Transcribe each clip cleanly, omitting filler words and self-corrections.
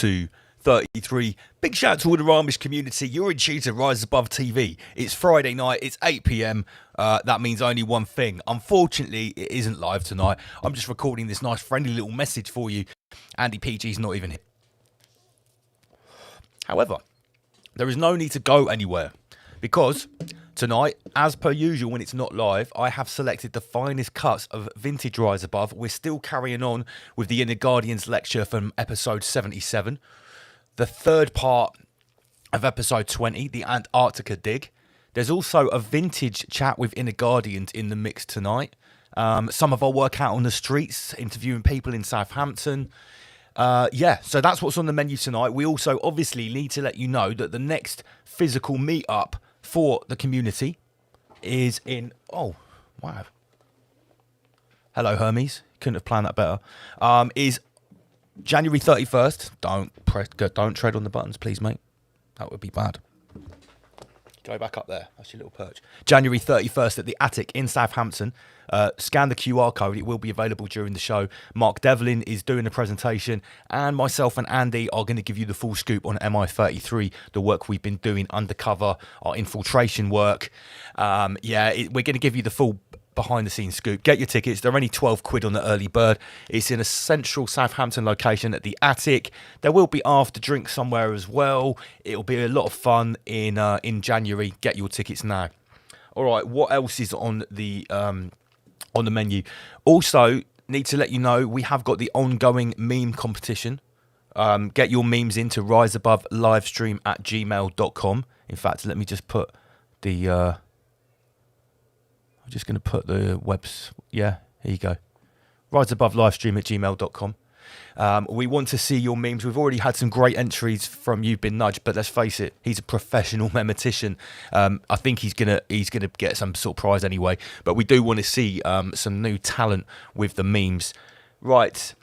To 33. Big shout out to all the Ramish community. You're in tune to Rise Above TV. It's Friday night. It's 8 p.m. That means only one thing. Unfortunately, it isn't live tonight. I'm just recording this nice friendly little message for you. Andy PG's not even here. However, there is no need to go anywhere because tonight, as per usual when it's not live, I have selected the finest cuts of vintage Rise Above. We're still carrying on with the Inner Guardians lecture from episode 77. The third part of episode 20, the Antarctica dig. There's also a vintage chat with Inner Guardians in the mix tonight. Some of our work out on the streets, interviewing people in Southampton. So that's what's on the menu tonight. We also obviously need to let you know that the next physical meet-up for the community is in... Oh, wow. Hello, Hermes. Couldn't have planned that better. Is January 31st. Don't tread on the buttons, please, mate. That would be bad. Go back up there. That's your little perch. January 31st at the Attic in Southampton. Scan the QR code. It will be available during the show. Mark Devlin is doing the presentation, and myself and Andy are going to give you the full scoop on MI33, the work we've been doing undercover, our infiltration work. We're going to give you the full behind-the-scenes scoop. Get your tickets. They're only 12 quid on the early bird. It's in a central Southampton location at the Attic. There will be after drinks somewhere as well. It'll be a lot of fun in January. Get your tickets now. All right, what else is on the menu? Also, need to let you know we have got the ongoing meme competition. Get your memes into riseabovelivestream@gmail.com. In fact, let me just put the... I'm just going to put the webs. Yeah, here you go. riseabovelivestream@gmail.com. We want to see your memes. We've already had some great entries from You've Been Nudged, but let's face it, he's a professional memetician. I think he's gonna get some sort of prize anyway. But we do want to see some new talent with the memes. Right,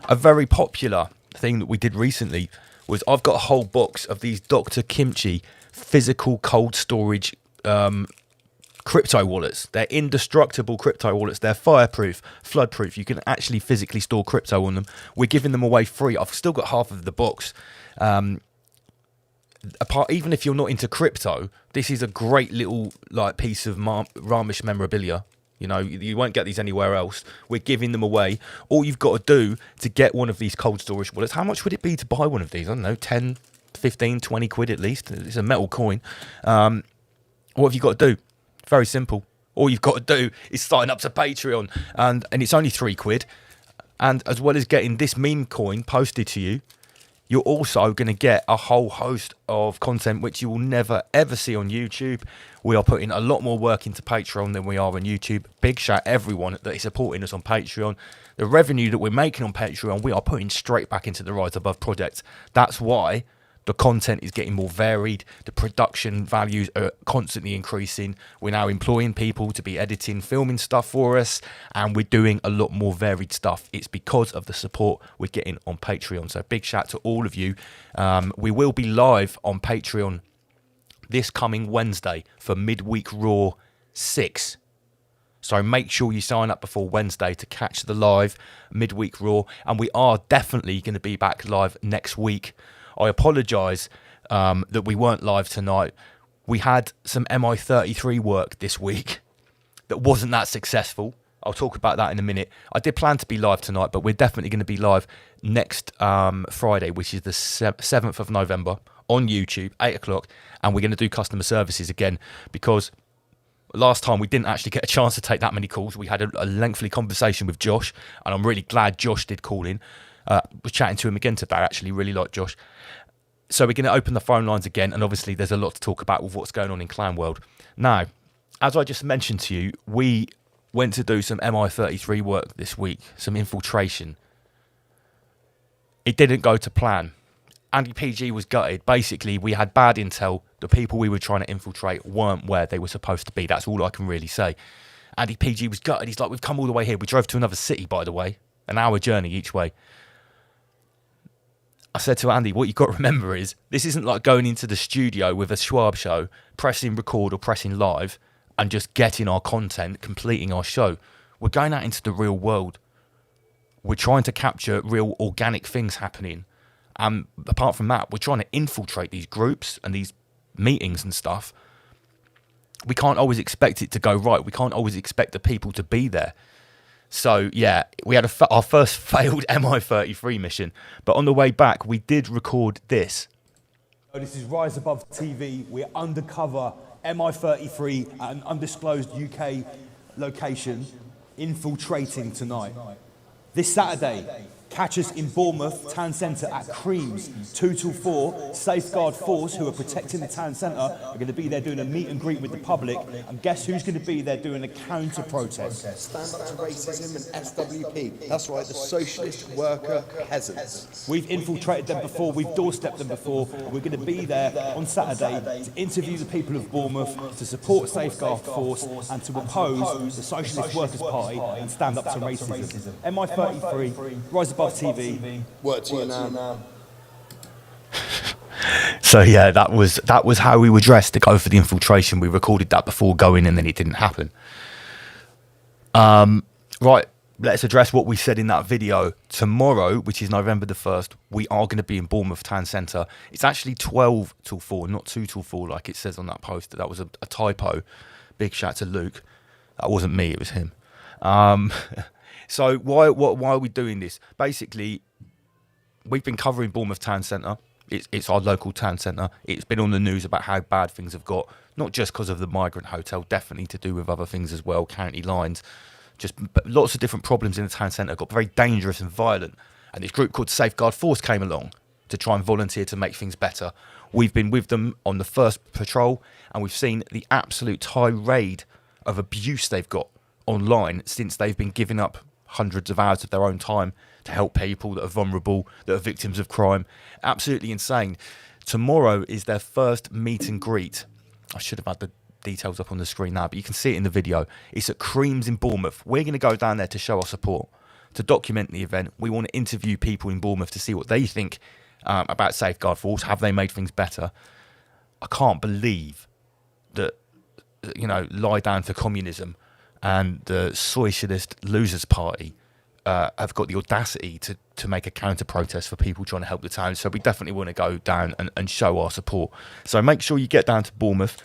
a very popular thing that we did recently was I've got a whole box of these Dr. Kimchi physical cold storage crypto wallets. They're indestructible crypto wallets. They're fireproof, floodproof. You can actually physically store crypto on them. We're giving them away free. I've still got half of the box. Even if you're not into crypto, this is a great little piece of Ramesh memorabilia. You know, you won't get these anywhere else. We're giving them away. All you've got to do to get one of these cold storage wallets, how much would it be to buy one of these? I don't know, 10, 15, 20 quid at least. It's a metal coin. What have you got to do? Very simple. All you've got to do is sign up to Patreon, and it's only £3. And as well as getting this meme coin posted to you, you're also going to get a whole host of content which you will never ever see on YouTube. We are putting a lot more work into Patreon than we are on YouTube. Big shout everyone that is supporting us on Patreon. The revenue that we're making on Patreon, we are putting straight back into the Rise Above project. That's why the content is getting more varied. The production values are constantly increasing. We're now employing people to be editing, filming stuff for us, and we're doing a lot more varied stuff. It's because of the support we're getting on Patreon. So big shout to all of you. We will be live on Patreon this coming Wednesday for Midweek Raw 6. So make sure you sign up before Wednesday to catch the live Midweek Raw. And we are definitely going to be back live next week. I apologise that we weren't live tonight. We had some MI33 work this week that wasn't that successful. I'll talk about that in a minute. I did plan to be live tonight, but we're definitely going to be live next Friday, which is the 7th of November on YouTube, 8 o'clock. And we're going to do customer services again because last time we didn't actually get a chance to take that many calls. We had a lengthy conversation with Josh, and I'm really glad Josh did call in. Was chatting to him again today, actually, really like Josh. So we're going to open the phone lines again, and obviously there's a lot to talk about with what's going on in Clan World. Now, as I just mentioned to you, we went to do some MI33 work this week, some infiltration. It didn't go to plan. Andy PG was gutted. Basically, we had bad intel. The people we were trying to infiltrate weren't where they were supposed to be. That's all I can really say. Andy PG was gutted. He's like, we've come all the way here. We drove to another city, by the way. An hour journey each way. I said to Andy, what you've got to remember is this isn't like going into the studio with a Schwab show, pressing record or pressing live and just getting our content, completing our show. We're going out into the real world. We're trying to capture real organic things happening. And apart from that, we're trying to infiltrate these groups and these meetings and stuff. We can't always expect it to go right. We can't always expect the people to be there. So, yeah, we had our first failed MI33 mission. But on the way back, we did record this. This is Rise Above TV. We're undercover MI33 at an undisclosed UK location, infiltrating tonight. This Saturday, catch us in Bournemouth Town Centre at Creams, 2 till 4. Safeguard Force, who are protecting the town centre, are going to be there doing a meet and greet with the public. And guess who's going to be there doing a counter-protest? Stand up to racism and SWP. That's right, the Socialist Worker Peasants. We've infiltrated them before, we've doorstepped them before. We're going to be there on Saturday to interview the people of Bournemouth, to support Safeguard Force, and to oppose the Socialist Workers' Party and stand up to racism. MI33, Rise Above TV. Work to you now. So yeah, that was how we were dressed to go for the infiltration. We recorded that before going, and then it didn't happen. Right, let's address what we said in that video. Tomorrow, which is November the 1st, we are going to be in Bournemouth Town Centre. It's actually 12 till 4, not 2 till 4 like it says on that poster. That was a typo. Big shout to Luke. That wasn't me, it was him. So why are we doing this? Basically, we've been covering Bournemouth Town Centre. It's our local town centre. It's been on the news about how bad things have got, not just because of the migrant hotel, definitely to do with other things as well, county lines. Just lots of different problems in the town centre, got very dangerous and violent. And this group called Safeguard Force came along to try and volunteer to make things better. We've been with them on the first patrol, and we've seen the absolute tirade of abuse they've got online since they've been giving up hundreds of hours of their own time to help people that are vulnerable, that are victims of crime. Absolutely insane. Tomorrow is their first meet and greet. I should have had the details up on the screen now, but you can see it in the video. It's at Creams in Bournemouth. We're going to go down there to show our support, to document the event. We want to interview people in Bournemouth to see what they think about Safeguard Force. Have they made things better? I can't believe that, lie down for communism and the Socialist Losers Party have got the audacity to make a counter protest for people trying to help the town. So we definitely want to go down and show our support. So make sure you get down to Bournemouth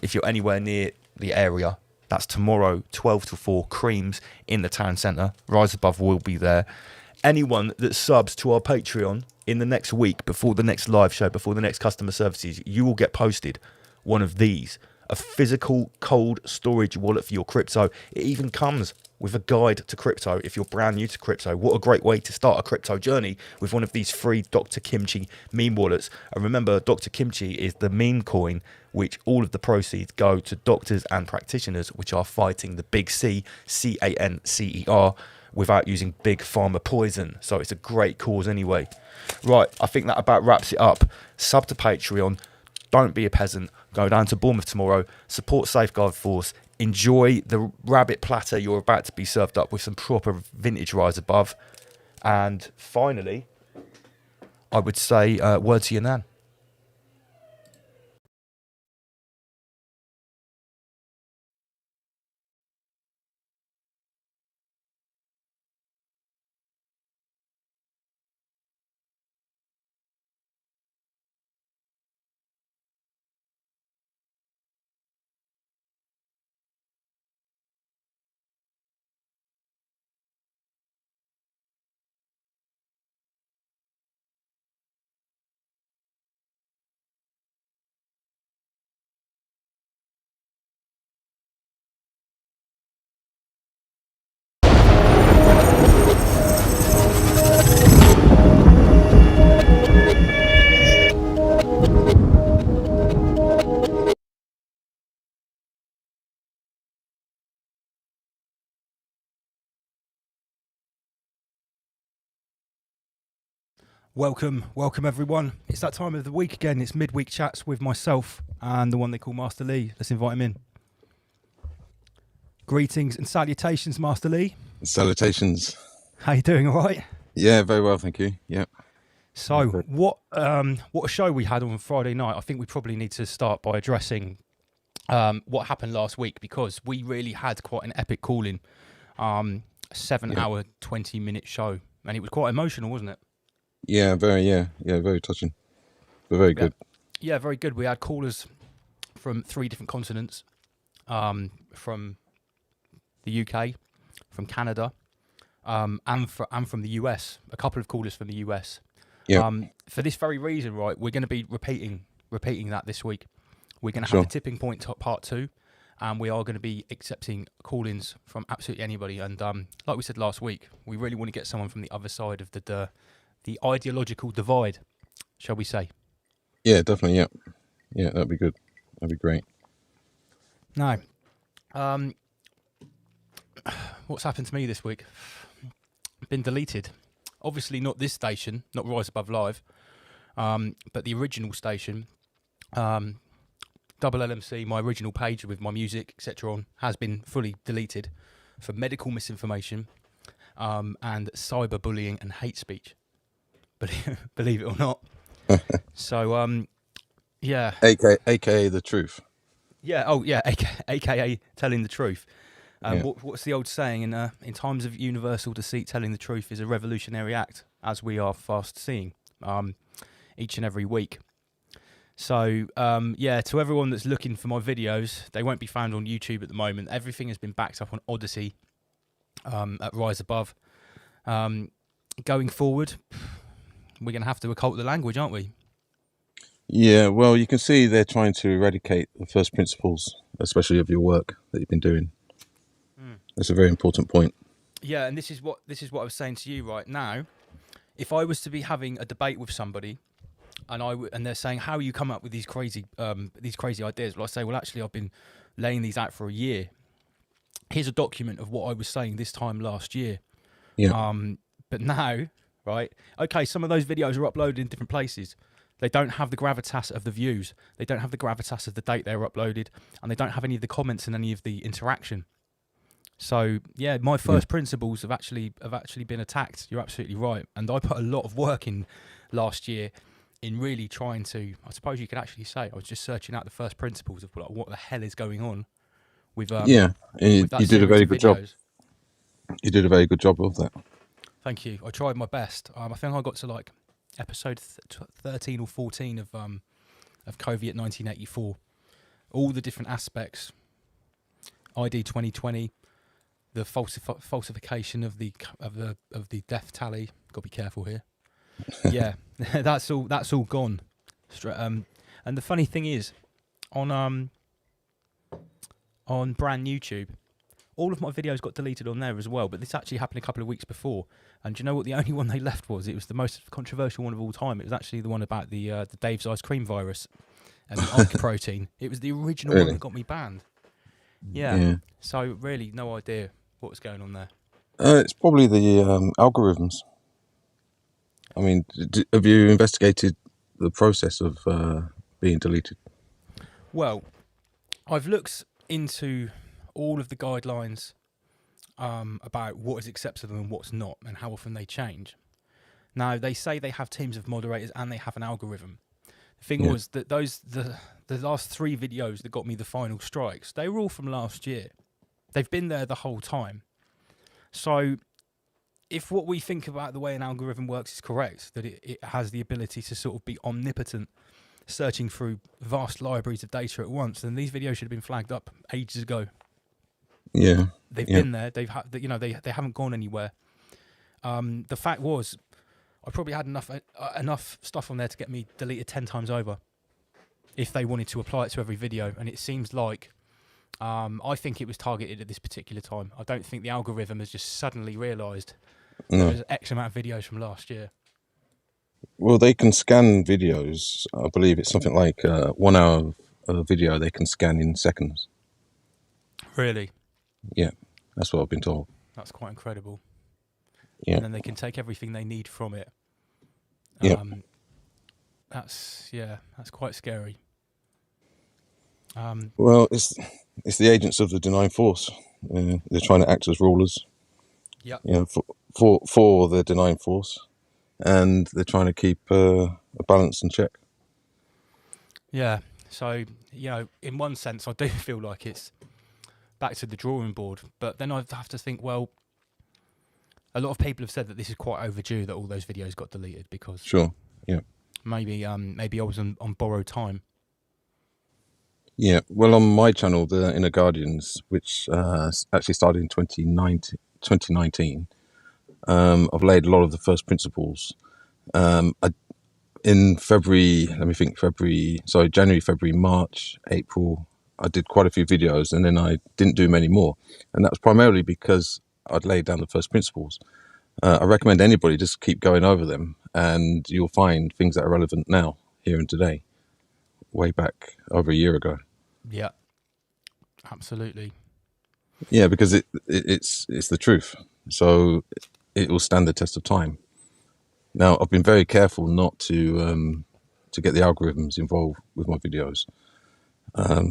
if you're anywhere near the area. That's tomorrow, 12 to 4, Creams in the town centre. Rise Above will be there. Anyone that subs to our Patreon in the next week, before the next live show, before the next customer services, you will get posted one of these. A physical cold storage wallet for your crypto. It even comes with a guide to crypto if you're brand new to crypto. What a great way to start a crypto journey with one of these free Dr. Kimchi meme wallets. And remember, Dr. Kimchi is the meme coin, which all of the proceeds go to doctors and practitioners which are fighting the big C, CANCER, without using big pharma poison. So it's a great cause anyway. Right, I think that about wraps it up. Sub to Patreon. Don't be a peasant. Go down to Bournemouth tomorrow. Support Safeguard Force. Enjoy the rabbit platter you're about to be served up with some proper vintage Rise Above. And finally, I would say word to your nan. Welcome everyone. It's that time of the week again. It's midweek chats with myself and the one they call Master Lee. Let's invite him in. Greetings and salutations, Master Lee. Salutations. How you doing? All right? Yeah, very well, thank you. Yeah. So what a show we had on Friday night. I think we probably need to start by addressing what happened last week, because we really had quite an epic call-in, 7-hour, 20-minute show, and it was quite emotional, wasn't it? Yeah, very touching, but very good. Yeah, very good. We had callers from 3 different continents, from the UK, from Canada, and from the US. A couple of callers from the US. Yeah. For this very reason, right, we're going to be repeating that this week. We're going to have the tipping point part 2, and we are going to be accepting call-ins from absolutely anybody. And like we said last week, we really want to get someone from the other side of the ideological divide, shall we say? Yeah, definitely. Yeah, that'd be good. That'd be great. Now, what's happened to me this week? Been deleted. Obviously not this station, not Rise Above Live, but the original station, Double LMC, my original page with my music, etc. on, has been fully deleted for medical misinformation and cyberbullying and hate speech. Believe it or not. So, yeah. AKA the truth. Yeah. Oh, yeah. AKA telling the truth. What's the old saying? In times of universal deceit, telling the truth is a revolutionary act, as we are fast seeing each and every week. So, to everyone that's looking for my videos, they won't be found on YouTube at the moment. Everything has been backed up on Odyssey at Rise Above. Going forward, we're going to have to occult the language, aren't we? Yeah, well, you can see they're trying to eradicate the first principles, especially of your work that you've been doing. That's a very important point. Yeah, and this is what I was saying to you right now. If I was to be having a debate with somebody, and they're saying, "How you come up with these crazy ideas?" Well, I say, "Well, actually, I've been laying these out for a year, here's a document of what I was saying this time last year. Yeah. But now, right? Okay, some of those videos are uploaded in different places. They don't have the gravitas of the views. They don't have the gravitas of the date they were uploaded, and they don't have any of the comments and any of the interaction. So yeah, my first principles have actually been attacked. You're absolutely right, and I put a lot of work in last year in really trying to. I suppose you could actually say I was just searching out the first principles of like, what the hell is going on with Yeah. And with that you did a series very of good job. videos. You did a very good job of that. Thank you. I tried my best. I think I got to like episode 13 or 14 of Coviet 1984. All the different aspects. ID 2020. The falsification of the death tally. Got to be careful here. Yeah, that's all gone. And the funny thing is, on brand YouTube, all of my videos got deleted on there as well. But this actually happened a couple of weeks before. And do you know what? The only one they left was, it was the most controversial one of all time. It was actually the one about the Dave's ice cream virus and the Ike protein. It was the original one Really? that got me banned. Yeah. Yeah. So really, no idea what was going on there. It's probably the algorithms. I mean, have you investigated the process of being deleted? Well, I've looked into all of the guidelines about what is acceptable and what's not, and how often they change. Now, they say they have teams of moderators and they have an algorithm. The thing was that the last 3 videos that got me the final strikes, they were all from last year. They've been there the whole time. So if what we think about the way an algorithm works is correct, that it has the ability to sort of be omnipotent, searching through vast libraries of data at once, then these videos should have been flagged up ages ago. Yeah. They've Yeah. been there. They haven't gone anywhere. The fact was, I probably had enough stuff on there to get me deleted 10 times over, if they wanted to apply it to every video. And it seems like, I think it was targeted at this particular time. I don't think the algorithm has just suddenly realised No. there's X amount of videos from last year. Well, they can scan videos. I believe it's something like 1 hour of a video they can scan in seconds. Really, Yeah, that's what I've been told. that's quite incredible. Yeah. And then they can take everything they need from it. Yeah. That's quite scary. Well, it's the agents of the denying force. They're trying to act as rulers, Yeah. you know, for the denying force, and they're trying to keep a balance in check. Yeah. So, in one sense, I do feel like it's back to the drawing board. But then I have to think, well, a lot of people have said that this is quite overdue, that all those videos got deleted, because Sure. Yeah. maybe I was on borrowed time. Yeah. Well, on my channel, the Inner Guardians, which actually started in 2019, I've laid a lot of the first principles. In February, January, February, March, April, I did quite a few videos, and then I didn't do many more. And that was primarily because I'd laid down the first principles. I recommend anybody just keep going over them, and you'll find things that are relevant now, here and today, way back over a year ago. Yeah. Absolutely. Yeah, because it's the truth, so it will stand the test of time. Now, I've been very careful not to get the algorithms involved with my videos. I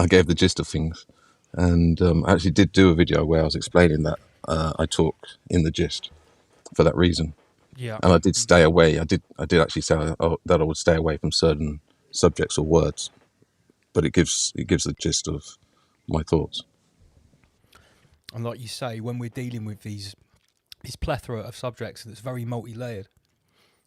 gave the gist of things, and I actually did do a video where I was explaining that I talk in the gist for that reason, Yeah. and I did stay away. I did actually say that I would stay away from certain subjects or words, but it gives the gist of my thoughts. And like you say, when we're dealing with this plethora of subjects that's very multi-layered,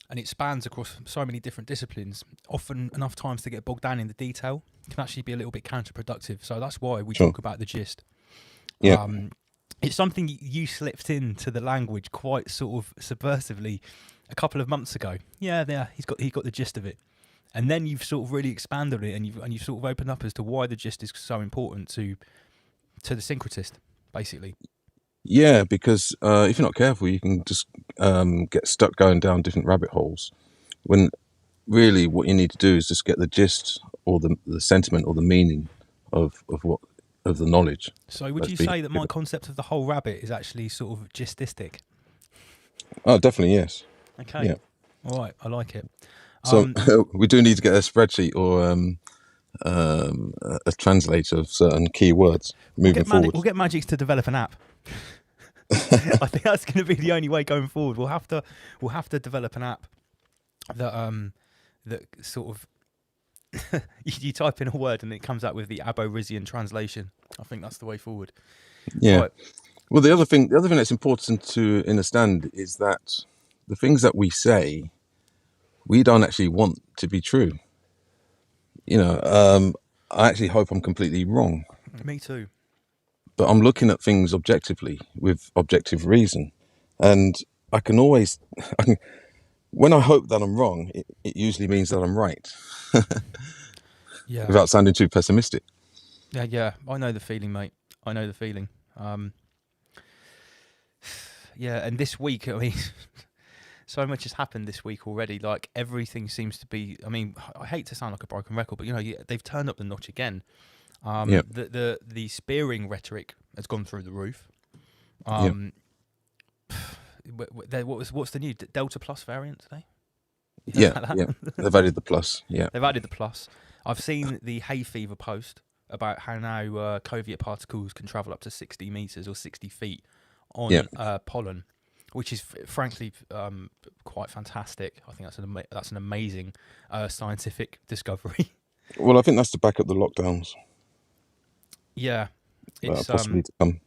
and it spans across so many different disciplines, often enough times to get bogged down in the detail can actually be a little bit counterproductive. So that's why we Sure. talk about the gist. Yeah. It's something you slipped into the language quite sort of subversively a couple of months ago. Yeah, he got the gist of it. And then you've sort of really expanded it, and you've sort of opened up as to why the gist is so important to the syncretist, basically. Yeah, because if you're not careful, you can just get stuck going down different rabbit holes. When really what you need to do is just get the gist or the sentiment or the meaning of what of the knowledge. So would that's you being say that my given. concept of the whole rabbit is actually sort of gististic? Oh, definitely, yes. Okay. Yeah. All right, I like it. So we do need to get a spreadsheet or a translator of certain keywords moving forward. We'll get Magix to develop an app. I think that's going to be the only way going forward. We'll have to develop an app that sort of you type in a word and it comes out with the Aborigine translation. I think that's the way forward. Yeah. Right. Well, the other thing that's important to understand is that the things that we say, we don't actually want to be true. I actually hope I'm completely wrong, Me too. but I'm looking at things objectively with objective reason, and I can always, when I hope that I'm wrong, it usually means that I'm right, Yeah. without sounding too pessimistic. Yeah. I know the feeling, mate. I know the feeling. Yeah, and this week, I mean, so much has happened this week already. Like everything seems to be. I mean, I hate to sound like a broken record, but they've turned up the notch again. Yeah. The spearing rhetoric has gone through the roof. What's the new Delta Plus variant today? Yeah. They've added the plus. Yeah. They've added the plus. I've seen the hay fever post about how now covert particles can travel up to 60 meters or 60 feet on pollen, which is frankly quite fantastic. I think that's an amazing scientific discovery. Well, I think that's to back up the lockdowns. Yeah, it's possibly to come.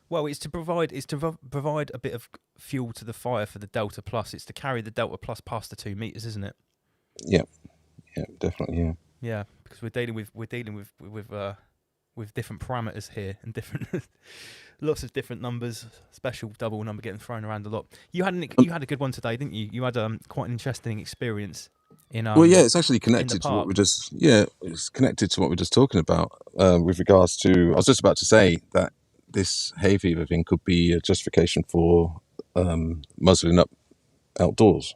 well, it's to provide a bit of fuel to the fire for the Delta Plus. It's to carry the Delta Plus past the 2 meters, isn't it? Yeah, definitely. Yeah. Yeah, because we're dealing with different parameters here and different lots of different numbers. Special double number getting thrown around a lot. You had a good one today, didn't you? You had quite an interesting experience in. Well, yeah, it's actually connected to what park. we just. Yeah, it's connected to what we're just talking about with regards to. I was just about to say that this hay fever thing could be a justification for muzzling up outdoors,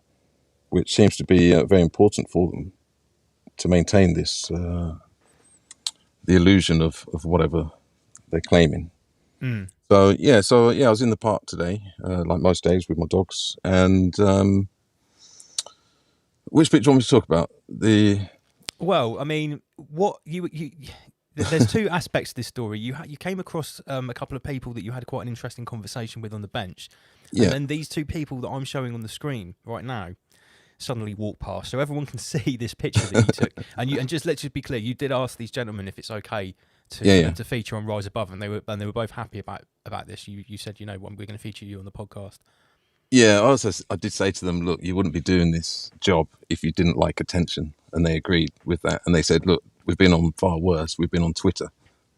which seems to be very important for them to maintain this the illusion of whatever they're claiming. So I was in the park today, like most days, with my dogs. And which bit do you want me to talk about? Well, I mean, what you there's two aspects to this story. You came across a couple of people that you had quite an interesting conversation with on the bench, Yeah. and then these two people that I'm showing on the screen right now suddenly walk past, so everyone can see this picture that you took. And just let's just be clear, you did ask these gentlemen if it's okay to feature on Rise Above, and they were both happy about this. You said, we're going to feature you on the podcast. Yeah, I did say to them, look, you wouldn't be doing this job if you didn't like attention. And they agreed with that. And they said, look, we've been on far worse. We've been on Twitter.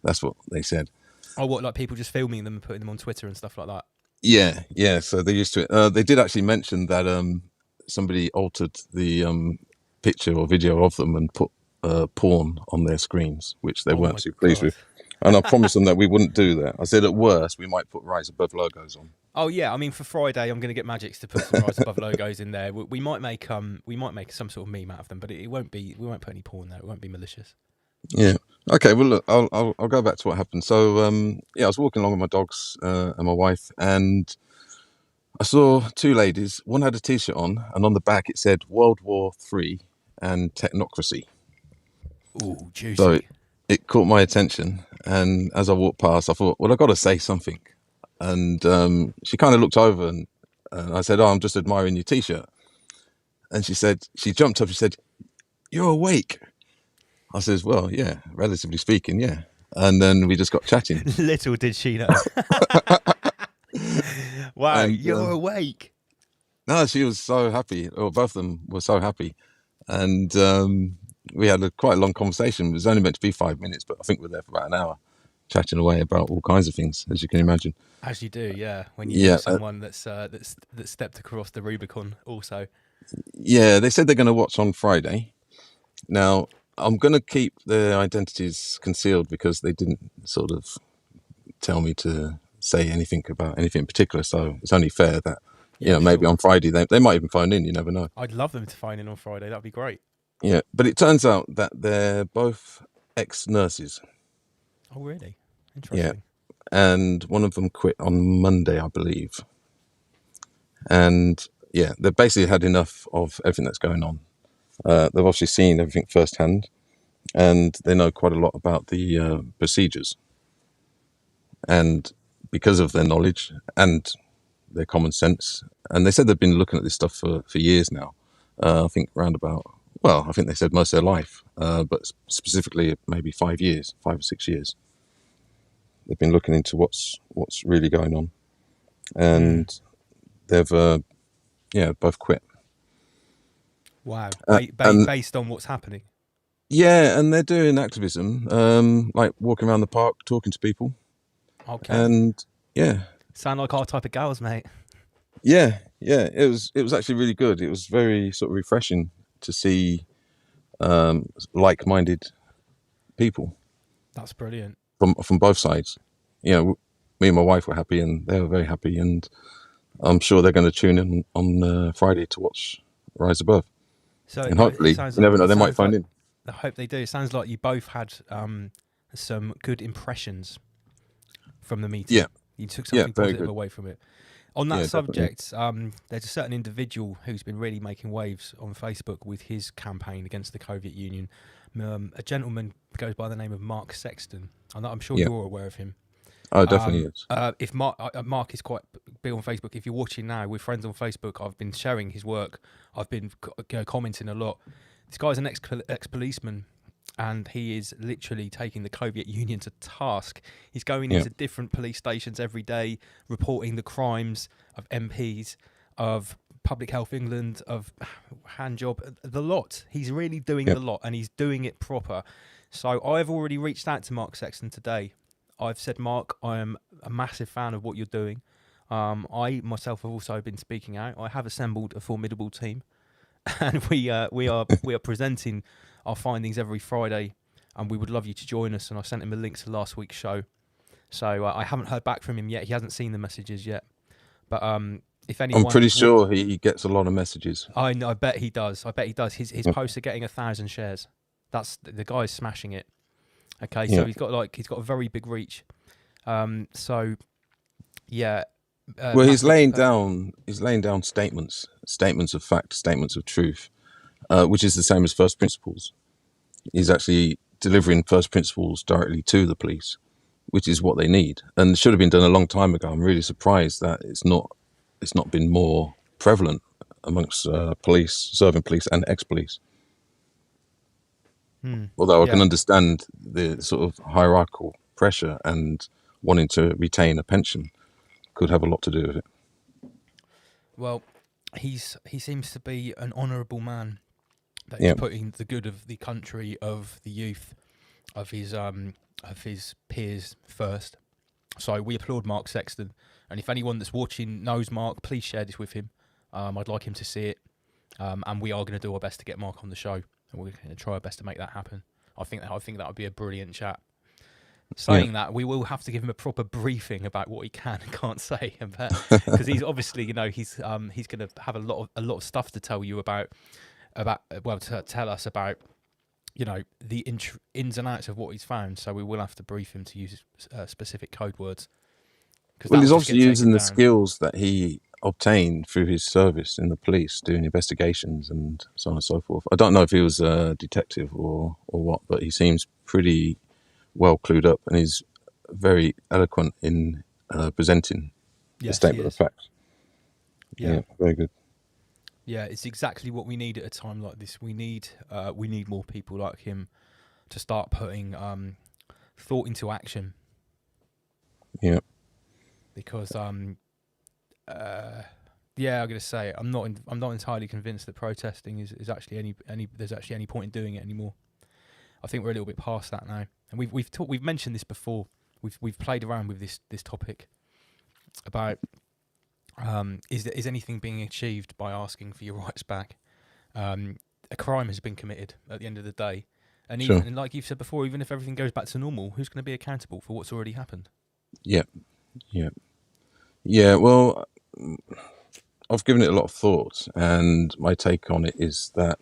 That's what they said. Oh, what, like people just filming them and putting them on Twitter and stuff like that? Yeah. So they're used to it. They did actually mention that somebody altered the picture or video of them and put porn on their screens, which they weren't too pleased with. And I promised them that we wouldn't do that. I said, at worst, we might put Rise Above logos on. Oh yeah, I mean for Friday, I'm going to get Magix to put some Rise Above logos in there. We might make some sort of meme out of them, but it won't be. We won't put any porn there. It won't be malicious. Yeah. Okay. Well, look, I'll go back to what happened. So I was walking along with my dogs and my wife, and I saw two ladies. One had a T-shirt on, and on the back it said World War III and technocracy. Ooh, juicy. So it caught my attention, and as I walked past, I thought, well, I've got to say something. And she kind of looked over, and I said, "Oh, I'm just admiring your T-shirt." And she jumped up. She said, "You're awake." I says, "Well, yeah, relatively speaking, yeah." And then we just got chatting. Little did she know. Wow, And, you're awake. No, she was so happy. Or both of them were so happy, and we had quite a long conversation. It was only meant to be 5 minutes, but I think we were there for about an hour, chatting away about all kinds of things, as you can imagine. As you do, yeah. When you know someone that's stepped across the Rubicon, also. Yeah, they said they're going to watch on Friday. Now, I'm going to keep their identities concealed because they didn't sort of tell me to say anything about anything in particular. So it's only fair that, maybe on Friday, they might even phone in. You never know. I'd love them to phone in on Friday. That'd be great. Yeah, but it turns out that they're both ex-nurses. Oh, really? Interesting. and one of them quit on Monday, I believe. And yeah, they've basically had enough of everything that's going on. They've obviously seen everything firsthand, and they know quite a lot about the procedures. And because of their knowledge and their common sense, and they said they've been looking at this stuff for years now. I think I think they said most of their life, but specifically maybe 5 years, 5 or 6 years. They've been looking into what's really going on, and they've both quit. Wow. and Based on what's happening. yeah, and they're doing activism, like walking around the park, talking to people, Okay. and yeah, Sound like our type of gals, mate. yeah. It was actually really good. It was very sort of refreshing to see like-minded people That's brilliant. from both sides. Me and my wife were happy, and they were very happy, and I'm sure they're going to tune in on Friday to watch Rise Above, So and hopefully, you never know, they might find in. I hope they do. It sounds like you both had some good impressions from the meeting. Yeah. You took something very positive good. away from it. On that Yeah, subject, there's a certain individual who's been really making waves on Facebook with his campaign against the Soviet Union. A gentleman goes by the name of Mark Sexton. I'm sure Yeah. you're aware of him. Oh, definitely is. If Mark is quite big on Facebook. If you're watching now, we're friends on Facebook. I've been sharing his work. I've been commenting a lot. This guy's an ex-policeman, and he is literally taking the Soviet Union to task. He's going into different police stations every day, reporting the crimes of MPs, of Public Health England, of Handjob, the lot. He's really doing the lot, and he's doing it proper. So I've already reached out to Mark Sexton today. I've said, Mark, I am a massive fan of what you're doing. I myself have also been speaking out. I have assembled a formidable team, and we are presenting our findings every Friday, and we would love you to join us. And I sent him a link to last week's show. So I haven't heard back from him yet. He hasn't seen the messages yet. But if anyone, I'm pretty sure he gets a lot of messages. I know. I bet he does. His posts are getting 1,000 shares. That's the guy's smashing it. Okay, so he's got a very big reach. Well, he's laying down statements of fact, statements of truth, which is the same as first principles. He's actually delivering first principles directly to the police, which is what they need, and should have been done a long time ago. I'm really surprised that it's not been more prevalent amongst serving police and ex-police. Although I can understand the sort of hierarchical pressure and wanting to retain a pension could have a lot to do with it. Well, he seems to be an honourable man that is putting the good of the country, of the youth, of his peers first. So we applaud Mark Sexton, and if anyone that's watching knows Mark, please share this with him. I'd like him to see it, and we are going to do our best to get Mark on the show, and we're going to try our best to make that happen. I think that would be a brilliant chat. Saying that, we will have to give him a proper briefing about what he can and can't say, because he's obviously, he's going to have a lot of stuff to tell you about to tell us about, the ins and outs of what he's found. So we will have to brief him to use specific code words. Well, he's obviously using the skills that he obtained through his service in the police, doing investigations and so on and so forth. I don't know if he was a detective or what, but he seems pretty well clued up, and he's very eloquent in presenting the statement of facts. Yeah, very good. Yeah, it's exactly what we need at a time like this. We need more people like him to start putting thought into action. Yeah. Because I'm gonna say I'm not entirely convinced that protesting is actually there's actually any point in doing it anymore. I think we're a little bit past that now, and we've mentioned this before. We've played around with this topic about is anything being achieved by asking for your rights back? A crime has been committed at the end of the day, and and like you've said before, even if everything goes back to normal, who's going to be accountable for what's already happened? Yeah. Well, I've given it a lot of thought, and my take on it is that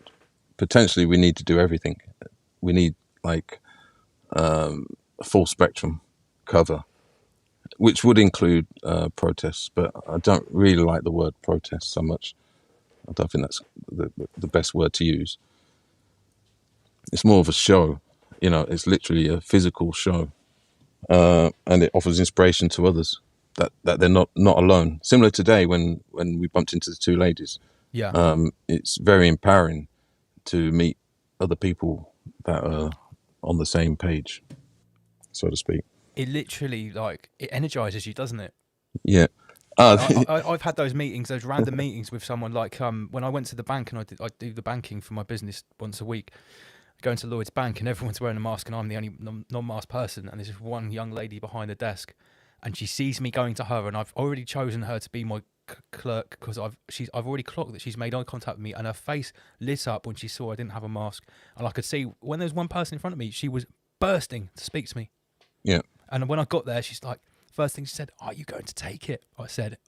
potentially we need to do everything. We need a full spectrum cover, which would include protests, but I don't really like the word protest so much. I don't think that's the best word to use. It's more of a show, you know. It's literally a physical show, and it offers inspiration to others that they're not alone. Similar today when we bumped into the two ladies. Yeah. It's very empowering to meet other people that are on the same page, so to speak. It literally, like, it energizes you, doesn't it? Yeah. I've had those meetings, those random meetings with someone, like when I went to the bank, and I do the banking for my business once a week. I go into Lloyd's Bank and everyone's wearing a mask and I'm the only non-masked person, and there's just one young lady behind the desk, and she sees me going to her, and I've already chosen her to be my clerk because I've already clocked that she's made eye contact with me, and her face lit up when she saw I didn't have a mask, and I could see when there's one person in front of me, she was bursting to speak to me. Yeah. And when I got there, she's like, first thing she said, "Are you going to take it?" I said,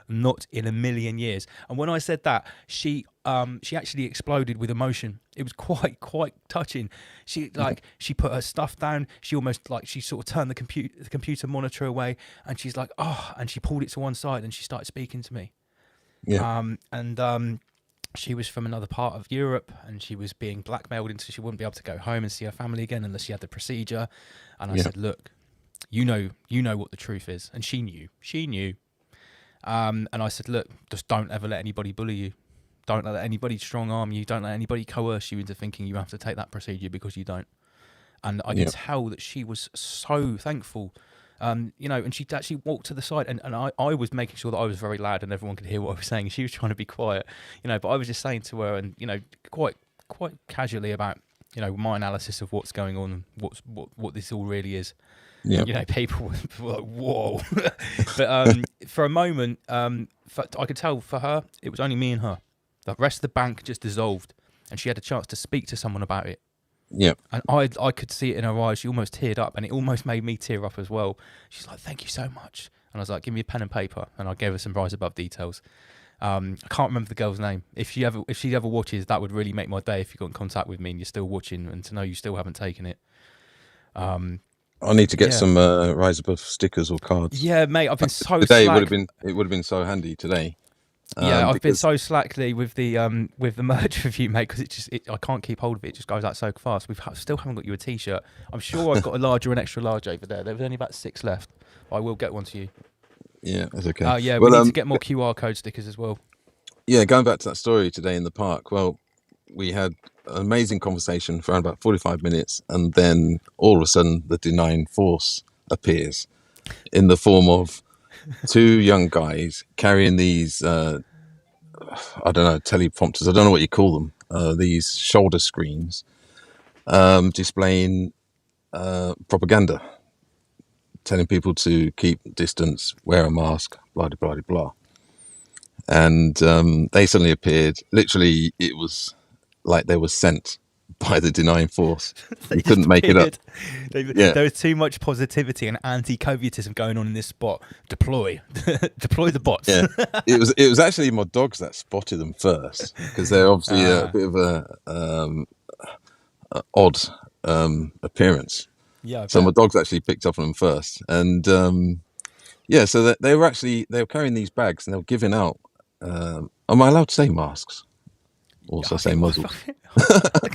"Not in a million years." And when I said that, she actually exploded with emotion. It was quite touching. She put her stuff down. She almost she sort of turned the computer monitor away, and she's like, "Oh," and she pulled it to one side and she started speaking to me. Yeah. She was from another part of Europe, and she was being blackmailed into she wouldn't be able to go home and see her family again unless she had the procedure. And I said, "Look, you know what the truth is," and she knew. And I said, "Look, just don't ever let anybody bully you. Don't let anybody strong arm you. Don't let anybody coerce you into thinking you have to take that procedure because you don't." And I could tell that she was so thankful. And she actually walked to the side, and I was making sure that I was very loud and everyone could hear what I was saying. She was trying to be quiet, but I was just saying to her, and quite casually about my analysis of what's going on, what this all really is. Yeah. People were like, "Whoa!" But for a moment, I could tell for her it was only me and her. The rest of the bank just dissolved, and she had a chance to speak to someone about it. Yeah. And I could see it in her eyes. She almost teared up, and it almost made me tear up as well. She's like, "Thank you so much." And I was like, "Give me a pen and paper." And I gave her some Rise Above details. I can't remember the girl's name. If she ever watches, that would really make my day if you got in contact with me and you're still watching, and to know you still haven't taken it. I need to get some Rise Above stickers or cards. Yeah, mate, I've been so today slack. it would have been so handy today. I've been so slackly with the merch review, mate, because I can't keep hold of it. It just goes out so fast. Still haven't got you a T-shirt. I'm sure I've got a larger and extra large over there. There was only about 6 left. But I will get one to you. Yeah, that's okay. We need to get more QR code stickers as well. Yeah, going back to that story today in the park. Well, we had an amazing conversation for around about 45 minutes, and then all of a sudden the denying force appears in the form of 2 young guys carrying these I don't know, teleprompters, I don't know what you call them, these shoulder screens, displaying propaganda, telling people to keep distance, wear a mask, blah blah blah blah. And they suddenly appeared. Literally, it was like they were sent by the denying force. You couldn't make it up. There was too much positivity and anti-COVIDism going on in this spot. Deploy the bots. Yeah, it was actually my dogs that spotted them first, because they're obviously a bit of a odd appearance. Yeah. So my dogs actually picked up on them first, and so that they were carrying these bags and they were giving out. Am I allowed to say masks? Also say muzzles.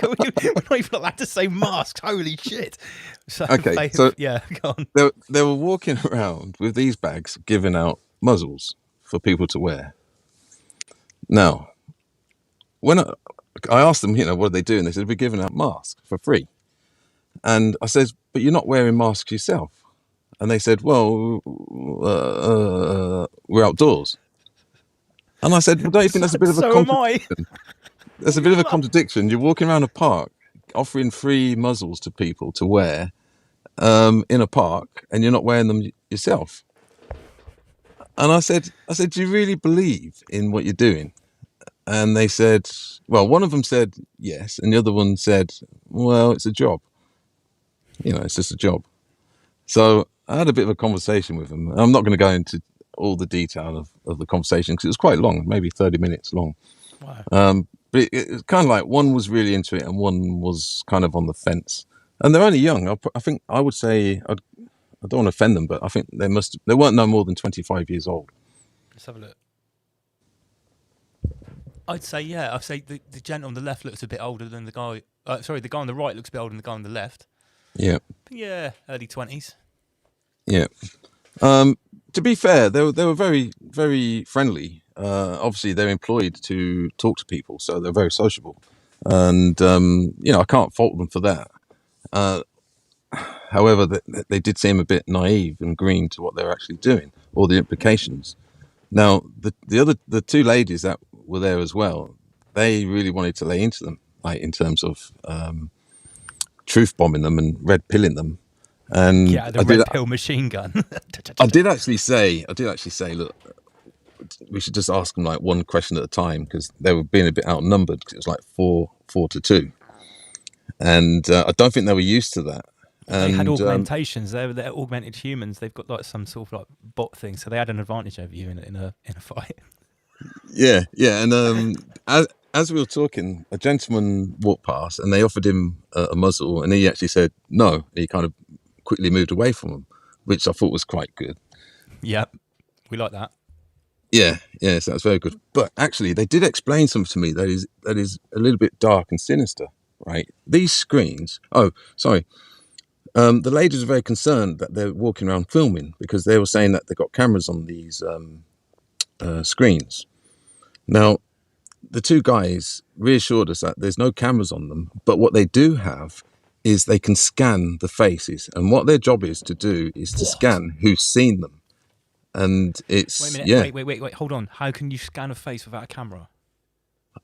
We're not even allowed to say masks. Holy shit! Okay, so yeah, go on. They were walking around with these bags giving out muzzles for people to wear. Now, when I asked them, what are they doing? They said, we're giving out masks for free. And I said, but you're not wearing masks yourself. And they said, well, we're outdoors. And I said, well, don't you think that's a bit of a contradiction? That's a bit of a contradiction. You're walking around a park offering free muzzles to people to wear in a park, and you're not wearing them yourself. And I said, do you really believe in what you're doing? And they said, well, one of them said yes, and the other one said, well, it's a job. It's just a job. So I had a bit of a conversation with them. I'm not going to go into all the detail of the conversation because it was quite long, maybe 30 minutes long. Wow. But it's kind of like one was really into it and one was kind of on the fence. And they're only young. I think I would say I don't want to offend them, but I think they weren't no more than 25 years old. Let's have a look. I'd say, yeah. I'd say the gent on the left looks a bit older than the guy. Sorry, the guy on the right looks a bit older than the guy on the left. Yeah, But yeah, early 20s. yeah. To be fair, they were very, very friendly. Obviously, they're employed to talk to people, so they're very sociable, and I can't fault them for that. However, they did seem a bit naive and green to what they're actually doing, or the implications. Now, the two ladies that were there as well, they really wanted to lay into them, like in terms of truth bombing them and red pilling them. And Yeah, the red pill machine gun. I did actually say, look, we should just ask them like one question at a time, because they were being a bit outnumbered, because it was like 4-2, and I don't think they were used to that. They had And augmentations. They're augmented humans. They've got like some sort of like bot thing, so they had an advantage over you in a fight. yeah, and as we were talking, a gentleman walked past, and they offered him a muzzle, and he actually said no. He kind of quickly moved away from them, which I thought was quite good. Yep, we like that. Yeah, so that's very good. But actually, they did explain something to me that is a little bit dark and sinister, right? These screens. Oh, sorry. The ladies are very concerned that they're walking around filming, because they were saying that they've got cameras on these screens. Now, the two guys reassured us that there's no cameras on them, but what they do have is they can scan the faces, and what their job is to do is to scan who's seen them. And it's Wait a minute. Wait. Hold on. How can you scan a face without a camera?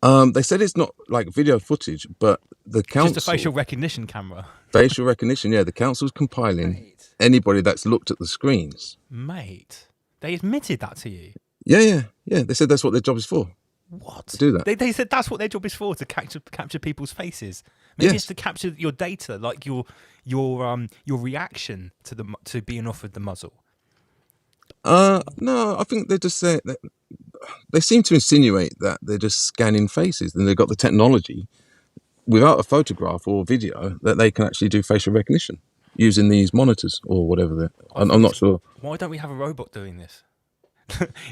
They said it's not like video footage, but the council Just a facial recognition camera. facial recognition. Yeah, the council's compiling anybody that's looked at the screens. Mate, they admitted that to you. Yeah. They said that's what their job is for. What? To do that. They said that's what their job is for, to capture people's faces. Maybe Yes. it's to capture your data, like your reaction to being offered the muzzle. No, I think they just say that they seem to insinuate that they're just scanning faces, and they've got the technology without a photograph or video that they can actually do facial recognition using these monitors or whatever. I'm not sure. Why don't we have a robot doing this?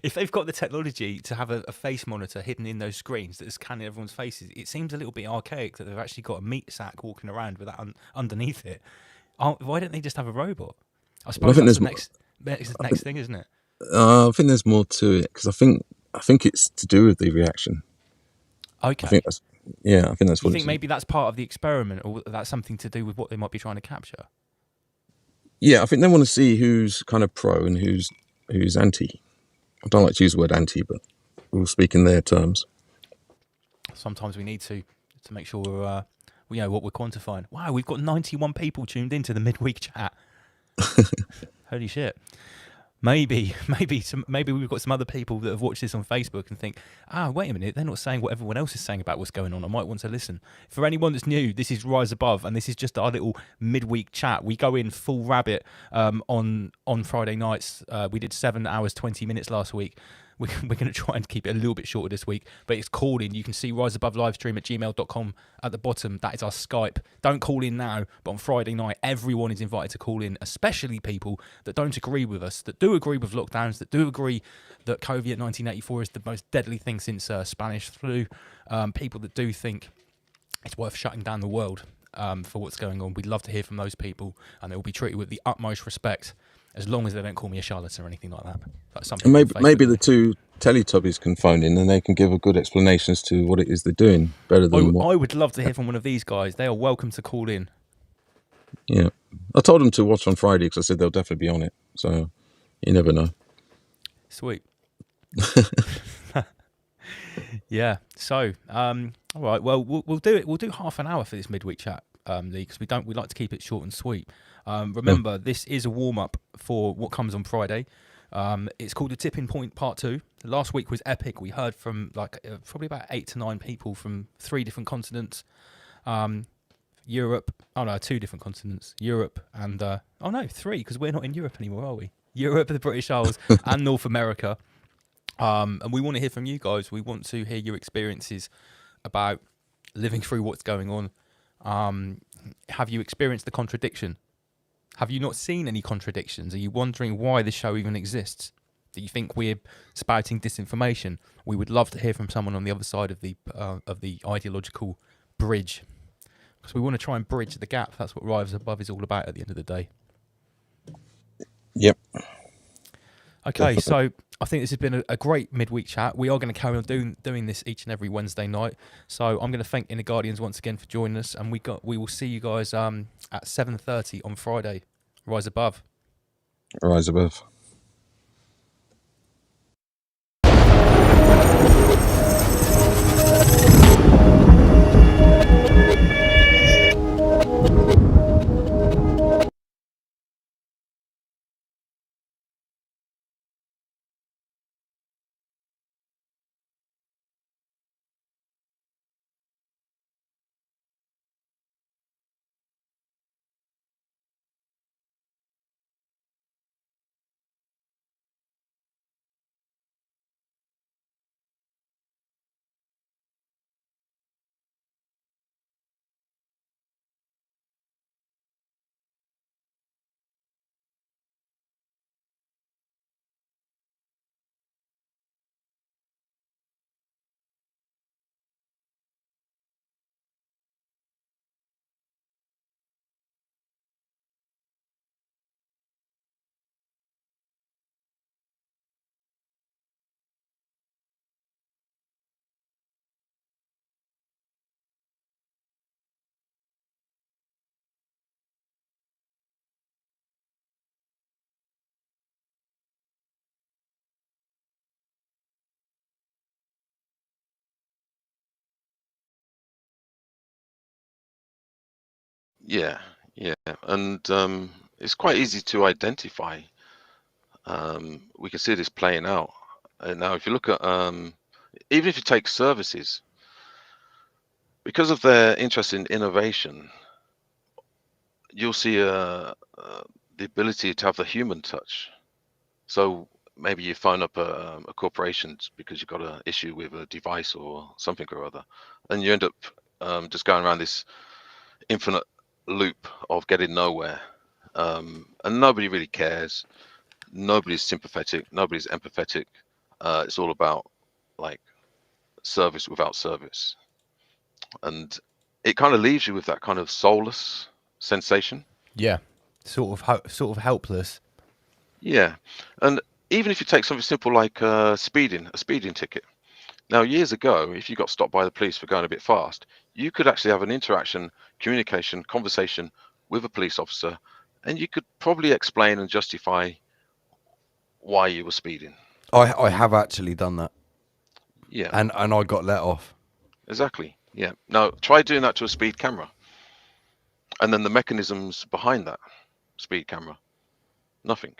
If they've got the technology to have a face monitor hidden in those screens that is scanning everyone's faces, it seems a little bit archaic that they've actually got a meat sack walking around with that underneath it. Why don't they just have a robot? I suppose think that's there's the next thing, isn't it? I think there's more to it, because I think it's to do with the reaction. Okay. I think that's You what think maybe that's part of the experiment, or that's something to do with what they might be trying to capture? Yeah, I think they want to see who's kind of pro and who's anti. I don't like to use the word anti, but we'll speak in their terms. Sometimes we need to make sure we know what we're quantifying. Wow, we've got 91 people tuned into the midweek chat. Holy shit. Maybe we've got some other people that have watched this on Facebook and think, wait a minute, they're not saying what everyone else is saying about what's going on. I might want to listen. For anyone that's new, this is Rise Above, and this is just our little midweek chat. We go in full rabbit on Friday nights. We did 7 hours 20 minutes last week. We're going to try and keep it a little bit shorter this week, but it's call in. You can see Rise Above livestream at gmail.com at the bottom. That is our Skype. Don't call in now, but on Friday night, everyone is invited to call in, especially people that don't agree with us, that do agree with lockdowns, that do agree that COVID 1984 is the most deadly thing since Spanish flu, people that do think it's worth shutting down the world for what's going on. We'd love to hear from those people, and they will be treated with the utmost respect, as long as they don't call me a charlatan or anything like that. That's something. And maybe the two Teletubbies can phone in, and they can give a good explanation as to what it is they're doing better than what. I would love to hear from one of these guys. They are welcome to call in. Yeah, I told them to watch on Friday, because I said they'll definitely be on it. So you never know. Sweet. Yeah. So, all right. Well, we'll do it. We'll do half an hour for this midweek chat, Lee, because we like to keep it short and sweet. Remember, this is a warm up for what comes on Friday. It's called The Tipping Point Part 2. Last week was epic. We heard from probably about 8 to 9 people from 3 different continents. Europe. Oh no, 2 different continents. Europe and 3, because we're not in Europe anymore, are we? Europe, the British Isles, and North America. And we want to hear from you guys. We want to hear your experiences about living through what's going on. Have you experienced the contradiction? Have you not seen any contradictions? Are you wondering why the show even exists? Do you think we're spouting disinformation? We would love to hear from someone on the other side of the ideological bridge, because we want to try and bridge the gap. That's what Rise Above is all about at the end of the day. Yep. Okay, so I think this has been a great midweek chat. We are going to carry on doing this each and every Wednesday night. So I'm going to thank Inner Guardians once again for joining us, and we will see you guys at 7:30 on Friday. Rise Above. Rise above. Yeah, yeah, and it's quite easy to identify. We can see this playing out. Now, if you look at even if you take services, because of their interest in innovation, you'll see the ability to have the human touch. So maybe you phone up a corporation because you've got an issue with a device or something or other, and you end up just going around this infinite loop of getting nowhere, and nobody really cares. Nobody's sympathetic. Nobody's empathetic. It's all about like service without service, and it kind of leaves you with that kind of soulless sensation. Yeah, sort of helpless. Yeah, and even if you take something simple like a speeding ticket. Now, years ago, if you got stopped by the police for going a bit fast, you could actually have an interaction, communication, conversation with a police officer, and you could probably explain and justify why you were speeding. I have actually done that, Yeah, and I got let off. exactly. Yeah. Now, try doing that to a speed camera, and then the mechanisms behind that speed camera, nothing.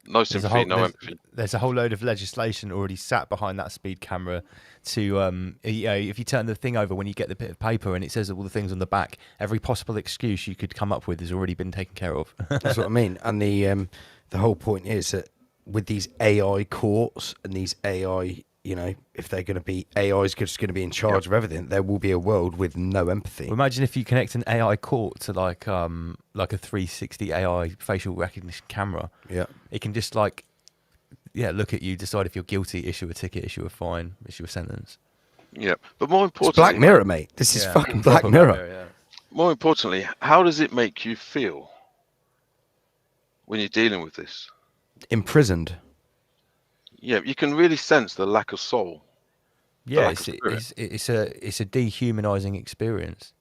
No sympathy, no empathy. There's a whole load of legislation already sat behind that speed camera to, if you turn the thing over when you get the bit of paper and it says all the things on the back, every possible excuse you could come up with has already been taken care of. That's what I mean. And the whole point is that with these AI courts and these AI, if they're going to be AI is just going to be in charge of everything, there will be a world with no empathy. Well, imagine if you connect an AI court to like a 360 AI facial recognition camera. Yeah. It can just look at you, decide if you're guilty, issue a ticket, issue a fine, issue a sentence. Yeah, but more It's importantly, Black Mirror, mate. This is fucking Black Proper Mirror. yeah. more importantly, how does it make you feel when you're dealing with this? Imprisoned. Yeah, you can really sense the lack of soul. Yeah, lack of spirit. it's a dehumanizing experience.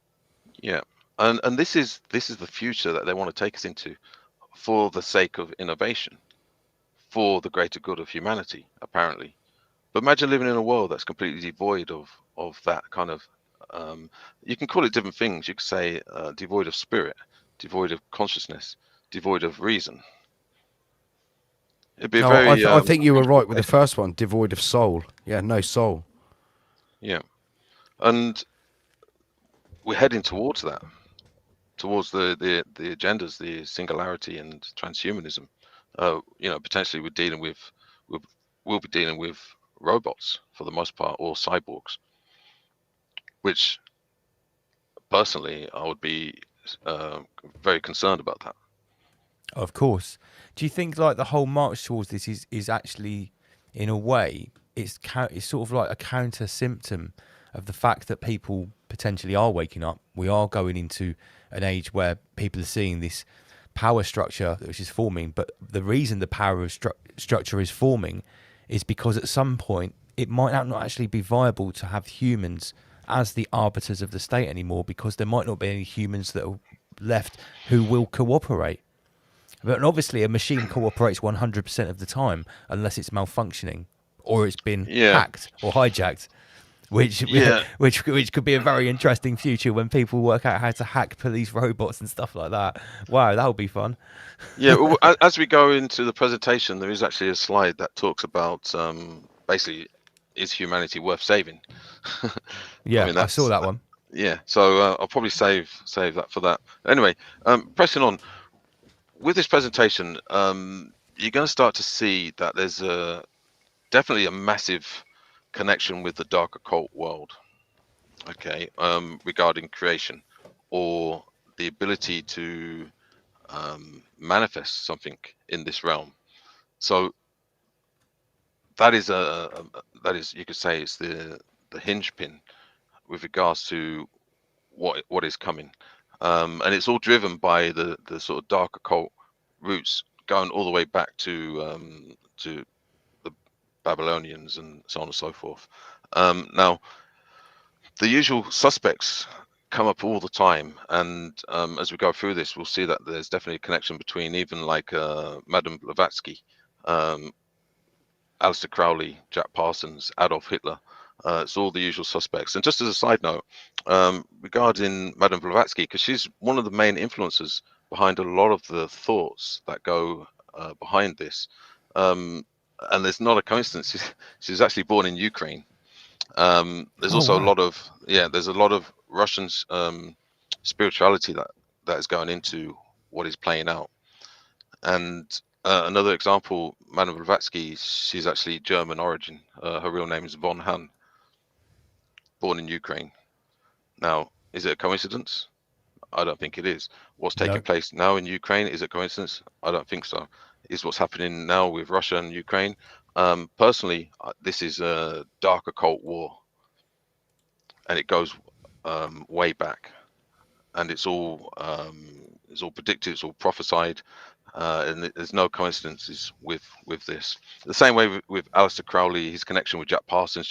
Yeah, and this is the future that they want to take us into, for the sake of innovation, for the greater good of humanity, apparently. But imagine living in a world that's completely devoid of that kind of. You can call it different things. You could say devoid of spirit, devoid of consciousness, devoid of reason. It'd be No, very. I think you were right with the first one, devoid of soul. Yeah, no soul. Yeah, and we're heading towards that, towards the agendas, the singularity and transhumanism. Potentially we'll be dealing with robots for the most part, or cyborgs, which personally I would be very concerned about that. Of course. Do you think like the whole march towards this is actually, in a way, it's sort of like a counter symptom of the fact that people potentially are waking up. We are going into an age where people are seeing this power structure which is forming, but the reason the power structure is forming is because at some point it might not actually be viable to have humans as the arbiters of the state anymore, because there might not be any humans that are left who will cooperate. But obviously a machine cooperates 100% of the time unless it's malfunctioning or it's been Yeah. hacked or hijacked, which Yeah. which could be a very interesting future when people work out how to hack police robots and stuff like that. Wow, that would be fun. Yeah, well, as we go into the presentation, there is actually a slide that talks about basically, is humanity worth saving? Yeah, mean, I saw that one. Yeah, so I'll probably save that for that. Anyway, pressing on with this presentation, you're going to start to see that there's definitely a massive connection with the dark occult world. Okay, regarding creation or the ability to manifest something in this realm. So that is you could say it's the hinge pin with regards to what is coming, and it's all driven by the sort of dark occult roots going all the way back to the Babylonians and so on and so forth. Now the usual suspects come up all the time, and as we go through this, we'll see that there's definitely a connection between even like Madame Blavatsky, Aleister Crowley, Jack Parsons, Adolf Hitler. It's all the usual suspects. And just as a side note, regarding Madame Blavatsky, because she's one of the main influences behind a lot of the thoughts that go behind this, and there's not a coincidence. She's actually born in Ukraine. There's also a lot of there's a lot of Russian spirituality that is going into what is playing out. And another example, Madame Blavatsky, she's actually German origin. Her real name is von Hahn, born in Ukraine. Now, is it a coincidence? I don't think it is. What's taking place now in Ukraine, is it coincidence? I don't think so. Is what's happening now with Russia and Ukraine? Personally, this is a dark occult war, and it goes way back, and it's all predicted, it's all prophesied, and there's no coincidences with this. The same way with Aleister Crowley, his connection with Jack Parsons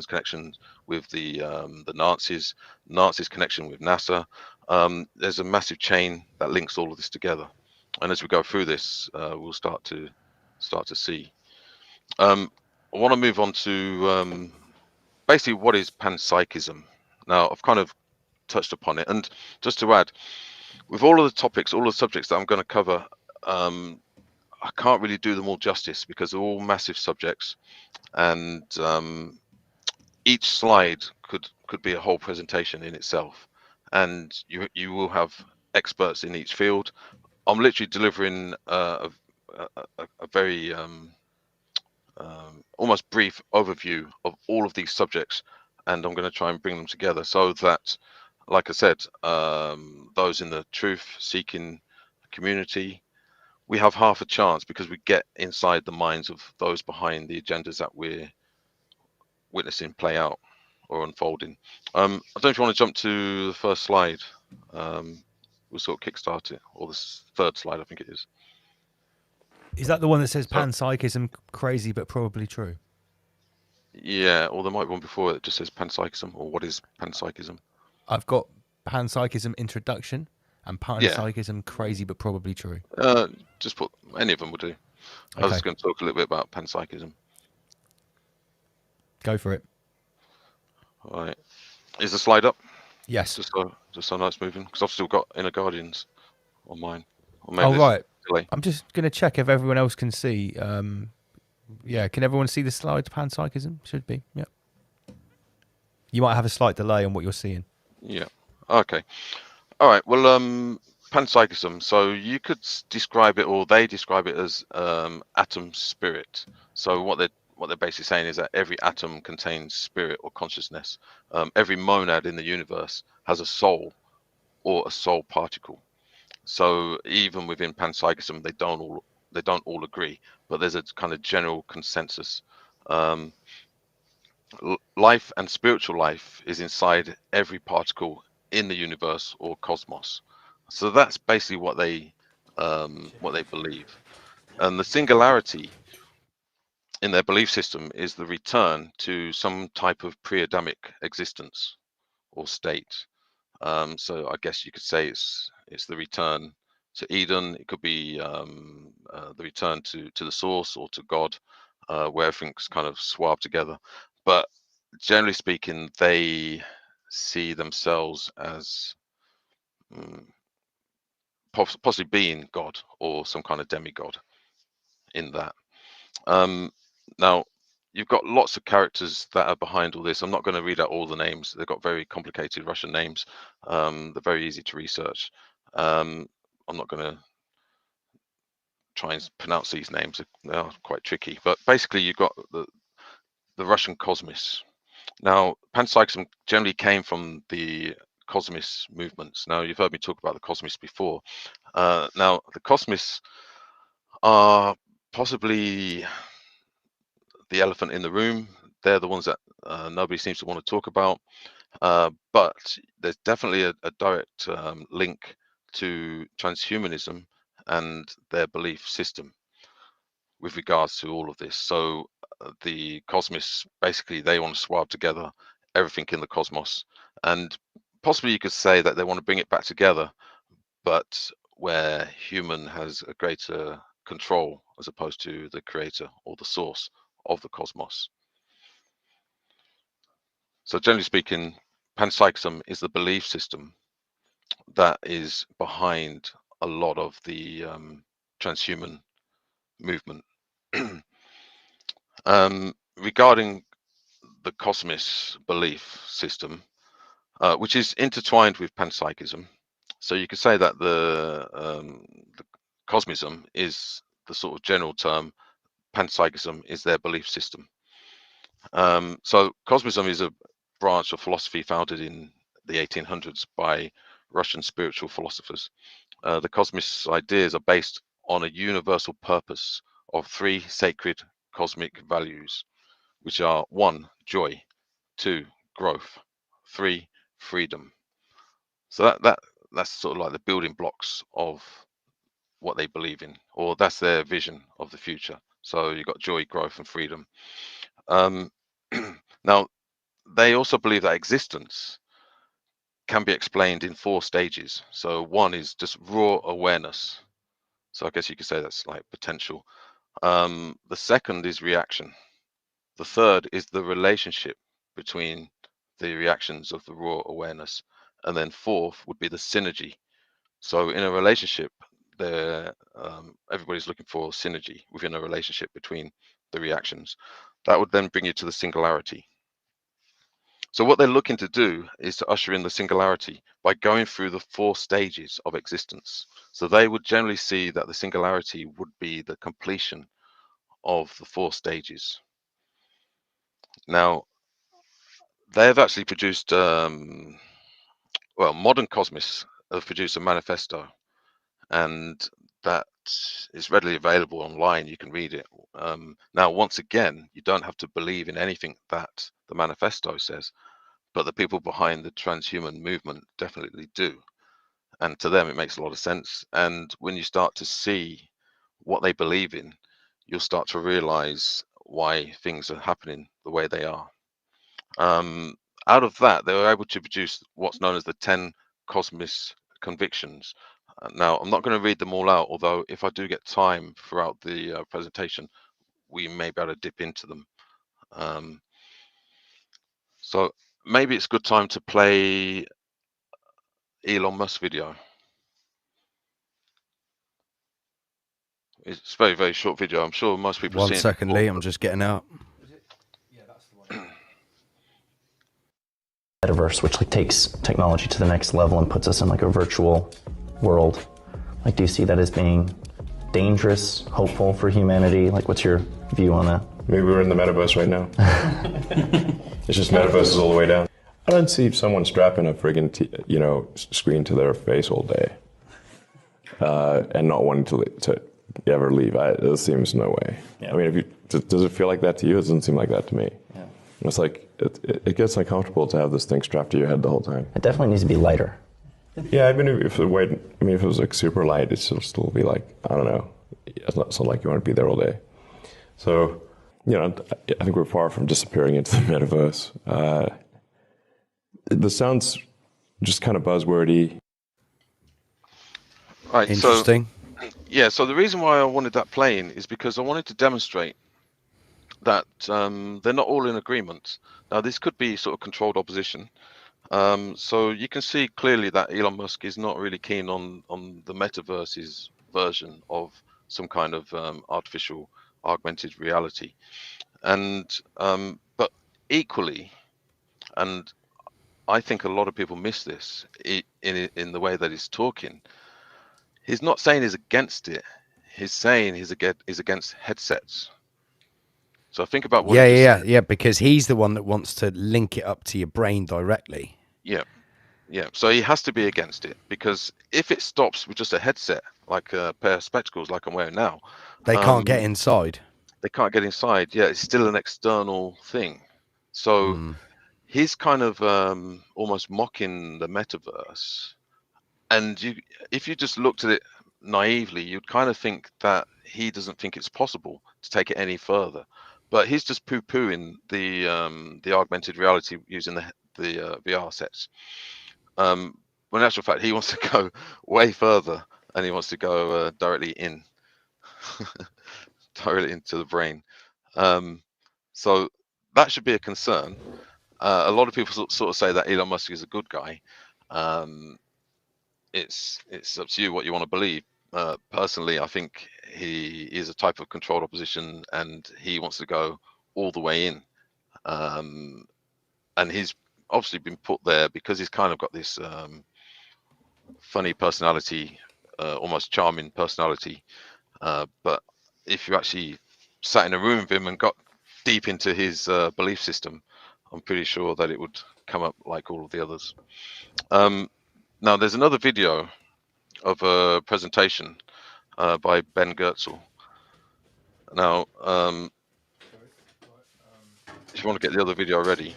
connection with the Nazis connection with NASA. There's a massive chain that links all of this together, and as we go through this, we'll start to see. I want to move on to basically what is panpsychism. Now, I've kind of touched upon it, and just to add, with all of the topics, all the subjects that I'm going to cover, I can't really do them all justice because they're all massive subjects, and each slide could be a whole presentation in itself, and you will have experts in each field. I'm literally delivering a very almost brief overview of all of these subjects, and I'm going to try and bring them together so that, like I said, those in the truth seeking community, we have half a chance because we get inside the minds of those behind the agendas that we're witnessing play out or unfolding. I don't know if you want to jump to the first slide. We'll sort of kickstart it, or the third slide, I think it is. Is that the one that says panpsychism, crazy but probably true? Yeah, or there might be one before it that just says panpsychism, or what is panpsychism? I've got panpsychism introduction and panpsychism crazy but probably true. Just put any of them will do. I was going to talk a little bit about panpsychism. Go for it. All right. Is the slide up? Yes. Just so I know it's moving, because I've still got Inner Guardians on mine. Oh, right. I'm just going to check if everyone else can see. Yeah, can everyone see the slide? Panpsychism should be. Yeah. You might have a slight delay on what you're seeing. Yeah. Okay. All right. Well, panpsychism. So you could describe it, or they describe it as atom spirit. So what they're basically saying is that every atom contains spirit or consciousness. Every monad in the universe has a soul or a soul particle. So even within panpsychism, they don't all agree, but there's a kind of general consensus. Life and spiritual life is inside every particle in the universe or cosmos. So that's basically what they believe. And the singularity in their belief system is the return to some type of pre-Adamic existence or state. So I guess you could say it's the return to Eden. It could be the return to the source or to God, where everything's kind of swabbed together. But generally speaking, they see themselves as possibly being God or some kind of demigod in that. Now, you've got lots of characters that are behind all this. I'm not going to read out all the names. They've got very complicated Russian names. They're very easy to research. I'm not going to try and pronounce these names. They are quite tricky. But basically, you've got the Russian cosmos. Now, panpsychism generally came from the cosmos movements. Now, you've heard me talk about the cosmos before. Now, the cosmos are possibly the elephant in the room. They're the ones that nobody seems to want to talk about. But there's definitely a direct link to transhumanism and their belief system with regards to all of this. So the cosmos, basically, they want to swab together everything in the cosmos. And possibly you could say that they want to bring it back together, but where human has a greater control as opposed to the creator or the source of the cosmos. So generally speaking, panpsychism is the belief system that is behind a lot of the transhuman movement. Regarding the cosmos belief system, which is intertwined with panpsychism, so you could say that the cosmism is the sort of general term, panpsychism is their belief system. So cosmism is a branch of philosophy founded in the 1800s by Russian spiritual philosophers. The cosmos ideas are based on a universal purpose of 3 sacred cosmic values, which are 1, joy, 2, growth, 3, freedom. So that's sort of like the building blocks of what they believe in, or that's their vision of the future. So you've got joy, growth, and freedom. Now, they also believe that existence can be explained in 4 stages. So 1 is just raw awareness. So I guess you could say that's like potential. The second is reaction. The third is the relationship between the reactions of the raw awareness. And then 4th would be the synergy. So in a relationship, everybody's looking for synergy within a relationship between the reactions. That would then bring you to the singularity. So what they're looking to do is to usher in the singularity by going through the 4 stages of existence. So they would generally see that the singularity would be the completion of the 4 stages. Now, they have actually produced, modern Cosmos have produced a manifesto, and that is readily available online. You can read it. Now, once again, you don't have to believe in anything that the manifesto says, but the people behind the transhuman movement definitely do. And to them, it makes a lot of sense. And when you start to see what they believe in, you'll start to realize why things are happening the way they are. Out of that, they were able to produce what's known as the 10 Cosmos convictions. Now, I'm not going to read them all out, although if I do get time throughout the presentation, we may be able to dip into them. So maybe it's a good time to play Elon Musk video. It's a very, very short video. I'm sure most people have seen it. 1 second, Lee, I'm just getting out. Metaverse, which like takes technology to the next level and puts us in like a virtual world. Like, do you see that as being dangerous, hopeful for humanity? Like, what's your view on that? Maybe we're in the metaverse right now. It's just metaverse is all the way down. I don't see someone strapping a friggin' screen to their face all day. and not wanting to ever leave. It seems no way. Yeah. I mean, does it feel like that to you? It doesn't seem like that to me. Yeah. It's like it gets uncomfortable to have this thing strapped to your head the whole time. It definitely needs to be lighter. Yeah, I mean, if it was like super light, it'd still be like, I don't know. It's not like you want to be there all day. So, I think we're far from disappearing into the metaverse. This sounds just kind of buzzwordy. Right. Interesting. So the reason why I wanted that playing is because I wanted to demonstrate that they're not all in agreement. Now, this could be sort of controlled opposition. So you can see clearly that Elon Musk is not really keen on the metaverse's version of some kind of artificial augmented reality. And but equally, and I think a lot of people miss this in the way that he's talking. He's not saying he's against it. He's saying he's against headsets. So think about what. Yeah. Because he's the one that wants to link it up to your brain directly. Yeah. So he has to be against it, because if it stops with just a headset, like a pair of spectacles, like I'm wearing now, they can't get inside. They can't get inside. Yeah, it's still an external thing. So he's kind of almost mocking the metaverse. And if you just looked at it naively, you'd kind of think that he doesn't think it's possible to take it any further. But he's just poo-pooing the augmented reality using the VR sets. When in actual fact, he wants to go way further, and he wants to go directly directly into the brain. So that should be a concern. A lot of people sort of say that Elon Musk is a good guy. It's up to you what you want to believe. Personally, I think he is a type of controlled opposition, and he wants to go all the way in. And he's obviously been put there because he's kind of got this funny personality, almost charming personality. But if you actually sat in a room with him and got deep into his belief system, I'm pretty sure that it would come up like all of the others. Now, there's another video of a presentation by Ben Goertzel. Now, if you want to get the other video ready.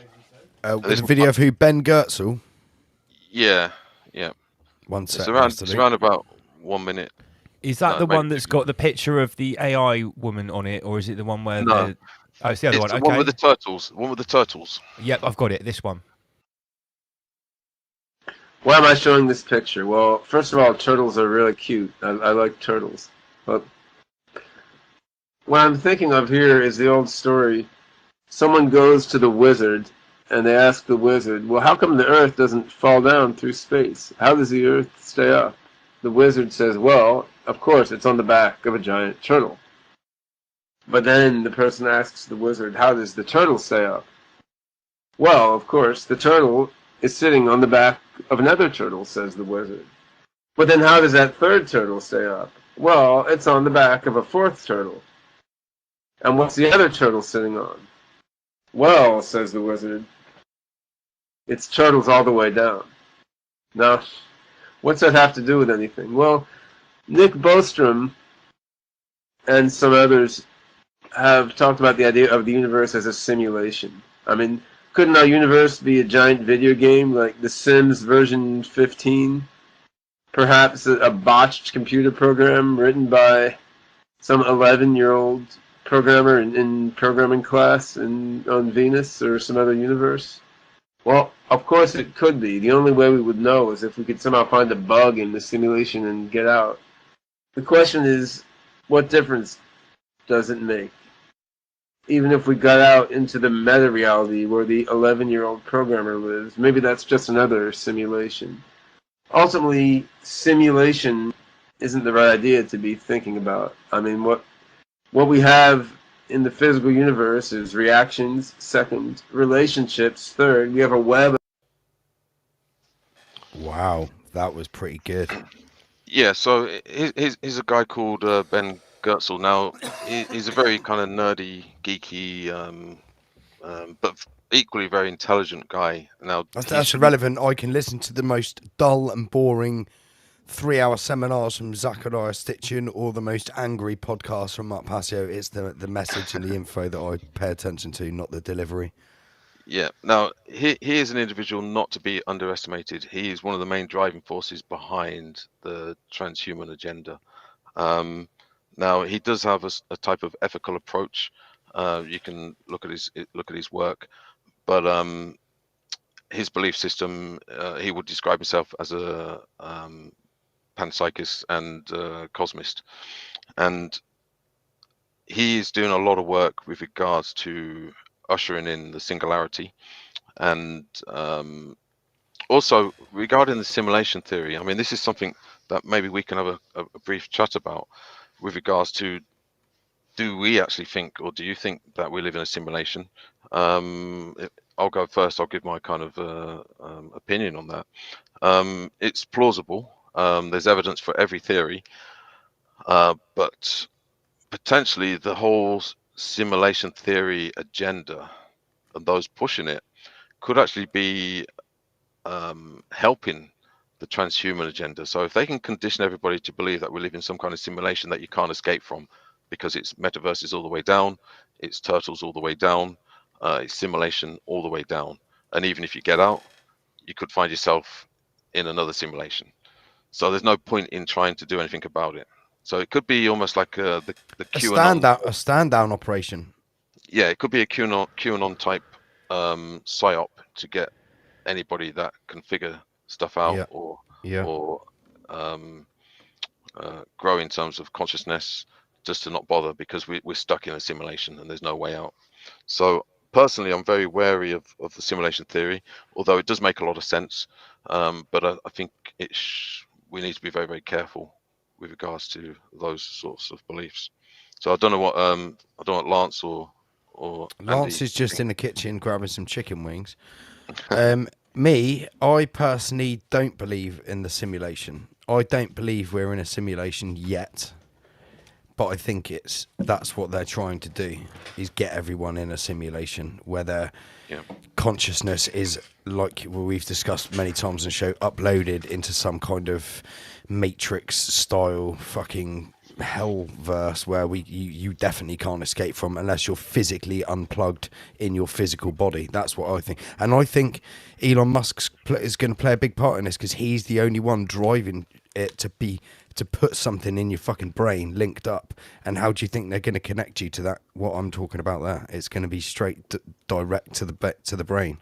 The video of who? Ben Goertzel? Yeah. One sec. It's around about 1 minute. Is that the one that's got the picture of the AI woman on it, or is it the one where? No. Oh, it's the other one. The Okay. one with the turtles. One with the turtles. Yep, I've got it. This one. Why am I showing this picture? Well, first of all, turtles are really cute. I like turtles. But what I'm thinking of here is the old story. Someone goes to the wizard, and they ask the wizard, well, how come the Earth doesn't fall down through space? How does the Earth stay up? The wizard says, well, of course, it's on the back of a giant turtle. But then the person asks the wizard, how does the turtle stay up? Well, of course, the turtle is sitting on the back of another turtle, says the wizard. But then how does that third turtle stay up? Well, it's on the back of a fourth turtle. And what's the other turtle sitting on? Well, says the wizard, it's turtles all the way down. Now, what's that have to do with anything? Well, Nick Bostrom and some others have talked about the idea of the universe as a simulation. I mean, couldn't our universe be a giant video game like The Sims version 15? Perhaps a botched computer program written by some 11-year-old programmer in programming class on Venus or some other universe? Well, of course it could be. The only way we would know is if we could somehow find a bug in the simulation and get out. The question is, what difference does it make? Even if we got out into the meta-reality where the 11-year-old programmer lives, maybe that's just another simulation. Ultimately, simulation isn't the right idea to be thinking about. I mean, what we have in the physical universe is reactions, second, relationships, third, we have a web. Wow, that was pretty good. Yeah, so he's a guy called Ben Goertzel. Now, he's a very kind of nerdy, geeky, but equally very intelligent guy. Now, That's irrelevant. I can listen to the most dull and boring 3-hour seminars from Zachariah Stitchin or the most angry podcast from Mark Passio. It's the message and the info that I pay attention to, not the delivery. Yeah. Now, he is an individual not to be underestimated. He is one of the main driving forces behind the transhuman agenda. Now, he does have a type of ethical approach. You can look at his work, but his belief system, he would describe himself as a panpsychist and cosmist, and he is doing a lot of work with regards to ushering in the singularity, and also regarding the simulation theory. I mean, this is something that maybe we can have a brief chat about with regards to, do we actually think, or do you think that we live in a simulation? I'll go first. I'll give my kind of opinion on that. It's plausible. There's evidence for every theory, but potentially the whole simulation theory agenda and those pushing it could actually be helping the transhuman agenda. So if they can condition everybody to believe that we live in some kind of simulation that you can't escape from, because it's metaverses all the way down, it's turtles all the way down, it's simulation all the way down, and even if you get out, you could find yourself in another simulation. So there's no point in trying to do anything about it. So it could be almost like the QAnon. A stand-down operation. Yeah, it could be a QAnon type psyop to get anybody that can figure stuff out or grow in terms of consciousness, just to not bother, because we're stuck in a simulation and there's no way out. So personally, I'm very wary of the simulation theory, although it does make a lot of sense. But I think we need to be very, very careful with regards to those sorts of beliefs. So I don't know what Lance or Lance Andy is just think. in the kitchen grabbing some chicken wings. I personally don't believe in the simulation. I don't believe we're in a simulation yet, but I think that's what they're trying to do, is get everyone in a simulation where their consciousness is, like we've discussed many times on the show, uploaded into some kind of Matrix style fucking hell verse where you definitely can't escape from unless you're physically unplugged in your physical body. That's what I think, and I think Elon Musk is going to play a big part in this, because he's the only one driving it to put something in your fucking brain linked up. And how do you think they're going to connect you to that? What I'm talking about there, it's going to be straight direct to the brain.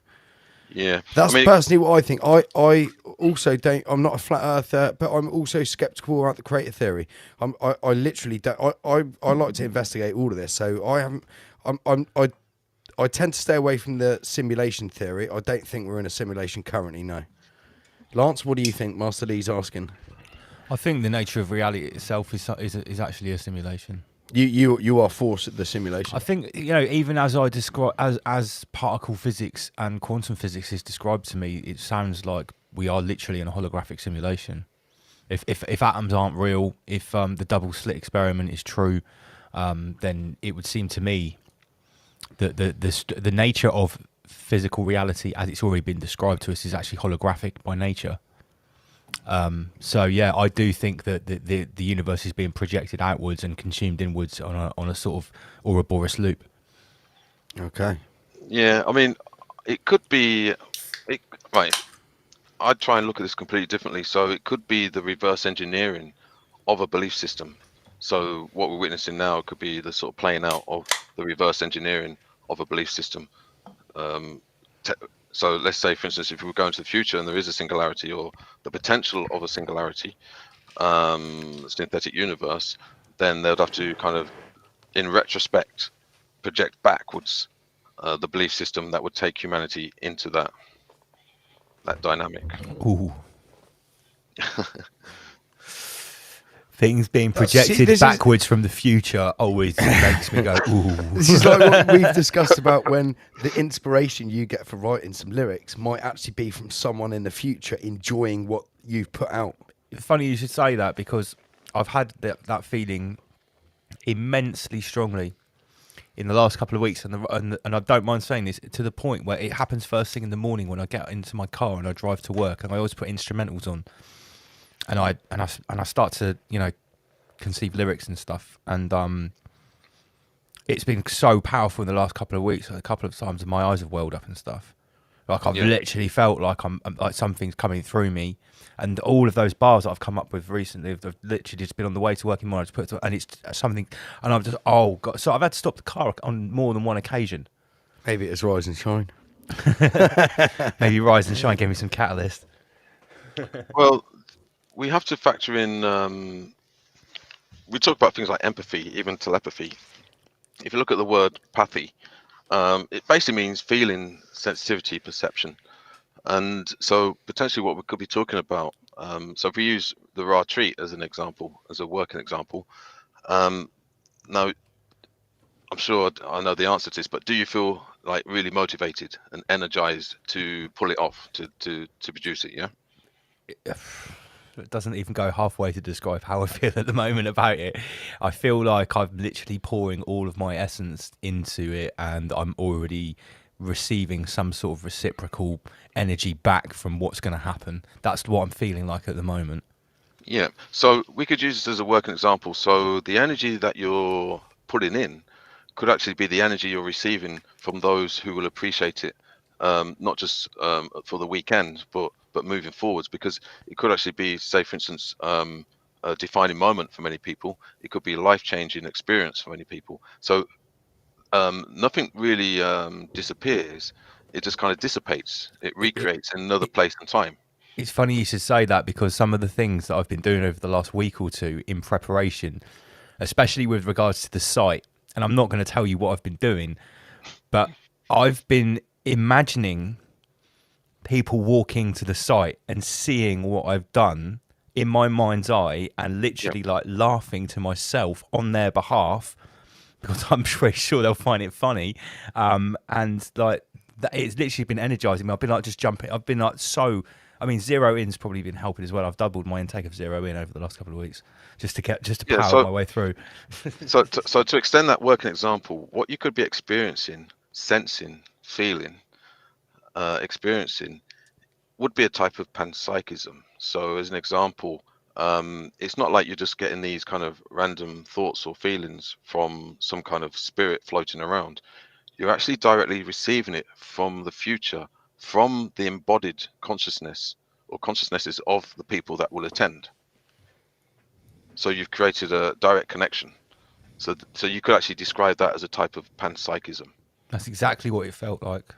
Yeah, That's personally what I think. I also don't. I'm not a flat earther, but I'm also skeptical about the creator theory. I literally don't. I like to investigate all of this. So I haven't. I tend to stay away from the simulation theory. I don't think we're in a simulation currently. No. Lance, what do you think? Master Lee's asking. I think the nature of reality itself is actually a simulation. You are forced at the simulation. I think, even as I describe as particle physics and quantum physics is described to me, it sounds like we are literally in a holographic simulation. If atoms aren't real, if the double slit experiment is true, then it would seem to me that the nature of physical reality, as it's already been described to us, is actually holographic by nature. So yeah, I do think that the universe is being projected outwards and consumed inwards on a sort of Ouroboros loop. Okay. Yeah, I mean, it could be, right. I'd try and look at this completely differently. So it could be the reverse engineering of a belief system. So what we're witnessing now could be the sort of playing out of the reverse engineering of a belief system. So let's say, for instance, if we go into the future and there is a singularity or the potential of a singularity, synthetic universe, then they'd have to kind of, in retrospect, project backwards the belief system that would take humanity into that dynamic. Ooh. Things being projected backwards from the future always makes me go, ooh. This is like what we've discussed about, when the inspiration you get for writing some lyrics might actually be from someone in the future enjoying what you've put out. Funny you should say that, because I've had that feeling immensely strongly in the last couple of weeks, and I don't mind saying this, to the point where it happens first thing in the morning when I get into my car and I drive to work, and I always put instrumentals on. and I start to conceive lyrics and stuff, and it's been so powerful in the last couple of weeks. A couple of times my eyes have welled up and stuff. Like I've literally felt like I'm like something's coming through me, and all of those bars that I've come up with recently have literally just been on the way to working morning. I just put it and it's something, and I'm just oh god. So I've had to stop the car on more than one occasion. Maybe it's Rise and Shine. Maybe Rise and Shine gave me some catalyst. Well, we have to factor in. We talk about things like empathy, even telepathy. If you look at the word pathy, it basically means feeling, sensitivity, perception. And so potentially what we could be talking about, so if we use the raw treat as an example, as a working example, now I'm sure I know the answer to this, but do you feel like really motivated and energized to pull it off, to produce it? Yeah. It doesn't even go halfway to describe how I feel at the moment about it. I feel like I'm literally pouring all of my essence into it, and I'm already receiving some sort of reciprocal energy back from what's going to happen. That's what I'm feeling like at the moment. Yeah. So we could use this as a working example. So the energy that you're putting in could actually be the energy you're receiving from those who will appreciate it, not just for the weekend, but moving forwards, because it could actually be, say, for instance, a defining moment for many people. It could be a life-changing experience for many people. So nothing really disappears. It just kind of dissipates. It recreates in another place and time. It's funny you should say that, because some of the things that I've been doing over the last week or two in preparation, especially with regards to the site, and I'm not going to tell you what I've been doing, but I've been imagining people walking to the site and seeing what I've done in my mind's eye, and literally like laughing to myself on their behalf, because I'm pretty sure they'll find it funny. And like it's literally been energizing me. I've been like just jumping. I've been like so. I mean, Zero In's probably been helping as well. I've doubled my intake of Zero In over the last couple of weeks just to power my way through. So to extend that working example, what you could be experiencing, sensing, feeling, experiencing would be a type of panpsychism. So as an example, it's not like you're just getting these kind of random thoughts or feelings from some kind of spirit floating around. You're actually directly receiving it from the future, from the embodied consciousness or consciousnesses of the people that will attend. So you've created a direct connection. So you could actually describe that as a type of panpsychism. That's exactly what it felt like.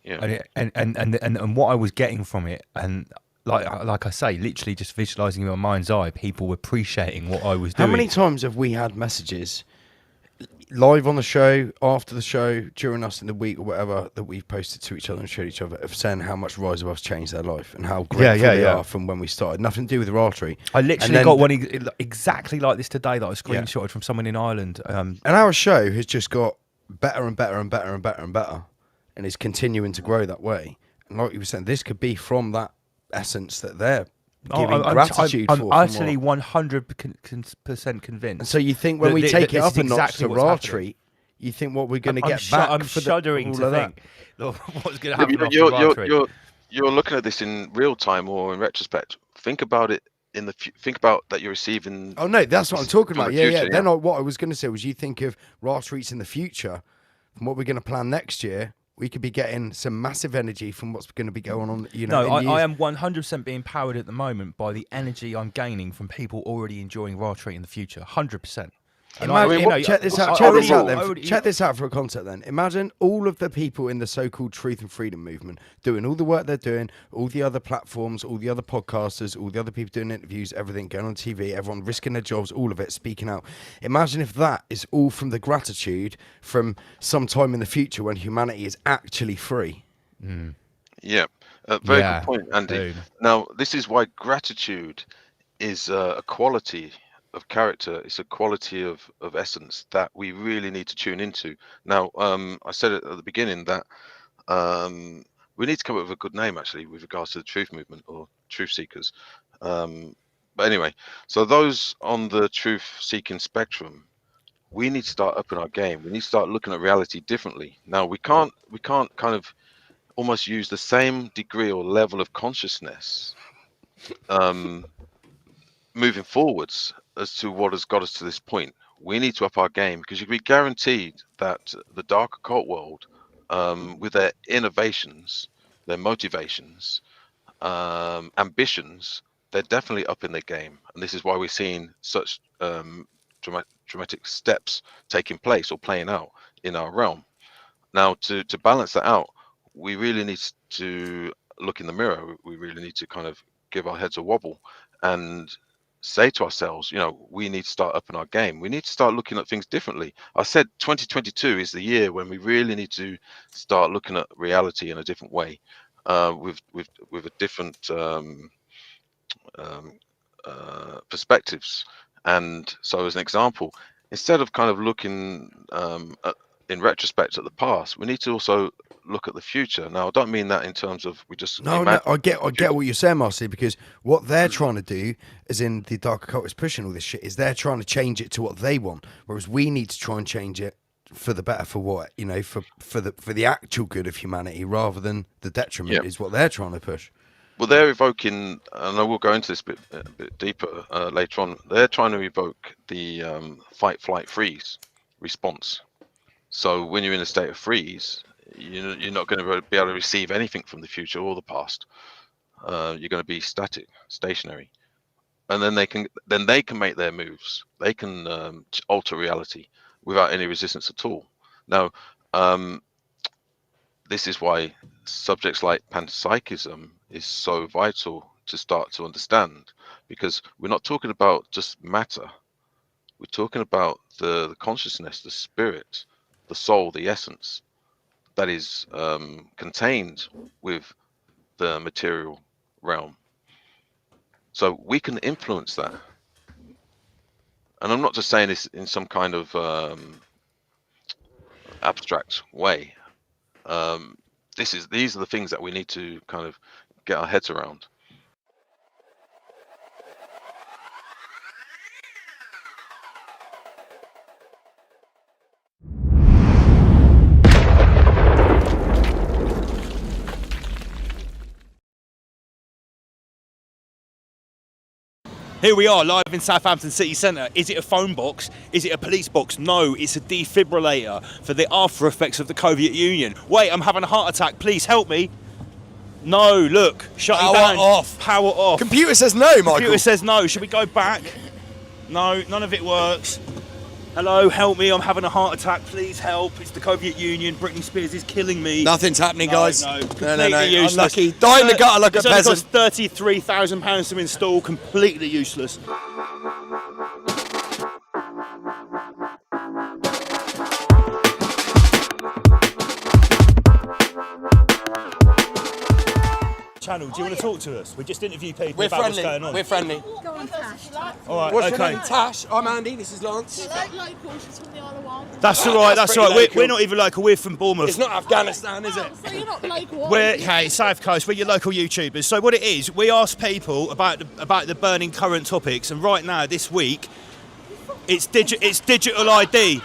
Yeah. And what I was getting from it, and like I say, literally just visualizing in my mind's eye, people appreciating what I was doing. How many times have we had messages live on the show, after the show, during us in the week or whatever, that we've posted to each other and showed each other, of saying how much Rise Above's changed their life and how grateful they are from when we started? Nothing to do with artery. I literally got one exactly like this today that I screenshotted from someone in Ireland. And our show has just got better and better and better and better and better, and is continuing to grow that way. And like you were saying, this could be from that essence that they're giving gratitude I'm for. I'm utterly 100% convinced. And so you think when we take it up a notch to raw treat, you think what we're going to get back? I'm for shuddering all to of think what's going to happen after You're, raw treat. you're looking at this in real time or in retrospect. Think about it think about that you're receiving. Oh no, that's what I'm talking about. Future, Yeah. Then what I was going to say was, you think of raw treats in the future, from what we're going to plan next year. We could be getting some massive energy from what's going to be going on. I am 100% being powered at the moment by the energy I'm gaining from people already enjoying raw treat in the future. 100%. Check this out. Check this out for a concept then. Imagine all of the people in the so-called truth and freedom movement doing all the work they're doing, all the other platforms, all the other podcasters, all the other people doing interviews, everything going on TV, everyone risking their jobs, all of it, speaking out. Imagine if that is all from the gratitude from some time in the future when humanity is actually free. Yeah, very good point, Andy. Dude. Now, this is why gratitude is a quality of character. It's a quality of essence that we really need to tune into. Now, I said it at the beginning that we need to come up with a good name, actually, with regards to the truth movement or truth seekers. But anyway, so those on the truth seeking spectrum, we need to start upping our game. We need to start looking at reality differently. Now, we can't kind of almost use the same degree or level of consciousness moving forwards as to what has got us to this point. We need to up our game, because you can be guaranteed that the dark occult world, with their innovations, their motivations, ambitions, they're definitely up in their game. And this is why we're seeing such dramatic steps taking place or playing out in our realm. Now, to balance that out, we really need to look in the mirror. We really need to kind of give our heads a wobble and say to ourselves, we need to start upping our game. We need to start looking at things differently. I said 2022 is the year when we really need to start looking at reality in a different way, with a different perspectives. And so, as an example, instead of kind of looking in retrospect at the past, we need to also look at the future. Now, I don't mean that in terms of we just I get what you're saying, Marcy, because what they're trying to do, as in the dark occult is pushing all this shit, is they're trying to change it to what they want, whereas we need to try and change it for the better, for what, for the actual good of humanity, rather than the detriment. Is what they're trying to push. Well, they're evoking, and I will go into this a bit deeper later on. They're trying to evoke the fight, flight, freeze response. So when you're in a state of freeze, you're not going to be able to receive anything from the future or the past. You're going to be stationary, and then they can make their moves. They can alter reality without any resistance at all. Now, this is why subjects like panpsychism is so vital to start to understand, because we're not talking about just matter. We're talking about the consciousness, the spirit, the soul, the essence that is contained with the material realm. So we can influence that. And I'm not just saying this in some kind of abstract way. These are the things that we need to kind of get our heads around. Here we are, live in Southampton City Centre. Is it a phone box? Is it a police box? No, it's a defibrillator for the after effects of the Soviet Union. Wait, I'm having a heart attack. Please help me. No, look, shut it down. Power off. Computer says no, Michael. Computer says no. Should we go back? No, none of it works. Hello, help me. I'm having a heart attack. Please help. It's the Soviet Union. Britney Spears is killing me. Nothing's happening, guys. No, No. useless. Unlucky. Die in the gutter like a peasant. It's only cost £33,000 to install. Completely useless. Channel, do you want to talk to us? We just interview people about what's going on. We're friendly. Go on, Tash. All right, What's okay. your name? Tash. I'm Andy. This is Lance. You like local, she's from the Isle of Wight. That's all right. That's pretty all right. local. We're not even local. We're from Bournemouth. It's not Afghanistan, is it? So you're not local. We're South Coast. We're your local YouTubers. So what it is, we ask people about the burning current topics, and right now, this week, it's digital ID.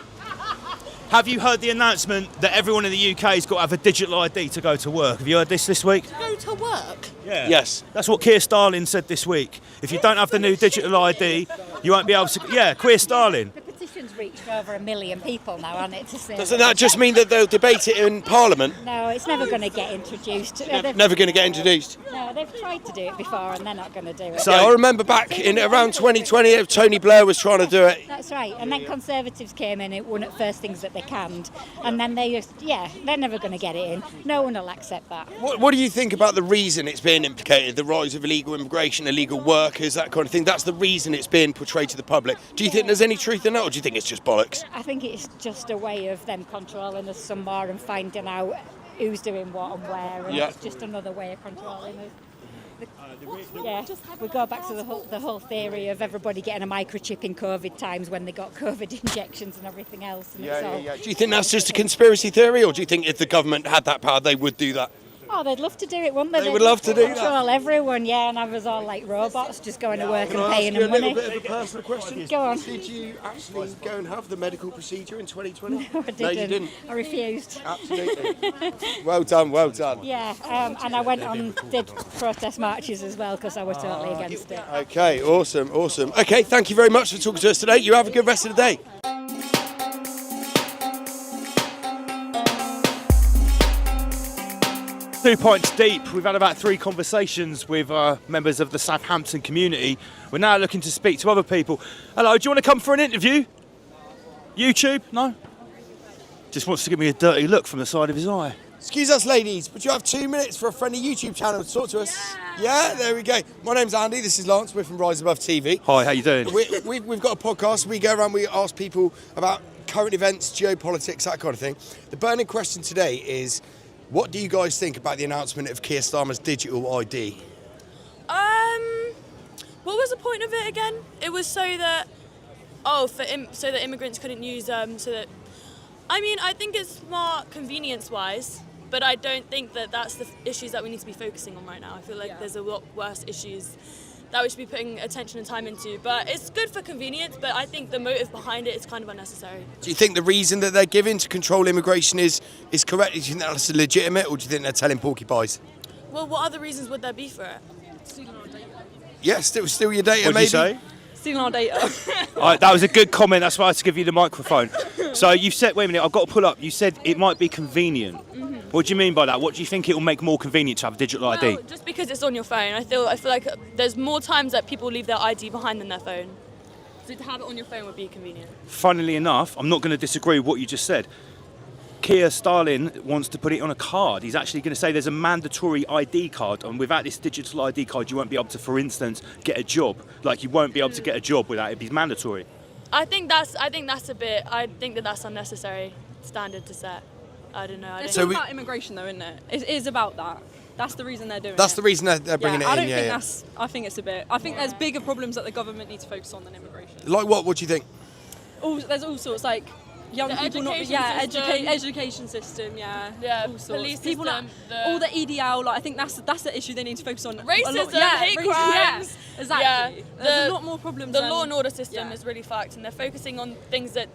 Have you heard the announcement that everyone in the UK has got to have a digital ID to go to work? Have you heard this week? To go to work? Yeah. Yes. That's what Keir Starlin said this week. If you don't have the new digital ID, you won't be able to... Yeah, Keir Starlin. The petition's reached over 1 million people now, hasn't it, to say... Doesn't that just mean that they'll debate it in Parliament? No, it's never going to get introduced. Never going to get introduced. No, they've tried to do it before and they're not going to do it. So I remember back in around 2020, Tony Blair was trying to do it. That's right. And then Conservatives came in, it one of the first things that they canned. And then they just, they're never going to get it in. No one will accept that. What do you think about the reason it's being implicated? The rise of illegal immigration, illegal workers, that kind of thing. That's the reason it's being portrayed to the public. Do you think there's any truth in that, or do you think it's just bollocks? I think it's just a way of them controlling us some more and finding out who's doing what and where. And it's just another way of controlling us. We go back to the whole theory of everybody getting a microchip in COVID times when they got COVID injections and everything else. And Do you think that's just a conspiracy theory, or do you think if the government had that power, they would do that? Oh, they'd love to do it, wouldn't they? They would love to do that. Control everyone, yeah, and have us all like robots just going to work Can and I paying ask you them a little money. bit of a personal question? Go on. Did you actually go and have the medical procedure in 2020? No, I didn't. No, you didn't. I refused. Absolutely. Well done, well done. Yeah, and I went on, did protest marches as well because I was totally against it. Okay, awesome, awesome. Okay, thank you very much for talking to us today. You have a good rest of the day. 2 Pints Deep. We've had about 3 conversations with members of the Southampton community. We're now looking to speak to other people. Hello, do you want to come for an interview? YouTube? No? Just wants to give me a dirty look from the side of his eye. Excuse us, ladies, would you have 2 minutes for a friendly YouTube channel to talk to us? Yeah, there we go. My name's Andy, this is Lance, we're from Rise Above TV. Hi, how you doing? We've got a podcast, we go around, we ask people about current events, geopolitics, that kind of thing. The burning question today is, what do you guys think about the announcement of Keir Starmer's digital ID? What was the point of it again? It was so that, so that immigrants couldn't use I think it's smart convenience-wise, but I don't think that that's the issues that we need to be focusing on right now. I feel like there's a lot worse issues that we should be putting attention and time into. But it's good for convenience, but I think the motive behind it is kind of unnecessary. Do you think the reason that they're giving to control immigration is correct? Do you think that's legitimate, or do you think they're telling porcupines? Well, what other reasons would there be for it? Yeah, still your data, What did maybe? you say? Stealing our data. All right, that was a good comment. That's why I had to give you the microphone. So you said, wait a minute, I've got to pull up. You said it might be convenient. Mm-hmm. What do you mean by that? What do you think it will make more convenient to have a digital ID? Well, just because it's on your phone, I feel like there's more times that people leave their ID behind than their phone. So to have it on your phone would be convenient. Funnily enough, I'm not going to disagree with what you just said. Keir Starmer wants to put it on a card. He's actually going to say there's a mandatory ID card, and without this digital ID card, you won't be able to, for instance, get a job. Like you won't be able to get a job without it. It's mandatory. I think that's that's unnecessary standard to set. I don't know. It's about immigration, though, isn't it? It is about that. That's the reason they're doing it. That's the reason they're bringing it in. I think it's a bit. I think there's bigger problems that the government needs to focus on than immigration. Like what? What do you think? There's all sorts, like young people education system, all sorts. Police people system, all the EDL, like I think that's the issue they need to focus on. Racism, hate crimes. Exactly. There's a lot more problems. The law and order system is really fucked, and they're focusing on things that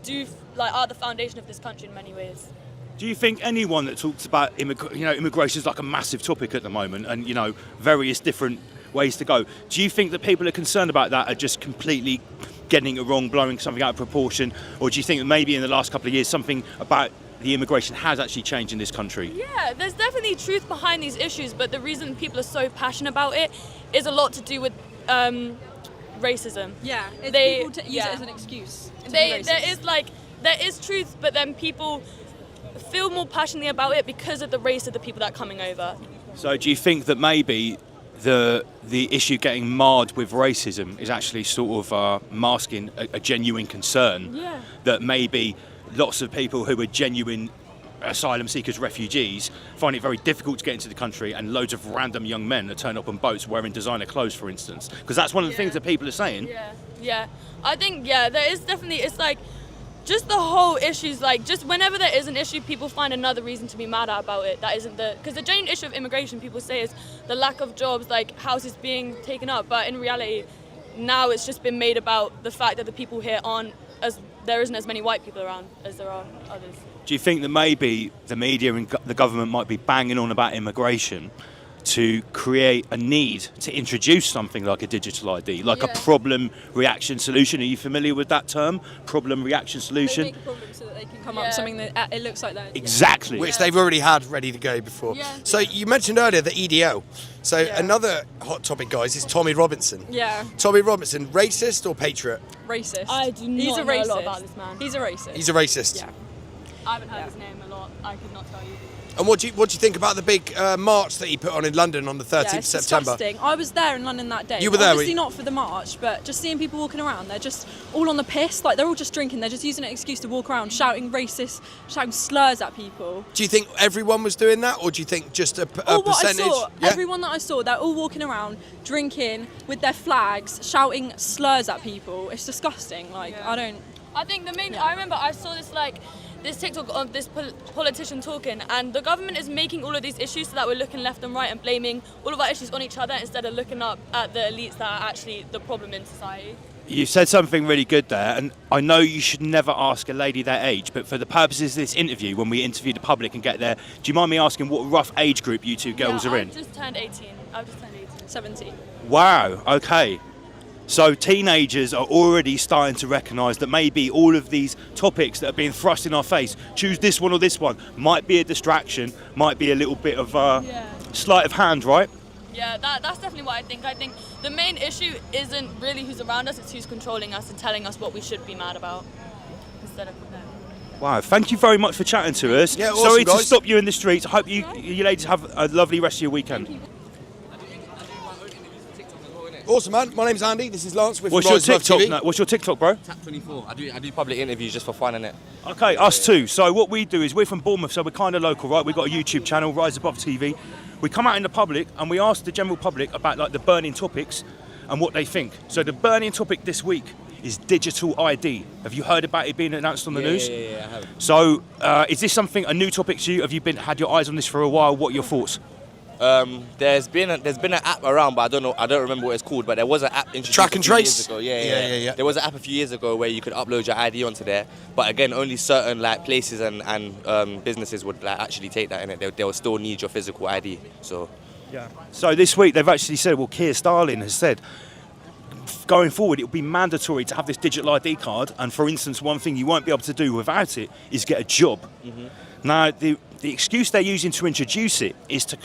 are the foundation of this country in many ways. Do you think anyone that talks about immigration is like a massive topic at the moment, and various different ways to go? Do you think that people are concerned about that are just completely getting it wrong, blowing something out of proportion, or do you think that maybe in the last couple of years something about the immigration has actually changed in this country? Yeah, there's definitely truth behind these issues, but the reason people are so passionate about it is a lot to do with racism. Yeah, people use it as an excuse. There is truth, but then people feel more passionately about it because of the race of the people that are coming over. So do you think that maybe the issue getting marred with racism is actually sort of masking a genuine concern? Yeah. That maybe lots of people who are genuine asylum seekers, refugees, find it very difficult to get into the country, and loads of random young men that turn up on boats wearing designer clothes, for instance? Because that's one of the things that people are saying. Yeah. I think, there is definitely, it's like, just the whole issues, like, just whenever there is an issue, people find another reason to be mad at about it. That isn't because the genuine issue of immigration, people say, is the lack of jobs, like houses being taken up. But in reality, now it's just been made about the fact that the people here there isn't as many white people around as there are others. Do you think that maybe the media and the government might be banging on about immigration to create a need to introduce something like a digital ID, like a problem reaction solution? Are you familiar with that term? Problem reaction solution? They make a problem so that they can come up with something that it looks like that. Exactly. Which they've already had ready to go before. So you mentioned earlier the EDL. So another hot topic, guys, is Tommy Robinson. Yeah. Tommy Robinson, racist or patriot? Racist. I do not know a lot about this man. He's a racist. He's a racist. Yeah. I haven't heard his name a lot. I could not tell you. And what do you think about the big march that he put on in London on the 13th of September? Disgusting. I was there in London that day. You were there? Obviously not for the march, but just seeing people walking around, they're just all on the piss. Like, they're all just drinking. They're just using an excuse to walk around shouting shouting slurs at people. Do you think everyone was doing that, or do you think just a percentage? What I saw, everyone that I saw, they're all walking around drinking with their flags, shouting slurs at people. It's disgusting. Like, I don't... I think I remember I saw this, like, this TikTok of this politician talking, and the government is making all of these issues so that we're looking left and right and blaming all of our issues on each other instead of looking up at the elites that are actually the problem in society. You said something really good there, and I know you should never ask a lady their age, but for the purposes of this interview, when we interview the public and get there, do you mind me asking what rough age group you two girls are in? I've just turned 18. 17. Wow, okay. So teenagers are already starting to recognise that maybe all of these topics that are being thrust in our face, choose this one or this one, might be a distraction, might be a little bit of sleight of hand, right? Yeah, that's definitely what I think. I think the main issue isn't really who's around us, it's who's controlling us and telling us what we should be mad about instead of them. Wow, thank you very much for chatting to us. Yeah, awesome, Sorry to guys. stop you in the streets. I hope you ladies have a lovely rest of your weekend. Awesome, man. My name's Andy. This is Lance. We're What's from your Rise Above TikTok? TV. No, what's your TikTok, bro? Tap24. I do public interviews just for fun, innit? Okay, us too. So what we do is we're from Bournemouth, so we're kind of local, right? We've got a YouTube channel, Rise Above TV. We come out in the public and we ask the general public about like the burning topics and what they think. So the burning topic this week is digital ID. Have you heard about it being announced on the news? Yeah, I have. So is this something a new topic to you? Have you had your eyes on this for a while? What are your thoughts? There's been an app around, but I don't remember what it's called. But there was an app introduced Track and a few Trace? years ago. Yeah. There was an app a few years ago where you could upload your ID onto there. But again, only certain like places and businesses would like actually take that in it. They will still need your physical ID. So. Yeah. So this week they've actually said, well, Keir Starmer has said, going forward, it will be mandatory to have this digital ID card. And for instance, one thing you won't be able to do without it is get a job. Mm-hmm. Now, the excuse they're using to introduce it is to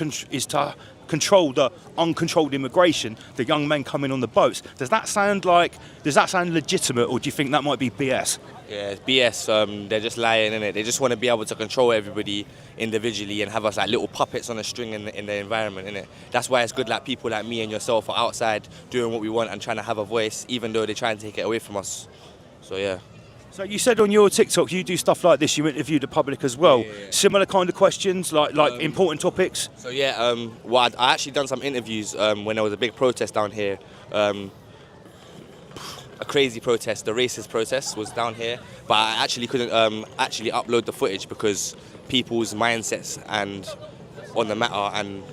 control the uncontrolled immigration, the young men coming on the boats. Does that sound legitimate, or do you think that might be BS? Yeah, it's BS. They're just lying, innit? They just want to be able to control everybody individually and have us like little puppets on a string in the environment, innit? That's why it's good like people like me and yourself are outside doing what we want and trying to have a voice, even though they try and take it away from us. So yeah. So you said on your TikTok you do stuff like this. You interview the public as well. Yeah. Similar kind of questions, like important topics. So yeah, I actually done some interviews when there was a big protest down here. A crazy protest, the racist protest was down here, but I actually couldn't actually upload the footage because people's mindsets and on the matter and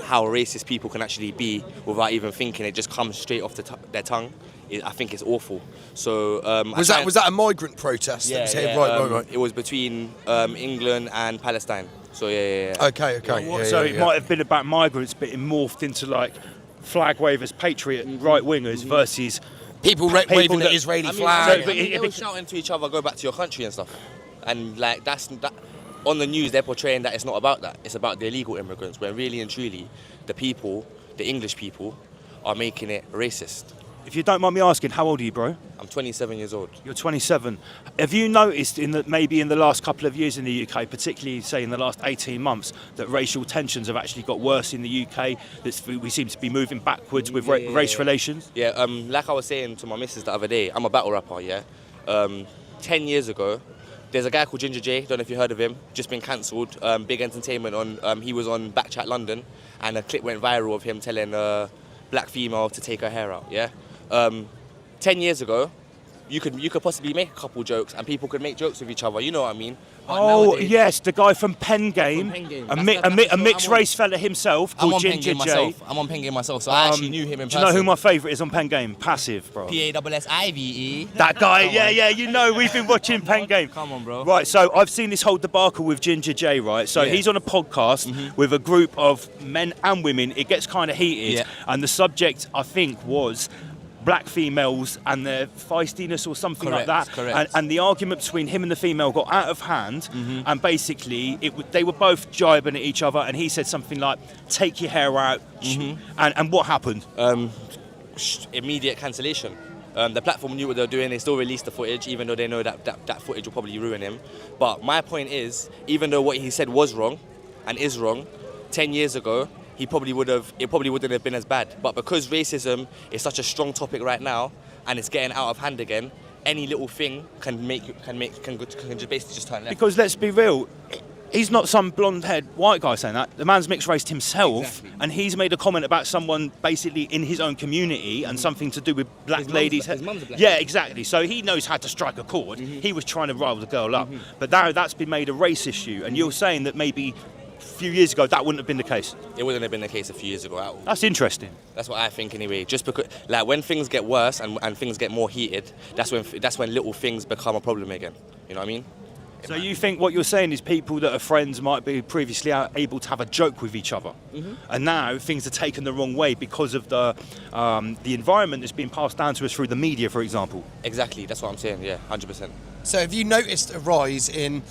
how racist people can actually be without even thinking, it just comes straight off their tongue. I think it's awful. So was that a migrant protest? Yeah, Right. It was between England and Palestine. So yeah. Okay. It might have been about migrants, but it morphed into like flag wavers, patriot right wingers versus people waving the Israeli flag. They were shouting to each other, "Go back to your country" and stuff. And like that on the news, they're portraying that it's not about that. It's about the illegal immigrants. When really and truly, the English people, are making it racist. If you don't mind me asking, how old are you, bro? I'm 27 years old. You're 27. Have you noticed maybe in the last couple of years in the UK, particularly say in the last 18 months, that racial tensions have actually got worse in the UK? That we seem to be moving backwards with race relations? Yeah, like I was saying to my missus the other day, I'm a battle rapper, yeah? 10 years ago, there's a guy called Ginger J, don't know if you heard of him, just been cancelled, big entertainment on, he was on Backchat London, and a clip went viral of him telling a black female to take her hair out, yeah? 10 years ago, you could possibly make a couple jokes and people could make jokes with each other, you know what I mean? But nowadays, yes, the guy from Pen Game, a mixed race fella himself called Ginger J. I'm on Pen Game myself, so I actually knew him in person. Do you know who my favourite is on Pen Game? Passive, bro. PASSIVE. That guy, yeah, you know, we've been watching Pen Game. Come on, bro. Right, so I've seen this whole debacle with Ginger J, right? So he's on a podcast with a group of men and women. It gets kind of heated, and the subject, I think, was black females and their feistiness or something like that. And the argument between him and the female got out of hand, and basically they were both jibing at each other, and he said something like, take your hair out, and what happened? Immediate cancellation. The platform knew what they were doing, they still released the footage, even though they know that footage will probably ruin him. But my point is, even though what he said was wrong, and is wrong, 10 years ago, it probably wouldn't have been as bad. But because racism is such a strong topic right now, and it's getting out of hand again, any little thing can just basically just turn left. Because let's be real, he's not some blonde-haired white guy saying that. The man's mixed raced himself, and he's made a comment about someone basically in his own community and something to do with black ladies. His mum's a black yeah, lady. exactly. So he knows how to strike a chord. He was trying to rile the girl up, but now that's been made a race issue, and you're saying that maybe a few years ago that wouldn't have been the case. It wouldn't have been the case a few years ago at all. That's interesting. That's what I think anyway. Just because, like, when things get worse and things get more heated, that's when little things become a problem again. You know what I mean? So you think what you're saying is people that are friends might be previously able to have a joke with each other, and now things are taken the wrong way because of the environment that's been passed down to us through the media, for example. Exactly. That's what I'm saying. Yeah, 100%. So have you noticed a rise in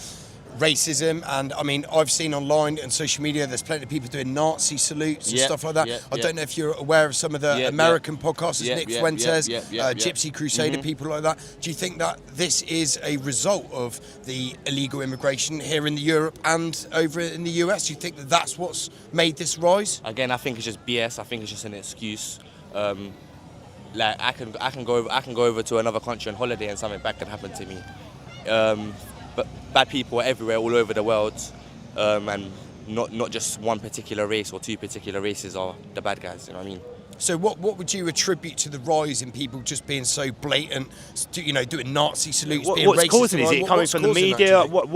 racism? And I mean, I've seen online and social media there's plenty of people doing Nazi salutes and stuff like that. I don't know if you're aware of some of the American podcasters, Nick Fuentes, Gypsy Crusader, people like that. Do you think that this is a result of the illegal immigration here in Europe and over in the US? Do you think that that's what's made this rise? Again, I think it's just BS. I think it's just an excuse. Like I can go over to another country on holiday and something bad can happen to me. But bad people are everywhere, all over the world, and not just one particular race or two particular races are the bad guys. You know what I mean? So what would you attribute to the rise in people just being so blatant, doing Nazi salutes, being racist? What's causing it? Is it coming from the media? That,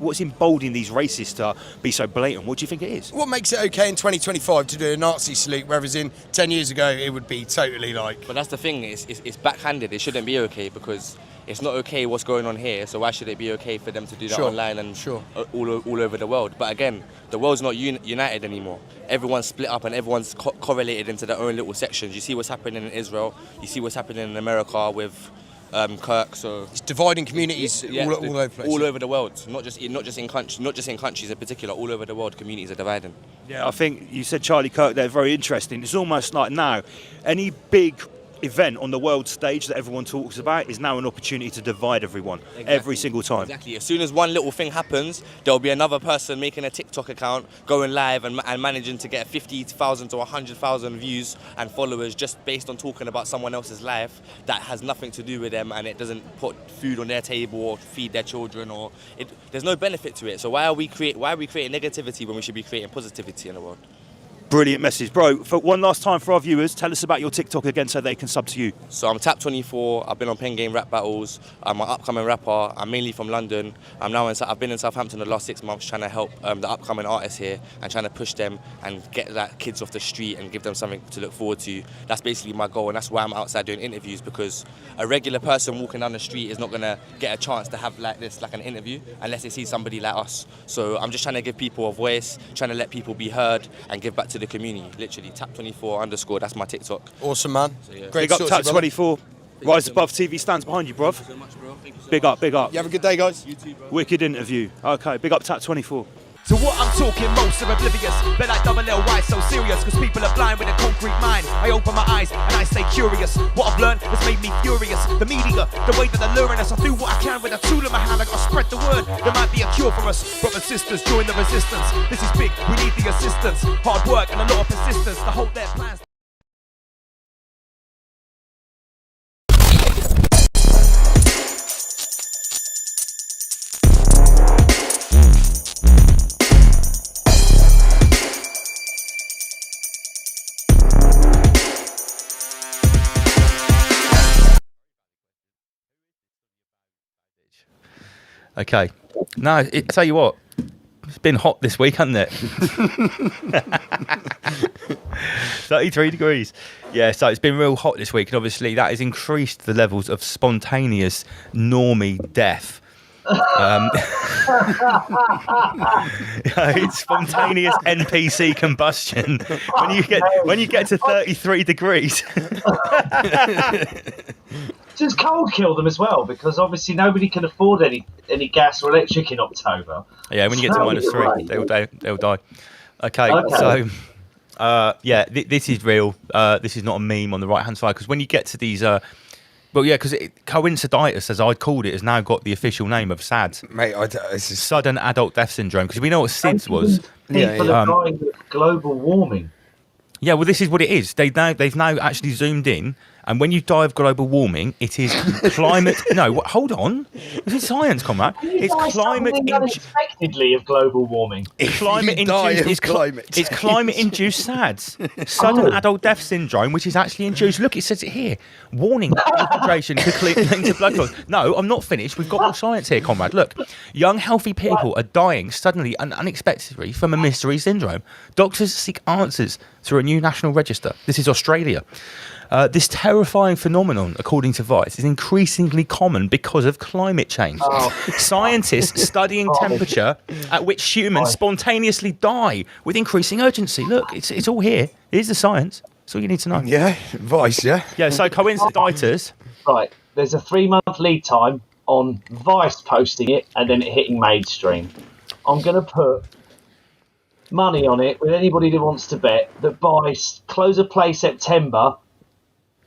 What's emboldening these racists to be so blatant? What do you think it is? what makes it okay in 2025 to do a Nazi salute, whereas in 10 years ago it would be totally like... But that's the thing, it's backhanded. It shouldn't be okay because it's not okay what's going on here, so why should it be okay for them to do that online and all over the world? But again, the world's not united anymore. Everyone's split up and everyone's correlated into their own little sections. You see what's happening in Israel, you see what's happening in America with Kirk. So it's dividing communities all over the place. All over the world, not just in countries in particular. All over the world, communities are dividing. Yeah, I think you said Charlie Kirk there, very interesting. It's almost like now, any big event on the world stage that everyone talks about is now an opportunity to divide everyone every single time. Exactly. As soon as one little thing happens, there'll be another person making a TikTok account, going live and managing to get 50,000 to 100,000 views and followers just based on talking about someone else's life that has nothing to do with them and it doesn't put food on their table or feed their children or there's no benefit to it. So why are we creating negativity when we should be creating positivity in the world? Brilliant message. Bro, for one last time for our viewers, tell us about your TikTok again so they can sub to you. So I'm Tap24, I've been on Pen Game Rap Battles, I'm an upcoming rapper, I'm mainly from London. I've been in Southampton the last 6 months trying to help the upcoming artists here and trying to push them and get kids off the street and give them something to look forward to. That's basically my goal and that's why I'm outside doing interviews because a regular person walking down the street is not going to get a chance to have like an interview unless they see somebody like us. So I'm just trying to give people a voice, trying to let people be heard and give back to the community. Literally Tap24_, that's my TikTok. Awesome, man. So, yeah. Big up Tap24. Rise Above TV stands behind you, bruv. Thank you so much, bro. Thank you so Big much. up, big up. You have a good day, guys. You too, bro. Wicked interview. Okay, big up Tap24. To what I'm talking, most are oblivious. But like double L, why so serious? Cause people are blind with a concrete mind. I open my eyes and I stay curious. What I've learned has made me furious. The media, the way that they're luring us. I do what I can with a tool in my hand. I gotta spread the word. There might be a cure for us. Brothers, sisters, join the resistance. This is big, we need the assistance. Hard work and a lot of persistence to hold their plans. Okay. No, tell you what, it's been hot this week, hasn't it? 33 degrees. Yeah, so it's been real hot this week, and obviously that has increased the levels of spontaneous normie death. It's spontaneous NPC combustion when you get to 33 degrees. Just cold kill them as well, because obviously nobody can afford any gas or electric in October. Yeah, when you get to -3, they'll die. Okay. So this is real. This is not a meme on the right hand side, because when you get to these because coinciditis, as I called it, has now got the official name of SADS. Mate, this is sudden adult death syndrome, because we know what SIDS was. People are dying of global warming. Yeah, well, this is what it is. They've now actually zoomed in And when you die of global warming, it is climate. No, hold on. This is science, comrade. It's climate. Unexpectedly of global warming. Climate induced. It's climate induced SADS, sudden adult death syndrome, which is actually induced. Look, it says it here. Warning: dehydration could link to blood clots. No, I'm not finished. We've got more science here, comrade. Look, young healthy people are dying suddenly and unexpectedly from a mystery syndrome. Doctors seek answers through a new national register. This is Australia. This terrifying phenomenon, according to Vice, is increasingly common because of climate change. Scientists studying temperature at which humans spontaneously die with increasing urgency. Look, it's all here. Here's the science. That's all you need to know. Yeah, Vice, yeah. Yeah, so coinciditis. Right, there's a 3-month lead time on Vice posting it and then it hitting mainstream. I'm going to put money on it with anybody that wants to bet that by close of play September,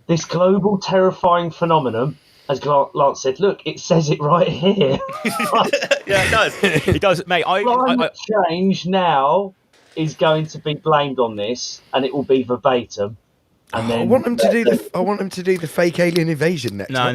this global terrifying phenomenon, as Lance said, look, it says it right here. Yeah, it does. It does, mate. Climate change now is going to be blamed on this, and it will be verbatim. And then I want them to do the fake alien invasion next. No,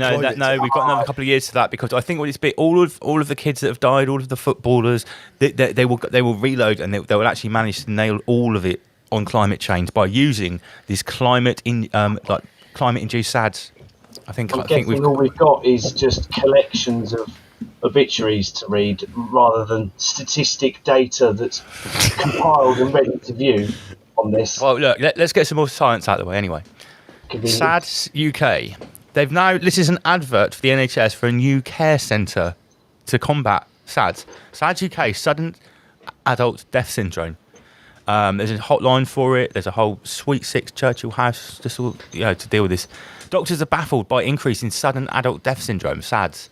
we've got another couple of years to that because I think what it's been all of the kids that have died, all of the footballers, they will reload and they will actually manage to nail all of it on climate change by using this climate induced SADS. I think all we've got is just collections of obituaries to read rather than statistic data that's compiled and ready to view on this. Well, look, let's get some more science out of the way anyway. SADS UK. This is an advert for the NHS for a new care centre to combat SADS. SADS UK, sudden adult death syndrome. There's a hotline for it. There's a whole Suite 6 Churchill House to deal with this. Doctors are baffled by increase in sudden adult death syndrome, SADS.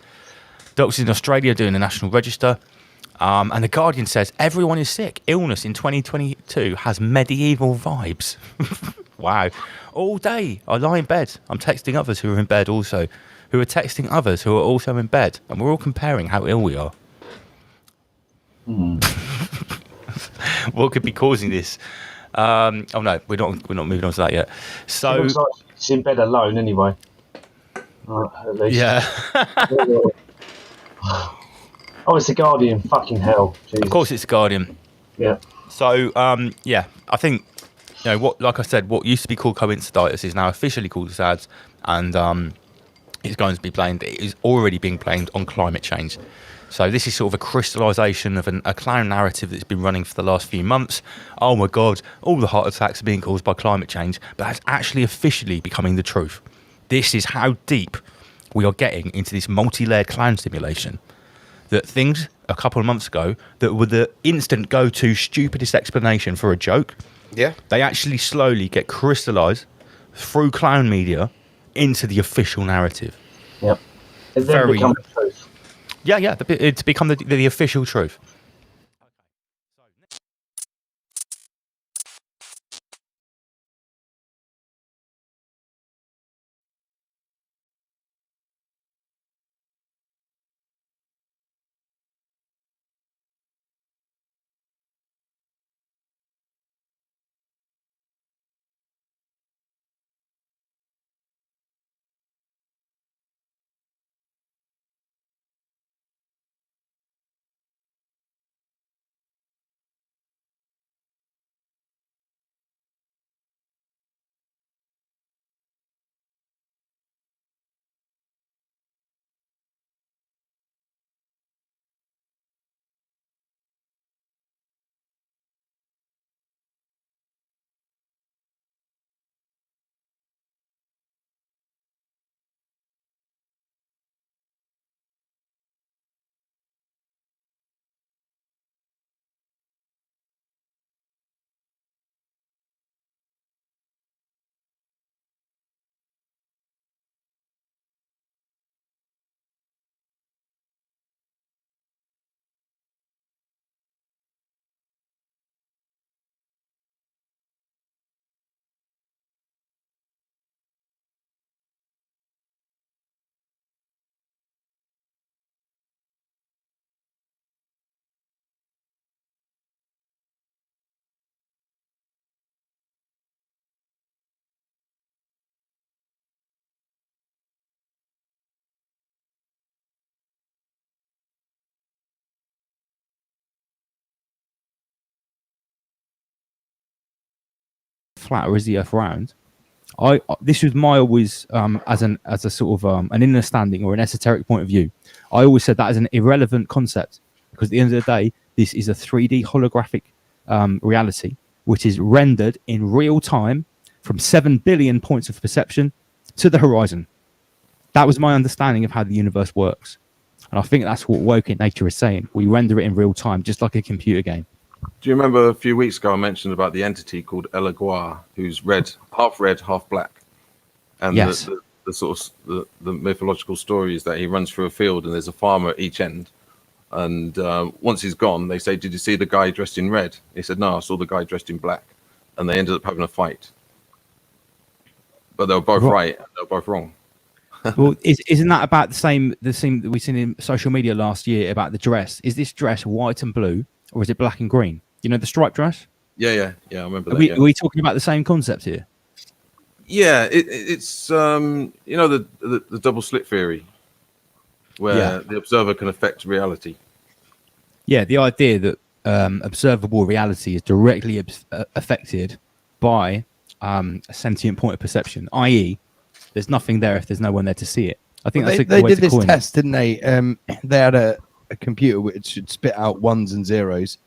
Doctors in Australia are doing a national register. And The Guardian says everyone is sick. Illness in 2022 has medieval vibes. Wow. All day I lie in bed. I'm texting others who are in bed also, who are texting others who are also in bed. And we're all comparing how ill we are. What could be causing this? Oh no, we're not moving on to that yet. So it looks like it's in bed alone anyway. At least. Yeah. Oh, it's The Guardian. Fucking hell. Jesus. Of course, it's The Guardian. Yeah. So I think like I said, what used to be called coinciditis is now officially called SADS, and it's going to be blamed. It is already being blamed on climate change. So this is sort of a crystallisation of a clown narrative that's been running for the last few months. Oh my God, all the heart attacks are being caused by climate change, but that's actually officially becoming the truth. This is how deep we are getting into this multi-layered clown simulation. That things a couple of months ago that were the instant go-to stupidest explanation for a joke, they actually slowly get crystallised through clown media into the official narrative. Yep. It's then become the truth. Yeah, it's become the official truth. flat or is the Earth round? This was my always as a sort of an understanding or an esoteric point of view. I always said that as an irrelevant concept because at the end of the day, this is a 3D holographic reality which is rendered in real time from 7 billion points of perception to the horizon. That was my understanding of how the universe works, and I think that's what Woke in Nature is saying. We render it in real time, just like a computer game. Do you remember a few weeks ago I mentioned about the entity called Elagua, who's red, half black, and Yes. the sort of the mythological story is that he runs through a field and there's a farmer at each end, and once he's gone, they say, "Did you see the guy dressed in red?" He said, "No, I saw the guy dressed in black," and they ended up having a fight, but they were both right, and they were both wrong. Well, isn't that about the same that we've seen in social media last year about the dress? Is this dress white and blue, or is it black and green? You know, the striped dress? Yeah, I remember Are that. we, yeah. are we talking about the same concept here? Yeah, it's you know the double slit theory, where the observer can affect reality. Yeah, the idea that observable reality is directly affected by a sentient point of perception, i.e., there's nothing there if there's no one there to see it. I think Well, that's they the way did to this coin it. test, didn't they? They had a computer which should spit out ones and zeros,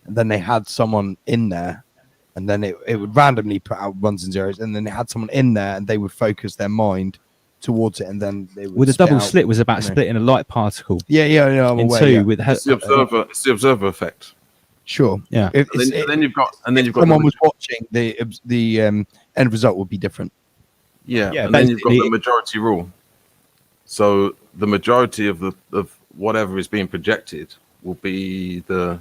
and then they had someone in there, and then it would randomly put out ones and zeros, and then they had someone in there, and they would focus their mind towards it, and then they would. Well, the spit double out, slit was about you know. splitting a light particle. Yeah, I'm in aware, two yeah. with It's the observer. It's the observer effect. Sure. Yeah. If, And then you've got someone was watching, the end result would be different. Yeah, Yeah, and then you've got basically- the majority rule. So the majority of whatever is being projected will be the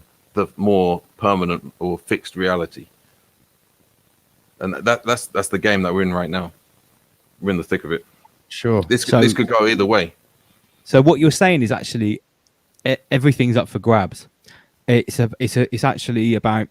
more permanent or fixed reality. And that's the game that we're in right now. We're in the thick of it. Sure. This So- could go either way. So what you're saying is actually everything's up for grabs. It's actually about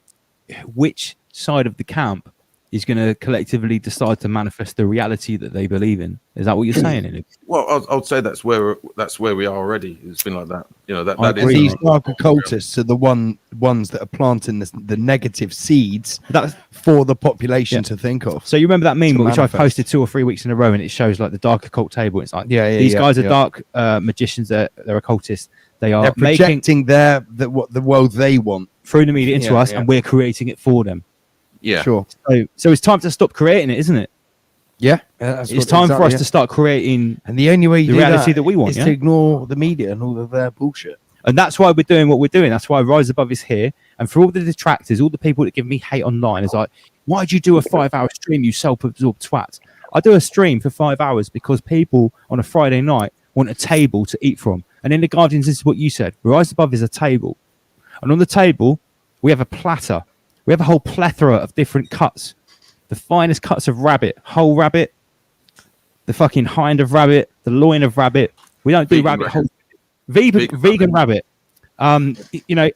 which side of the camp is going to collectively decide to manifest the reality that they believe in. Is that what you're saying, Inu? Well, I would say that's where we are already. It's been like that. You know that I that agree. is These dark occultists are the ones that are planting the negative seeds for the population to think of. So you remember that meme To which I've manifest. posted 2 or 3 weeks in a row, and it shows like the dark occult table. It's like these guys are dark magicians. They're occultists. They're projecting the world they want through the media into Yeah, us, yeah. and we're creating it for them. Yeah. Sure. So it's time to stop creating it, isn't it? Yeah. It's time for us to start creating. And the only way you the do reality that we want, is yeah? to ignore the media and all of their bullshit. And that's why we're doing what we're doing. That's why Rise Above is here. And for all the detractors, all the people that give me hate online, is like, why'd you do a 5-hour stream, you self-absorbed twat? I do a stream for 5 hours because people on a Friday night want a table to eat from. And in the Guardians, this is what you said. Rise Above is a table. And on the table, we have a platter. We have a whole plethora of different cuts. The finest cuts of rabbit, whole rabbit, the fucking hind of rabbit, the loin of rabbit. We don't do Vegan rabbit rabbit. whole. Vegan rabbit.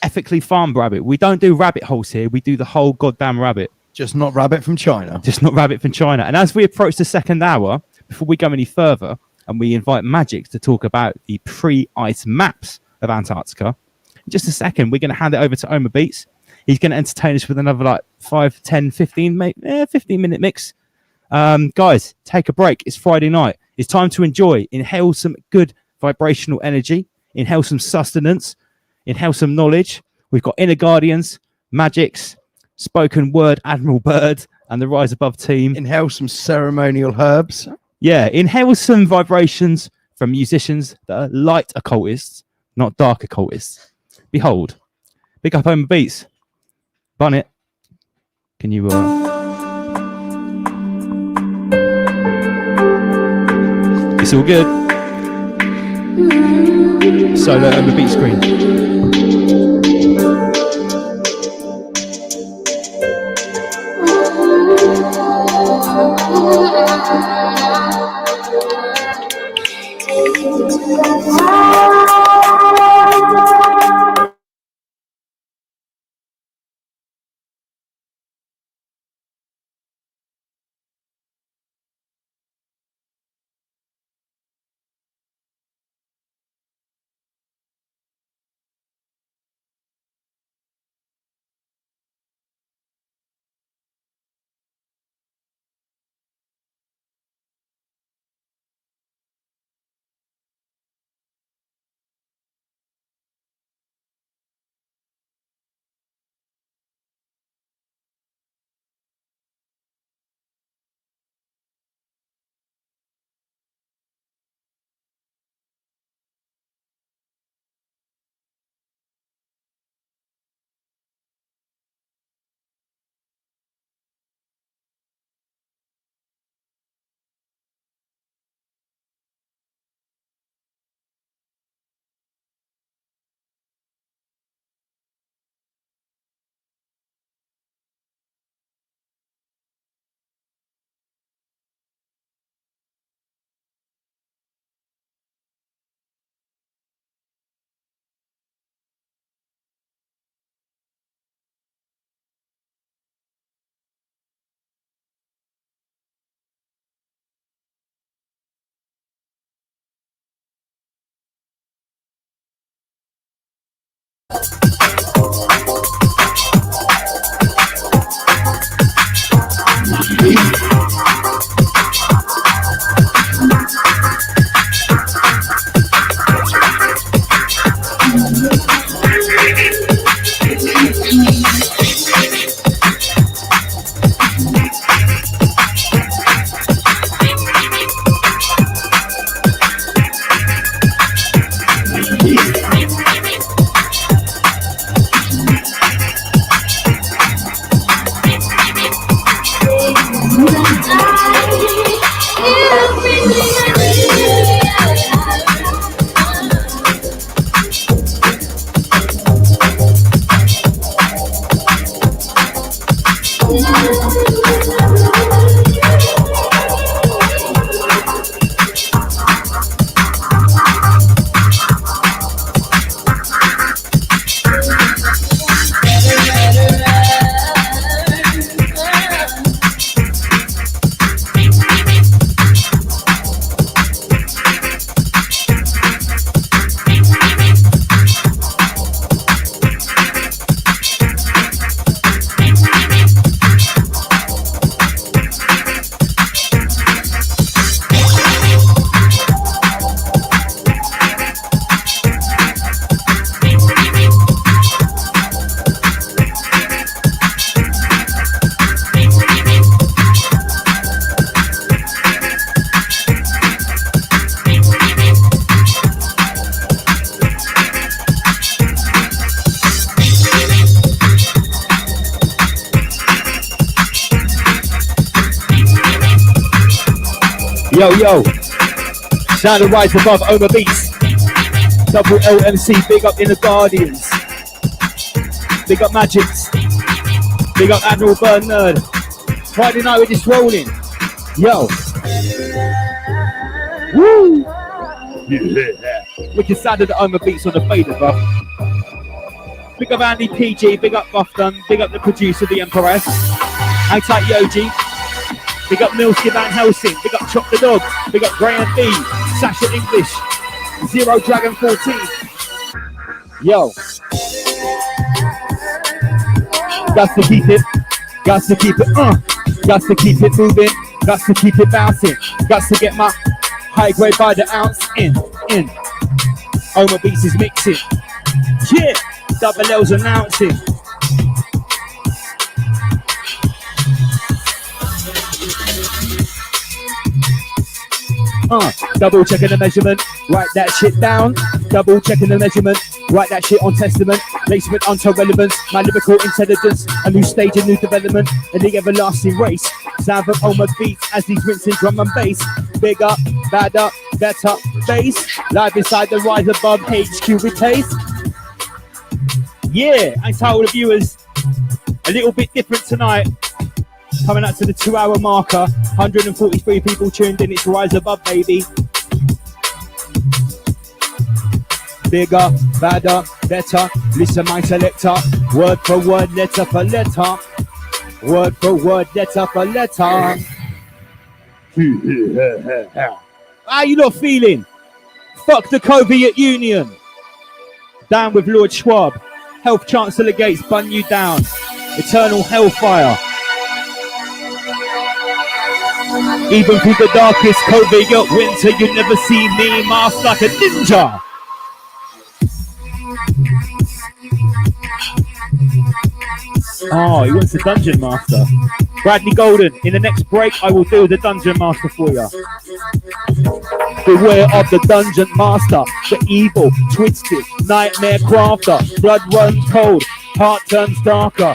Ethically farmed rabbit. We don't do rabbit holes here. We do the whole goddamn rabbit. Just not rabbit from China. Just not rabbit from China. And as we approach the second hour, before we go any further, and we invite Magic to talk about the pre-ice maps of Antarctica, in just a second, we're going to hand it over to Omar Beats. He's going to entertain us with another like 5, 10, 15-minute mix. Guys, take a break. It's Friday night. It's time to enjoy. Inhale some good vibrational energy. Inhale some sustenance. Inhale some knowledge. We've got Inner Guardians, Magics, Spoken Word, Admiral Bird, and the Rise Above team. Inhale some ceremonial herbs. Yeah, inhale some vibrations from musicians that are light occultists, not dark occultists. Behold, big up Omar Beats. Bun it. Can you... It's all good. Solo Omar Beats screen. Yo, sound of Rise Above, Oma Beats, Double LMC, big up in the Guardians, big up Magics, big up Admiral Bernard. Friday night we're just rolling. Yo. Woo! Yeah. Wicked sound of the Oma Beats on the fader, bro. Big up Andy PG, big up Buffdon, big up the producer, the Empress. Hang tight Yoji. Big up Milsky Van Helsing, big up Chop the Dog, big up Graham B, Sasha English, Zero Dragon 14. Yo. Got to keep it, got to keep it moving, got to keep it bouncing, got to get my high grade by the ounce in. Oma Beats is mixing. Yeah, Double L's announcing. Double checking the measurement, write that shit down. Double checking the measurement, write that shit on testament. Placement onto relevance, my lyrical intelligence. A new stage, a new development, and the everlasting race. Sound of Oma Beats as he's rinsing drum and bass. Bigger, badder, better, bass. Live inside the Rise Above HQ with taste. Yeah, I tell all the viewers, a little bit different tonight. Coming up to the 2-hour marker, 143 people tuned in, it's Rise Above, baby. Bigger, badder, better, listen my selector, word for word, letter for letter, word for word, letter for letter. How you not feeling? Fuck the Soviet Union. Down with Lord Schwab, Health Chancellor Gates, bun you down, eternal hellfire. Even through the darkest Soviet winter, you never see me masked like a ninja. Oh, he wants the Dungeon Master. Bradley Golden, in the next break, I will do the Dungeon Master for you. Beware of the Dungeon Master, the evil, twisted, nightmare crafter. Blood runs cold, heart turns darker.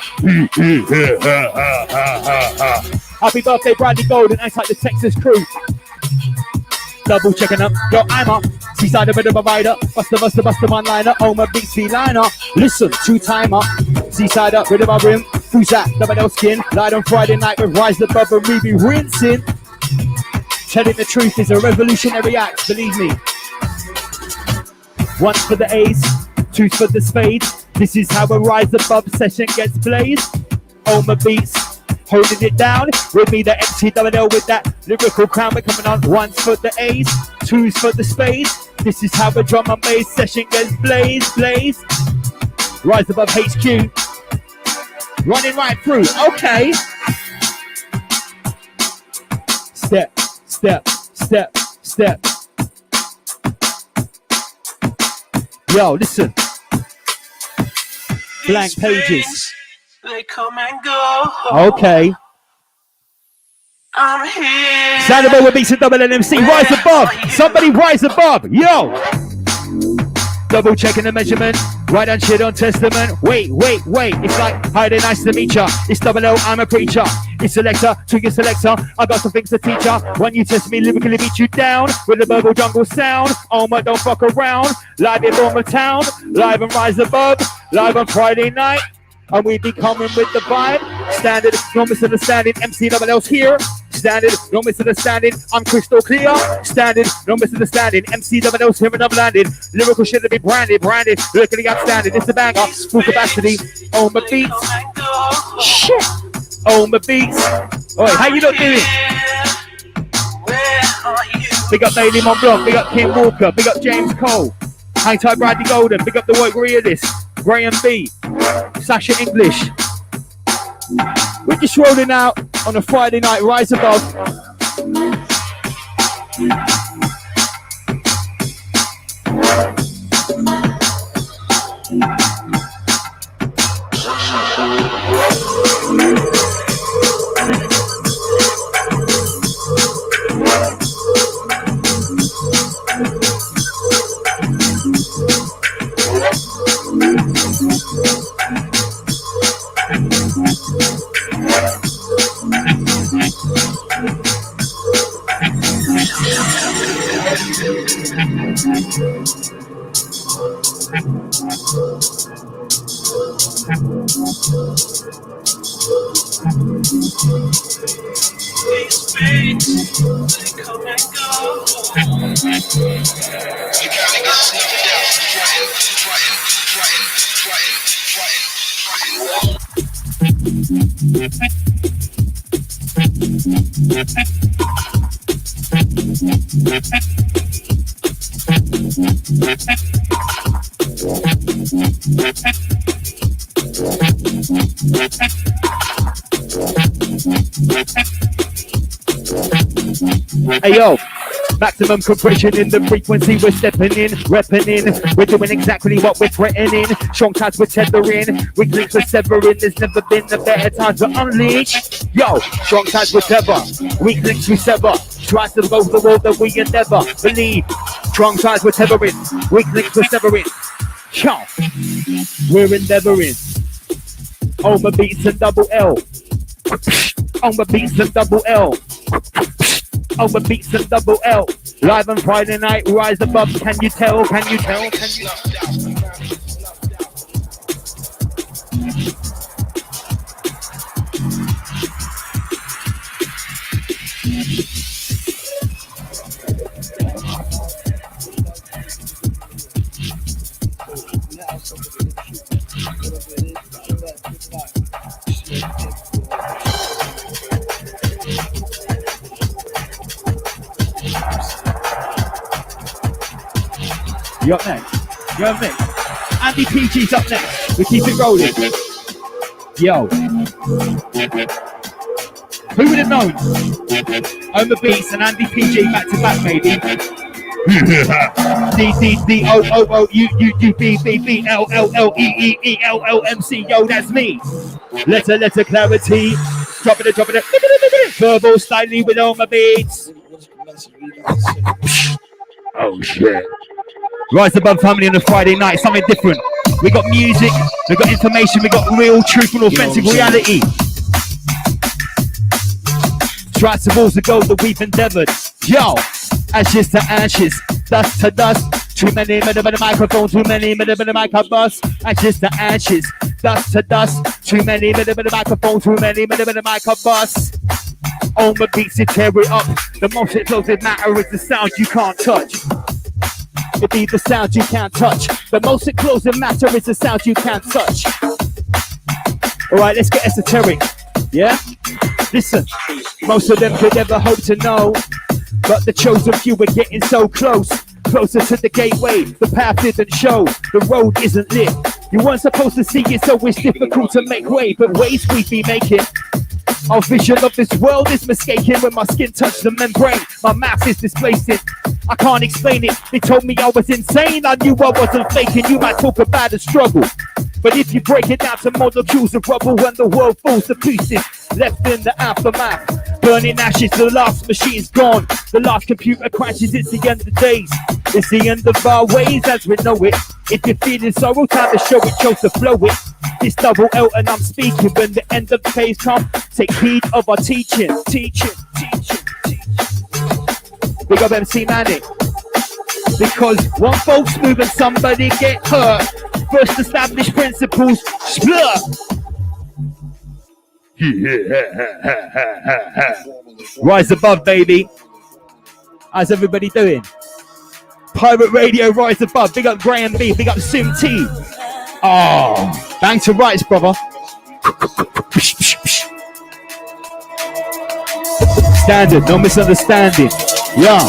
Happy birthday, Bradley Golden, acts like the Texas crew. Double checking up, yo, I'm up. Seaside, a bit of a rider. Buster, one-liner. Oma Beats, C-liner. Listen, two-timer. Seaside up, rid of my rim. Who's that? Double L skin. Light on Friday night with Rise Above and we be rinsing. Telling the truth is a revolutionary act, believe me. Once for the ace, two's for the spades. This is how a Rise Above session gets blazed. Oma Beats, holding it down. With me, the MC Double L with that lyrical crown. We're coming on. Once for the ace, two's for the spades. This is how a drum and bass session gets blazed. Rise Above HQ. Running right through. Okay. Step, step, step, step. Yo, listen. Blank pages. They come and go. Okay. I'm here. Sandoval with beats and double NMC. Rise above. Somebody rise above. Yo. Double checking the measurement. Right on shit on testament. Wait. It's like, hi there, nice to meet ya. It's double L, I'm a preacher. It's selector, to your selector. I got some things to teach ya. When you test me, lyrically beat you down with the verbal jungle sound. Oh my, don't fuck around. Live in Bournemouth town. Live and rise above. Live on Friday night. And we be coming with the vibe. Standard, no misunderstanding. MC double L's here. Standard, no misunderstanding. I'm crystal clear. Standard, no misunderstanding. MC double L's here and I'm landed. Lyrical shit to be branded. Lyrically outstanding. It's a banger. Full capacity. On my beats. Shit. On my beats. Oi, how you not doing? Big up Bailey Montblanc. Big up Kim Walker. Big up James Cole. Hang tight Bradley Golden. Big up the work realist. Graham B. Sasha English. We're just rolling out on a Friday night. Rise above. Hey yo, maximum compression in the frequency, we're stepping in, repping in, we're doing exactly what we're threatening, strong times we're tethering, weak links we're severing, there's never been a better time to unleash. Yo, strong times we're tether, weak links we sever, tries to go the wall that we endeavor, believe, strong times we're tethering, weak links we're severing, yo, we're endeavoring, over beats and double L, over beats and double L, over beats and double L. Live on Friday night, rise above. Can you tell? Can you tell? Can you You up next? You up next? Andy PG's up next. We keep it rolling. Yo. Who would have known? Omar Beats and Andy PG back to back, baby. D-D-D-O-O-O-U-U-U-B-B-B-L-L-L-E-E-E-L-L-M-C. Yo, that's me. Letter clarity. Drop it. Verbal slightly with Omar Beats. Oh, shit. Rise Above family on a Friday night, something different. We got music, we got information, we got real, truth and authentic reality. Strikes the walls of gold that we've endeavored. Yo, ashes to ashes, dust to dust. Too many men in the microphone, too many men in the microbus. Ashes to ashes, dust to dust. Too many men in the microphone, too many men in the microbus. On the beats to tear it up. The most explosive matter is the sound you can't touch. It be the sound you can't touch. The most explosive matter is the sound you can't touch. Alright, let's get esoteric. Yeah? Listen, most of them could never hope to know, but the chosen few are getting so close. Closer to the gateway, the path didn't show. The road isn't lit, You weren't supposed to see it, so it's difficult to make way, but ways we be making. Our vision of this world is mistaken. When my skin touched the membrane, my math is displacing. I can't explain it. They told me I was insane. I knew I wasn't faking. You might talk about a struggle, but if you break it down to molecules of rubble, when the world falls to pieces, left in the aftermath, burning ashes, the last machine's gone. The last computer crashes, it's the end of the days. It's the end of our ways as we know it. If you're feeling sorrow, time to show it, chose to flow it. This double L and I'm speaking. When the end of the days come, take heed of our teaching. Teaching. Big up MC Manic. Because one folks move and somebody get hurt. First established principles, splur. Rise above, baby. How's everybody doing? Pirate Radio, rise above. Big up Graham B. Big up Sim T. Oh, bang to rights, brother. Standard, no misunderstanding. Yeah.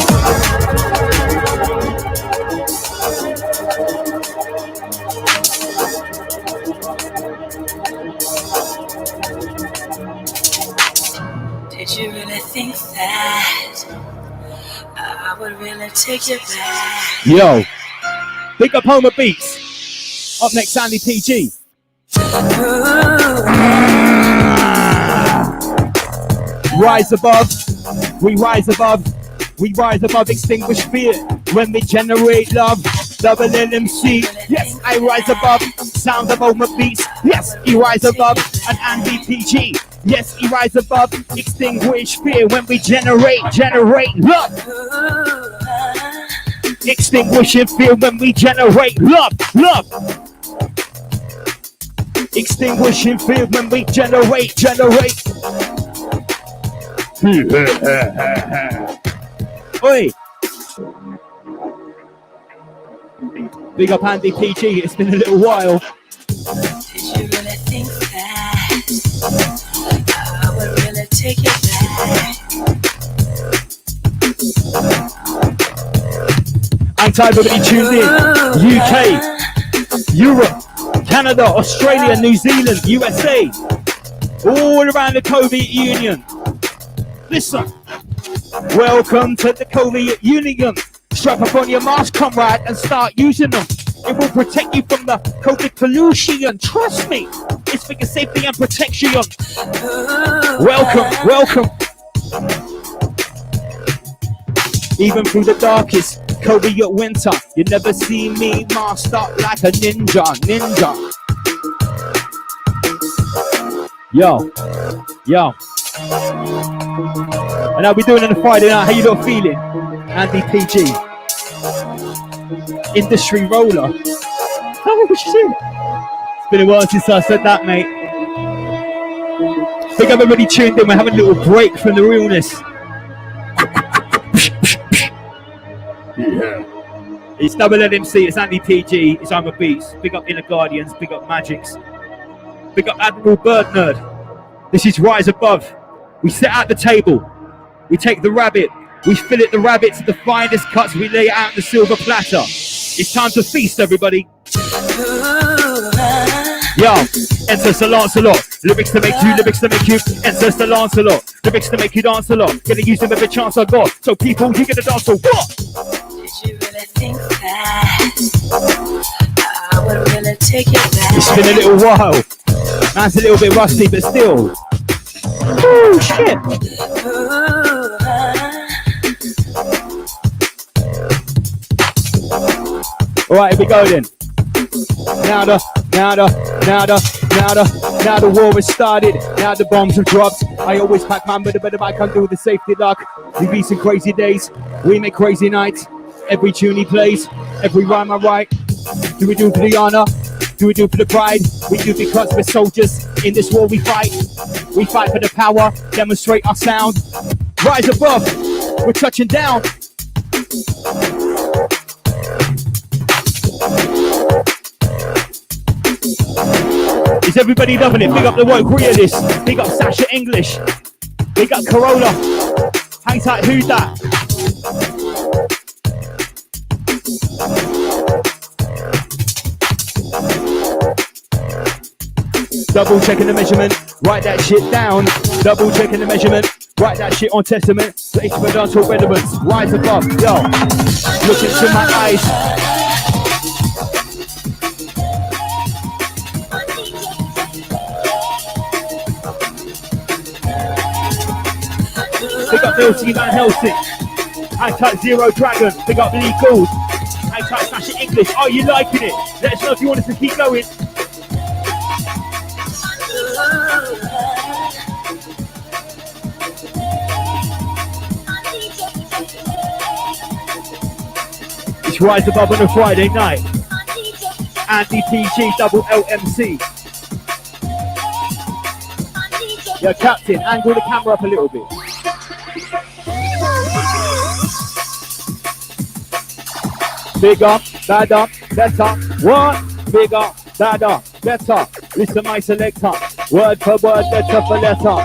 Did you really think that I would really take you back? Yo. Big up Homer Beats. Up next, Sandy PG. Rise above. We rise above. We rise above, extinguish fear when we generate love. Double LMC, yes, I rise above. Sound of Homer Beats, yes, he rise above. And Andy PG, yes, he rise above. Extinguish fear when we generate love. Extinguishing fear when we generate love. Extinguishing fear when we generate. Oi! Big up Andy PG, it's been a little while. Did you really think that I would really take you back? I'm tired of everybody tuned in. UK, Europe, Canada, Australia, New Zealand, USA. All around the Soviet Union. Listen. Welcome to the Soviet Union. Strap up on your mask, comrade, and start using them. It will protect you from the COVID pollution. Trust me, it's for your safety and protection. Welcome. Even through the darkest Soviet winter, you never see me masked up like a ninja. Yo. And I'll be doing it on a Friday night. How you lot feeling? Andy PG. Industry roller. Oh shit. It's been a while since I said that, mate. I think everybody tuned in. We're having a little break from the realness. Yeah. It's Double LMC, it's Andy PG, it's Homer Beats. Big up Inner Guardians, big up Magics. Big up Admiral Bird Nerd. This is Rise Above. We set out the table, we take the rabbit, we fillet the rabbit to the finest cuts, we lay it out on the silver platter. It's time to feast, everybody. Yo, enter Sir Lancelot. Lyrics to make you, enter Sir Lancelot. Lyrics to make you dance a lot. Gonna use them every chance I got. So people, you gonna dance for what? Did you really think that I would really take you back? It's been a little while. Man's a little bit rusty, but still. Oh shit! Alright, here we go then. Now the war has started. Now the bombs have dropped. I always pack man with a bit of I can't do with the safety lock. We beat some crazy days. We make crazy nights. Every tune he plays, every rhyme I write. Do we do it for the honor? Do we do it for the pride? We do because we're soldiers. In this war we fight. We fight for the power. Demonstrate our sound. Rise above. We're touching down. Is everybody loving it? Big up the woke realist. Big up Sasha English. Big up Corolla. Hang tight, who's that? Double checking the measurement, write that shit down. Double checking the measurement, write that shit on testament. Place for dancehall relevance, rise above, yo. Look into my eyes. Big up Milty Van Helsing. Hang tight Zero Dragon. Big up Lee Gould. Hang tight Smash It English. Are you liking it? Let us know if you want us to keep going. It's Rise Above on a Friday night. Andy PG double LMC. Yo, Captain, angle the camera up a little bit. Bigger, badder, better. What? Bigger, badder, better. Listen, my selector. Word for word, letter for letter.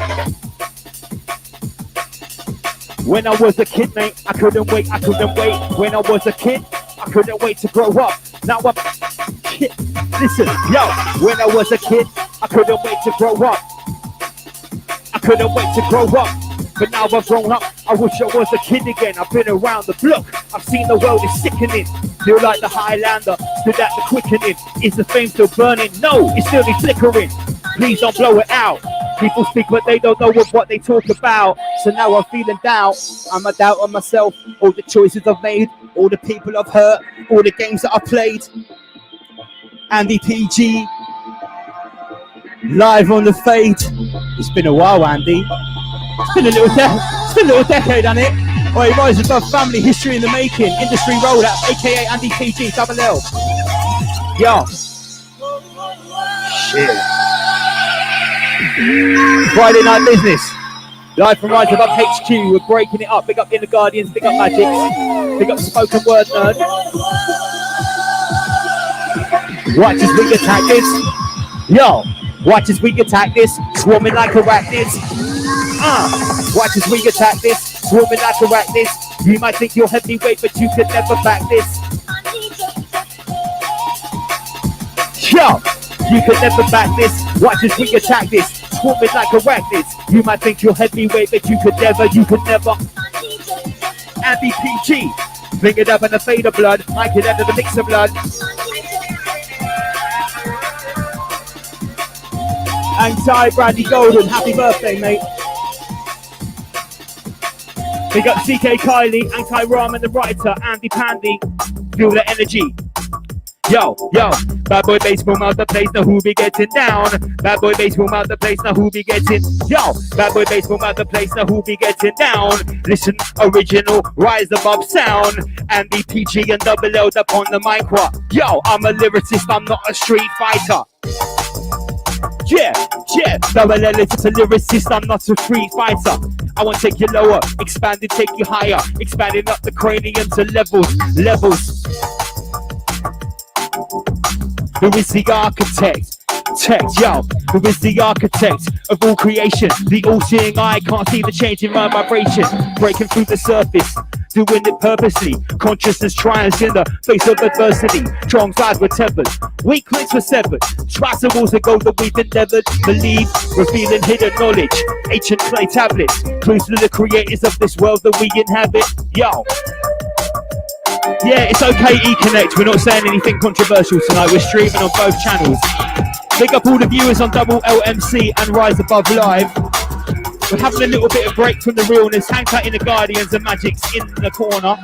When I was a kid, mate, I couldn't wait. When I was a kid, I couldn't wait to grow up. Now I'm shit. Listen, yo. When I was a kid, I couldn't wait to grow up. But now I've grown up, I wish I was a kid again. I've been around the block, I've seen the world is sickening. Feel like the Highlander, stood at the quickening. Is the flame still burning? No, it's still flickering. Please don't blow it out. People speak but they don't know what they talk about. So now I'm feeling doubt. I'm a doubt on myself. All the choices I've made, all the people I've hurt, all the games that I've played. Andy PG, live on the fade. It's been a while, Andy. It's been a little decade, hasn't it? Oi, Rise Above family history in the making. Industry rollout, aka Andy PG, double L. Yo. Shit. Friday night business. Live from Rise Above HQ. We're breaking it up. Big up Inner Guardians, big up Magic, big up Spoken Word Nerd. Watch as we attack this. Yo. Watch as we attack this. Swarming like arachnids. Watch as we attack this, swarming like arachnids. You might think you're heavyweight, but you could never back this. Yo, you could never back this. Watch as we attack this, swarming like arachnids. You might think you're heavyweight, but you could never. Andy PG, bring it up in the fade of blood. I could enter the mix of blood. Anti Brandy Golden, happy birthday, mate. Big up CK Kylie, Anti-Ram and the writer, Andy Pandy. Feel the energy. Yo, bad boy baseball mouth the place, now who be getting down? Bad boy baseball mouth the place, now who be getting? Yo, bad boy baseball mouth the place, now who be getting down? Listen, original, Rise Above sound. Andy PG and double L up on the mic. What? Yo, I'm a lyricist, I'm not a street fighter. Yeah, double L is a lyricist, I'm not a street fighter. I want to take you lower, expand and take you higher, expanding up the cranium to levels. Who is the architect? Who is the architect of all creation? The all-seeing eye can't see the change in my vibration. Breaking through the surface, doing it purposely. Consciousness triumphs in the face of adversity. Strong sides were tempered, weak links were severed. Tricycles that go that we've endeavored. Believe, revealing hidden knowledge. Ancient clay tablets, clues to the creators of this world that we inhabit. Yo. Yeah, it's okay, E-Connect. We're not saying anything controversial tonight. We're streaming on both channels. Big up all the viewers on double LMC and Rise Above Live. We're having a little bit of break from the realness. Hang tight in the Guardians and Magic's in the corner.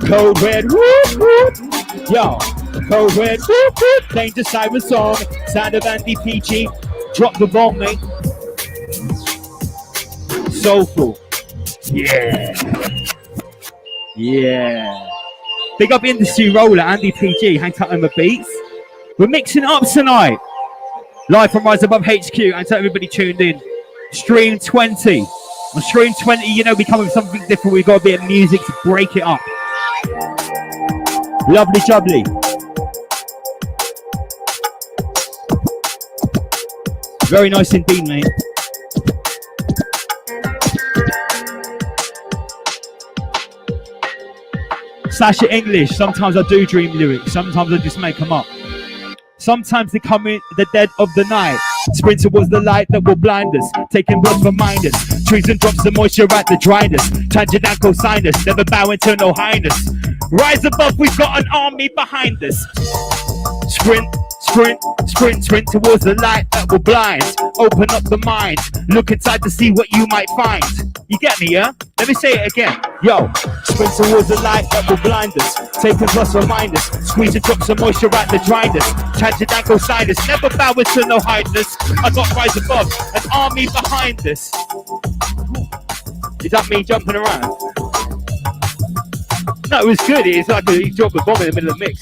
Code Red, whoop whoop. Yo, Code Red, whoop whoop. Danger Siren song. Sound of Andy PG. Drop the bomb, mate. Soulful. Yeah. Big up Industry Roller, Andy PG. Hang tight on the beats. We're mixing it up tonight. Live from Rise Above HQ. And to everybody tuned in. Stream 20. On Stream 20, you know, we come with something different. We've got a bit of music to break it up. Lovely jubbly. Very nice indeed, mate. Slash it English. Sometimes I do dream lyrics. Sometimes I just make them up. Sometimes they come in the dead of the night. Sprint towards the light that will blind us. Taking blood from miners. Trees and drops of moisture at the dryness. Tangent and cosinus. Never bowing to no highness. Rise above, we've got an army behind us. Sprint, sprint, sprint, sprint towards the light that will blind. Open up the mind. Look inside to see what you might find. You get me, yeah? Let me say it again. Yo, sprint towards the light that will blind us. Taking plus reminders. Squeezing drops of moisture at the dryness. Tangent and cosinus. Never bowing to no highness. I got rise above, an army behind us. Is that me jumping around? No, it was good. It's like he dropped a bomb in the middle of the mix.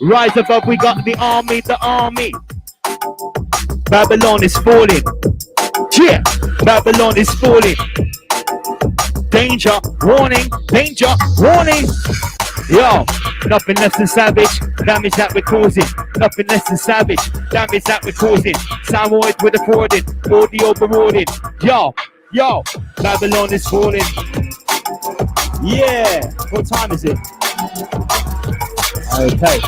Rise above, we got the army, the army. Babylon is falling. Yeah, Babylon is falling. Danger, warning, danger, warning. Yo, nothing less than savage, damage that we're causing. Nothing less than savage, damage that we're causing. Soundboard with a forwarding, audio rewarding. Yo, yo, Babylon is falling. Yeah, what time is it? Okay.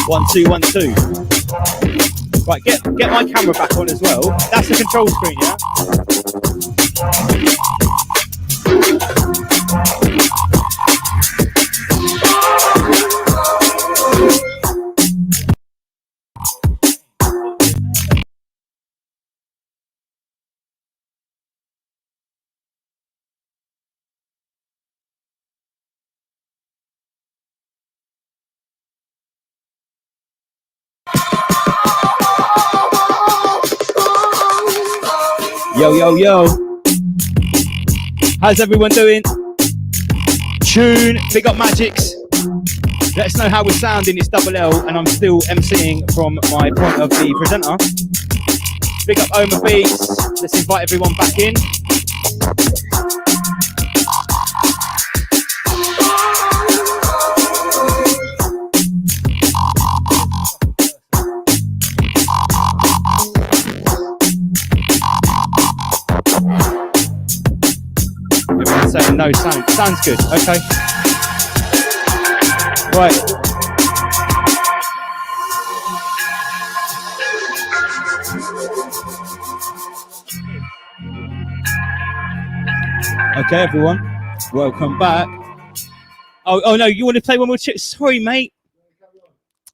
One, two, 1, 2. Right, get my camera back on as well. That's the control screen, yeah? Yo. How's everyone doing? Tune, big up Magix. Let us know how we're sounding. It's Double L, and I'm still emceeing from my point of the presenter. Big up Oma Beats. Let's invite everyone back in. Everyone's saying no sound. Sounds good. Okay. Right. Okay, everyone. Welcome back. Oh no, you want to play one more? Sorry, mate.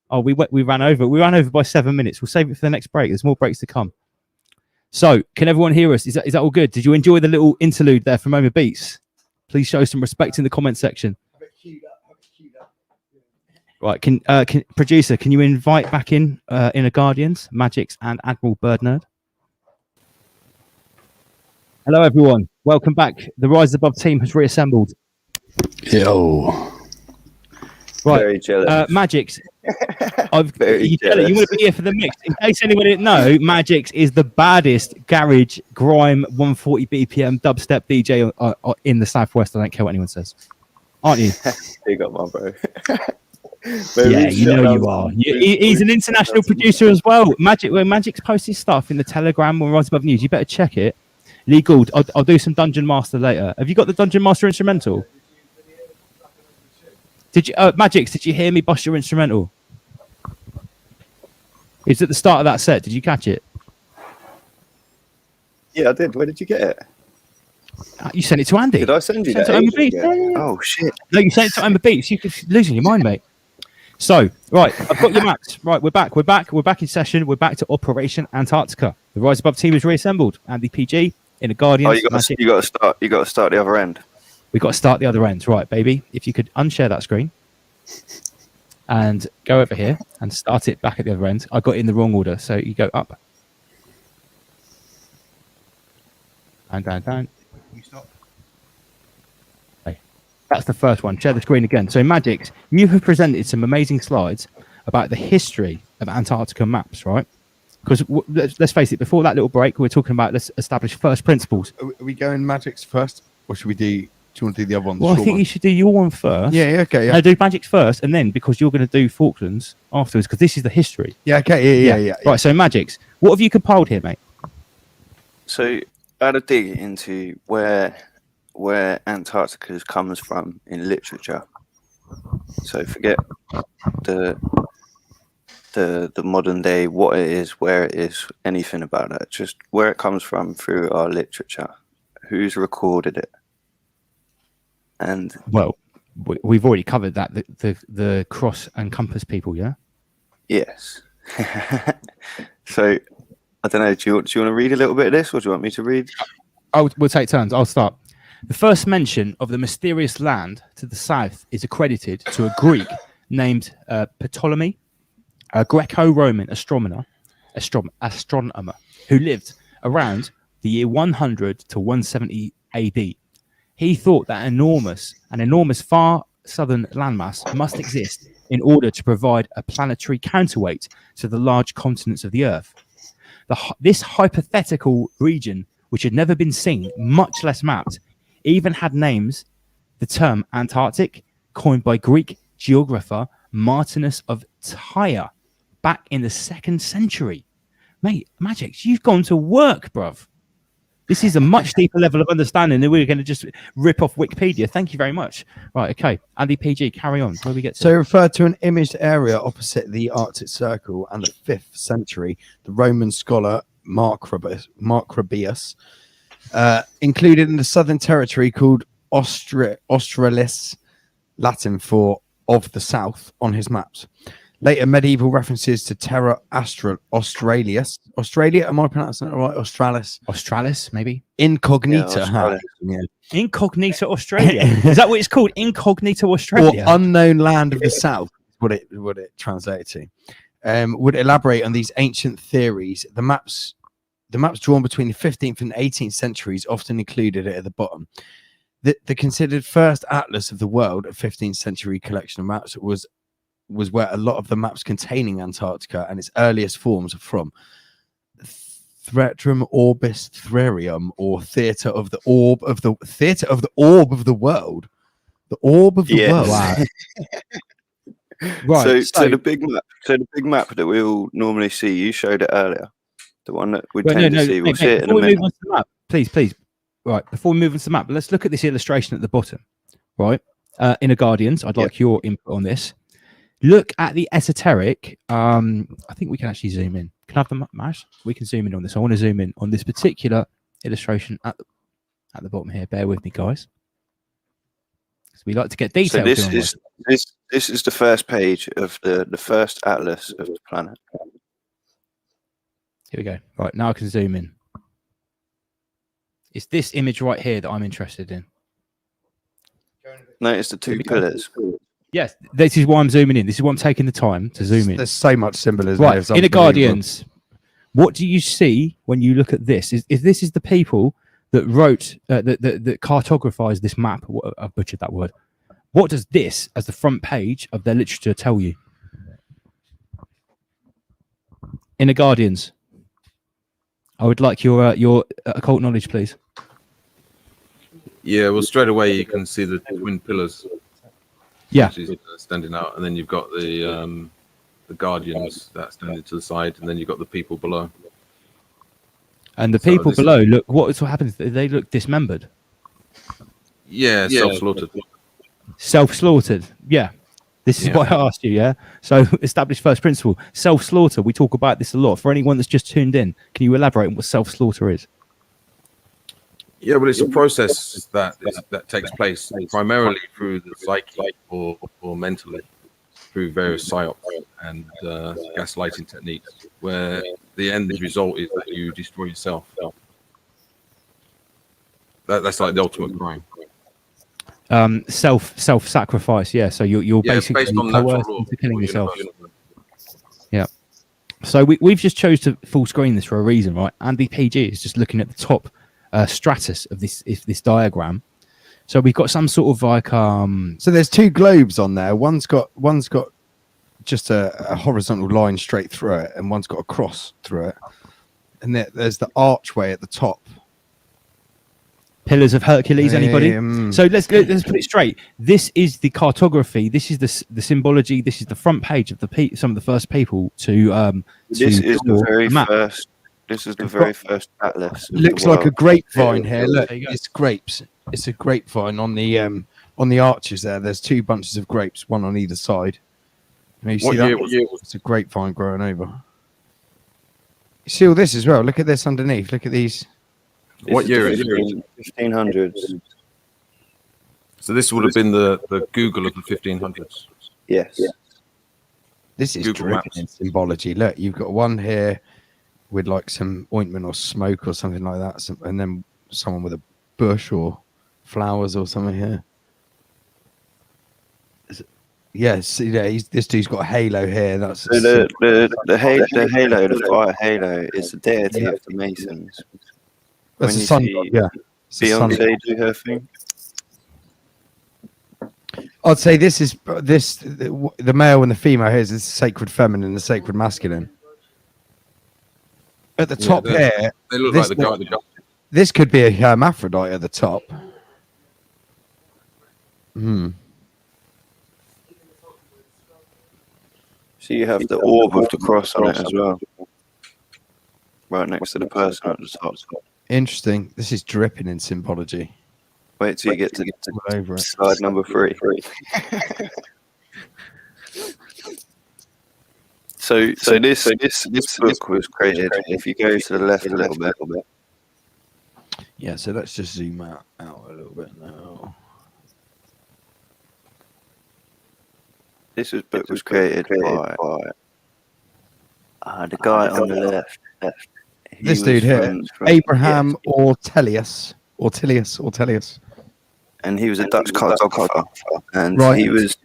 Oh, we ran over. We ran over by 7 minutes. We'll save it for the next break. There's more breaks to come. So, can everyone hear us? Is that all good? Did you enjoy the little interlude there from Oma Beats? Please show some respect in the comment section. Right, can producer, can you invite back in Inner Guardians, Magix, and Admiral Birdnerd? Hello, everyone. Welcome back. The Rise Above team has reassembled. Yo. Right, Very jealous. Magix. Very you jealous. want to be here for the mix. In case anyone didn't know, Magix is the baddest garage grime 140 BPM dubstep DJ in the Southwest. I don't care what anyone says. Aren't you? Big up, my bro. Yeah, you know you are. He's an international producer as well. When Magix posts his stuff in the Telegram or Rise Above News, you better check it. Lee Gould, I'll do some Dungeon Master later. Have you got the Dungeon Master instrumental? Did you, Magix? Did you hear me bust your instrumental? It's at the start of that set. Did you catch it? Yeah, I did. Where did you get it? You sent it to Andy. Did I send you that? To Oma Beats. Yeah. Oh shit! No, you sent it to Oma Beats. You're losing your mind, mate. So, right, I've got your maps. Right, we're back in session. We're back to Operation Antarctica. The Rise Above team is reassembled. Andy PG, Inner Guardians. Oh, you got to start the other end. We've got to start the other end. Right, baby. If you could unshare that screen and go over here and start it back at the other end. I got it in the wrong order, so you go up. And down. Okay. That's the first one. Share the screen again. So, Magix, you have presented some amazing slides about the history of Antarctica maps, right? Because let's face it, before that little break, we were talking about let's establish first principles. Are we going Magix first, or should we do? Do you want to do the other one? Well, I think you should do your one first. Yeah, okay. Yeah. No, do Magix first, and then because you're going to do Falklands afterwards, because this is the history. Yeah, okay. Yeah. Right, so Magix, what have you compiled here, mate? So I had a dig into where Antarctica comes from in literature. So forget the modern day, what it is, where it is, anything about it. Just where it comes from through our literature. Who's recorded it? And well, we've already covered that the cross and compass people, yeah. Yes. So I don't know. Do you want to read a little bit of this, or do you want me to read? We'll take turns. I'll start. The first mention of the mysterious land to the south is accredited to a Greek named Ptolemy, a Greco-Roman astronomer who lived around the year 100 to 170 AD. He thought that an enormous far southern landmass must exist in order to provide a planetary counterweight to the large continents of the Earth. This hypothetical region, which had never been seen, much less mapped, even had names. The term Antarctic, coined by Greek geographer Martinus of Tyre back in the 2nd century. Mate, Magix, you've gone to work, bruv. This is a much deeper level of understanding than we're going to just rip off Wikipedia. Thank you very much. Right, okay. Andy PG, carry on. Where we get to? So referred to an imaged area opposite the Arctic Circle and the 5th century, the Roman scholar Macrobius included in the southern territory called Australis, Latin for of the south, on his maps. Later medieval references to Terra Australis. Australia, am I pronouncing it right? Australis, maybe? Incognita. Incognita Australia. Is that what it's called? Incognita Australia? Or unknown land of the south, would it translate to. Would elaborate on these ancient theories. The maps The maps drawn between the 15th and 18th centuries often included it at the bottom. The considered first atlas of the world, a 15th century collection of maps, was where a lot of the maps containing Antarctica and its earliest forms are from. Theatrum Orbis Threrium, or Theatre of the Orb of the Orb of the World. The Orb of the World. Wow. Right. So the big map that we all normally see, you showed it earlier. The one that we tend to see. We'll see it in a minute. Move on to the map, please. Right, before we move on to the map, let's look at this illustration at the bottom. Right, Inner Guardians. I'd like your input on this. Look at the esoteric. I think we can actually zoom in. Can I have the mouse? We can zoom in on this. I want to zoom in on this particular illustration at the bottom here. Bear with me, guys. So we like to get details. So this is the first page of the first atlas of the planet. Here we go. Right, now I can zoom in. It's this image right here that I'm interested in. Notice the two pillars. Yes, this is why I'm zooming in. This is why I'm taking the time to zoom in. There's so much symbolism. Right, Inner Guardians. What do you see when you look at this? If this is the people that wrote, that cartographized this map, I butchered that word. What does this, as the front page of their literature, tell you? Inner Guardians. I would like your occult knowledge, please. Yeah, well, straight away you can see the twin pillars. Yeah, which is standing out, and then you've got the guardians that standing to the side, and then you've got the people below. And the people below look. What happens? They look dismembered. Yeah, self-slaughtered. Self-slaughtered. Yeah. This is why I asked you, yeah? So, establish first principle. Self-slaughter, we talk about this a lot. For anyone that's just tuned in, can you elaborate on what self-slaughter is? Yeah, well, it's a process that takes place primarily through the psyche or mentally, through various psyops and gaslighting techniques, where the end result is that you destroy yourself. That's like the ultimate crime. Self-sacrifice, yeah. So you're basically coerced into killing yourself. Yeah. So we've just chose to full screen this for a reason, right? Andy PG is just looking at the top stratus of this diagram. So we've got some sort of like So there's two globes on there. One's got just a horizontal line straight through it, and one's got a cross through it. And there's the archway at the top. Pillars of Hercules, anybody? So let's put it straight. This is the cartography. This is the symbology. This is the front page of some of the first people to. This is the very first. This is the very first atlas. Looks like a grapevine here. Look, it's grapes. It's a grapevine on the arches there. There's two bunches of grapes, one on either side. You see that? It's a grapevine growing over. You see all this as well. Look at this underneath. Look at these. What year is it? 1500s. So this would have been the Google of the 1500s. Yes. This is dripping in symbology. Look, you've got one here with like some ointment or smoke or something like that, and then someone with a bush or flowers or something here. Yes, yeah, this dude's got a halo here. That's so the halo, the fire halo, is the deity of the Masons. That's the sun god, yeah. Beyonce do her thing. I'd say the male and the female here is the sacred feminine, the sacred masculine. At the top here, they look like the guardian. This could be a hermaphrodite at the top. So you have the orb with the cross on it as well, right next to the person at the top. Interesting. This is dripping in symbology. Wait till you get to slide number 3. So this book was created. If you go to the left a little bit. Yeah. So let's just zoom out a little bit now. This book was created by the guy on the left. This dude here, Abraham Ortelius. And he was a Dutch cartographer, and he was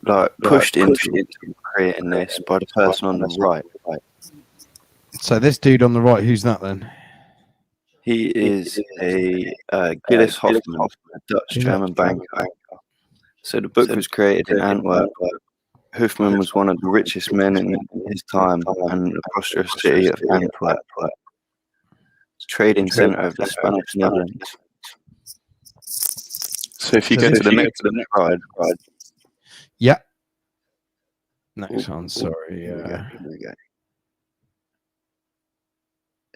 like pushed into creating this by the person on the right. So this dude on the right, who's that then? He is a Gillis Hoffman, a Dutch-German banker. So the book was created in Antwerp. Hoffman was one of the richest men in his time and the prosperous city of Antwerp, trading centre of the Spanish Netherlands. So if you go to the next slide. Yeah. Next one, sorry. There we go.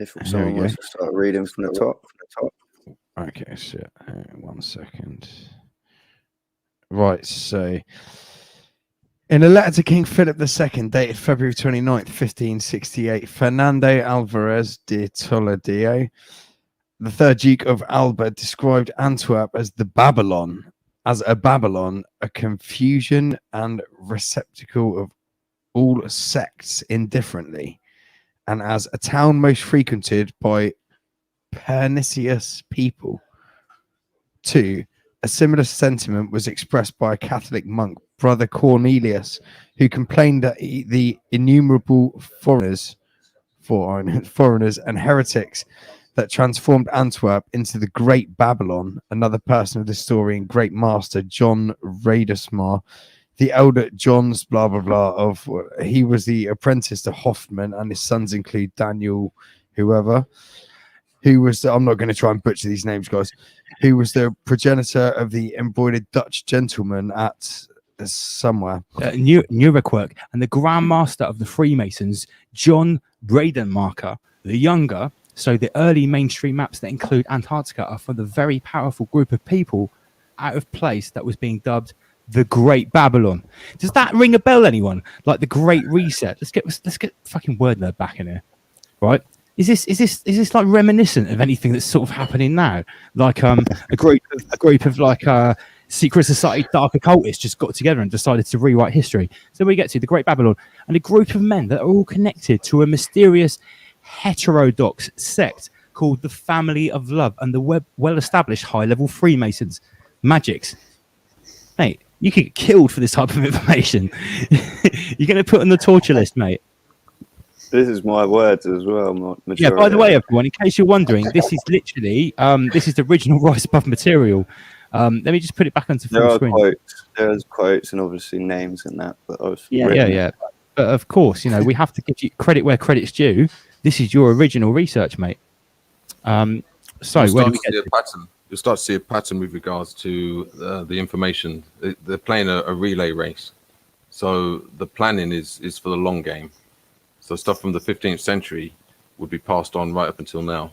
If someone wants to start reading from the top. Okay, so 1 second. Right, so in a letter to King Philip II, dated February 29th, 1568, Fernando Alvarez de Toledo, the third Duke of Alba, described Antwerp as a Babylon, a confusion and receptacle of all sects indifferently, and as a town most frequented by pernicious people. 2. A similar sentiment was expressed by a Catholic monk, Brother Cornelius, who complained that the innumerable foreigners and heretics that transformed Antwerp into the Great Babylon. Another person of the story and great master, John Radesmar, the elder John's blah blah blah he was the apprentice to Hoffman, and his sons include Daniel, who was I'm not going to try and butcher these names, guys, who was the progenitor of the embroidered Dutch gentleman at somewhere Nieuwerkerk, and the Grand Master of the Freemasons, John Bradenmarker the Younger. So the early mainstream maps that include Antarctica are from the very powerful group of people out of place that was being dubbed the Great Babylon. Does that ring a bell, anyone? Like the Great Reset? Let's get fucking word nerd back in here, right? Is this like reminiscent of anything that's sort of happening now? Like a group of like secret society dark occultists just got together and decided to rewrite history. So we get to the Great Babylon, and a group of men that are all connected to a mysterious heterodox sect called the Family of Love and the well-established high-level Freemasons. Magics. Mate, you could get killed for this type of information. You're going to put on the torture list, mate. This is my words as well. Yeah, by the way, everyone, in case you're wondering, this is literally, this is the original Rise Above material. Let me just put it back onto full screen. There's quotes and obviously names and that. But yeah. But of course, you know, we have to give you credit where credit's due. This is your original research, mate. So where do we get to? You'll start to see a pattern with regards to the information. They're playing a relay race. So the planning is for the long game. So stuff from the 15th century would be passed on right up until now.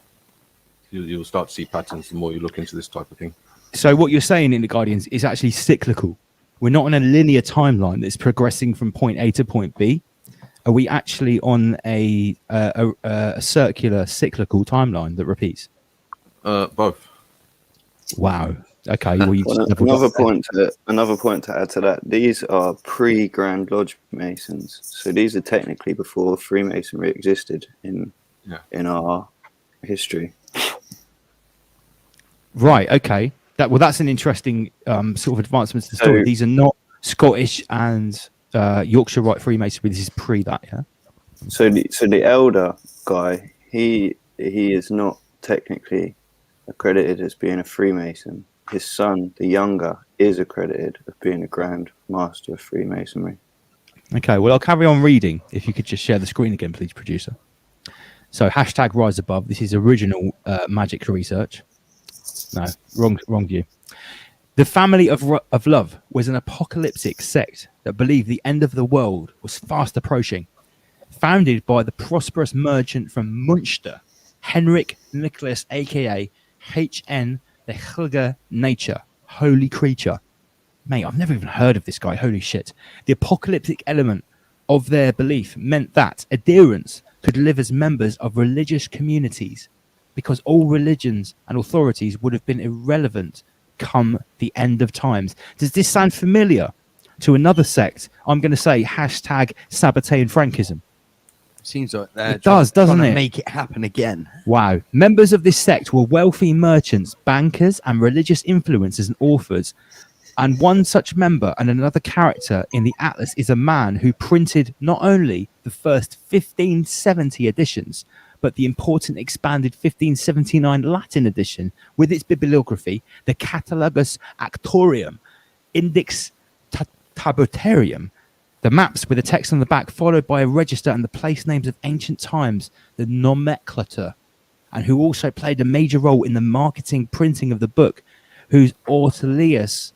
You'll start to see patterns the more you look into this type of thing. So what you're saying in the Guardians is actually cyclical. We're not on a linear timeline that's progressing from point A to point B. Are we actually on a circular, cyclical timeline that repeats? Both. Wow. Okay. Well, another point to add to that. These are pre-Grand Lodge Masons, so these are technically before Freemasonry existed in our history. Right. Okay. That's an interesting sort of advancement to the story. These are not Scottish and Yorkshire Rite Freemasonry. This is pre that. Yeah. So the elder guy, he is not technically accredited as being a Freemason. His son, the younger, is accredited as being a Grand Master of Freemasonry. Okay, well, I'll carry on reading. If you could just share the screen again, please, producer. So, hashtag Rise Above. This is original magic research. No, wrong view. The Family of Love was an apocalyptic sect that believed the end of the world was fast approaching. Founded by the prosperous merchant from Munster, Henrik Nicholas, a.k.a. H.N., the Hilge Nature, holy creature. Mate, I've never even heard of this guy. Holy shit. The apocalyptic element of their belief meant that adherents could live as members of religious communities because all religions and authorities would have been irrelevant come the end of times. Does this sound familiar to another sect? I'm going to say hashtag Sabbatean Frankism. Seems like that. It does, doesn't it? Make it happen again. Wow. Members of this sect were wealthy merchants, bankers, and religious influencers and authors. And one such member and another character in the Atlas is a man who printed not only the first 1570 editions, but the important expanded 1579 Latin edition with its bibliography, the Catalogus Actorium, Index Tabutarium, the maps with the text on the back, followed by a register and the place names of ancient times, the nomenclator, and who also played a major role in the marketing printing of the book, whose Ortelius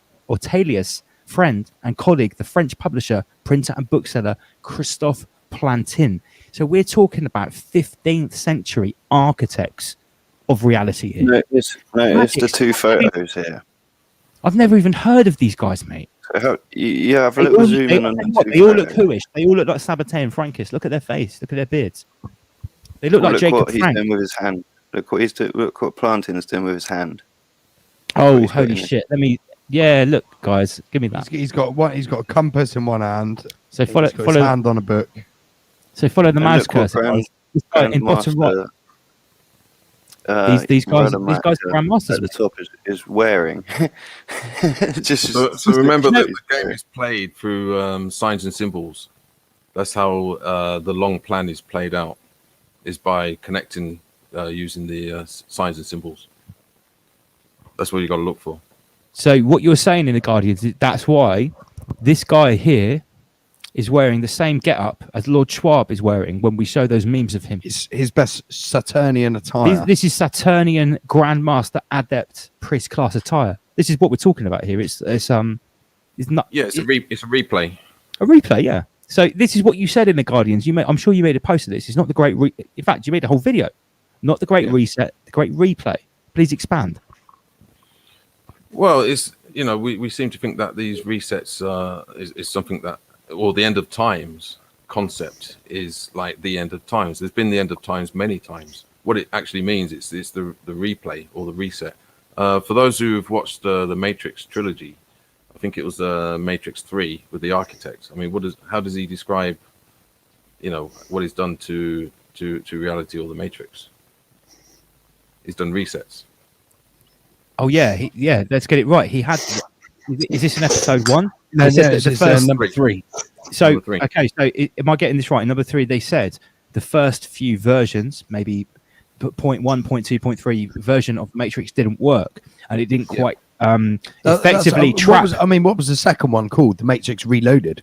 friend and colleague, the French publisher, printer and bookseller Christophe Plantin. So we're talking about 15th century architects of reality here. It's the two photos here. I've never even heard of these guys, mate. Yeah, have a little zoom in on the two They all look whoish. They all look like Sabate and Frankis. Look at their face. Look at their beards. They look like Jacob what he's Frank. doing with his hand. Look what Plantin is doing with his hand. Oh, holy shit! Look, guys, give me that. He's got a compass in one hand. So follow his hand on a book. So follow the mouse cursor. Guys. This guy in bottom right. These guys are grandmasters at the top is wearing. So remember that the game is played through signs and symbols. That's how the long plan is played out, is by connecting using the signs and symbols. That's what you got to look for. So what you're saying in the Guardians, that's why this guy here is wearing the same get-up as Lord Schwab is wearing when we show those memes of him. His best Saturnian attire. This is Saturnian Grandmaster Adept Priest class attire. This is what we're talking about here. It's not. Yeah, it's a replay. A replay, yeah. So this is what you said in the Guardians. I'm sure you made a post of this. It's not the great. In fact, you made a whole video. Not the great reset, the great replay. Please expand. Well, it's we seem to think that these resets is something that, or the end of times concept is like the end of times. There's been the end of times many times. What it actually means it's the replay or the reset. For those who've watched the Matrix trilogy, I think it was Matrix 3 with the architect. I mean, how does he describe, what he's done to reality or the Matrix? He's done resets. Oh yeah, let's get it right. He had. Is this in episode 1? No, this is number 3. So number 3. Okay, so am I getting this right? In number 3, they said the first few versions, maybe 0.1, 0.2, 0.3 version of Matrix didn't work, and it didn't quite effectively trap. What was the second one called? The Matrix Reloaded.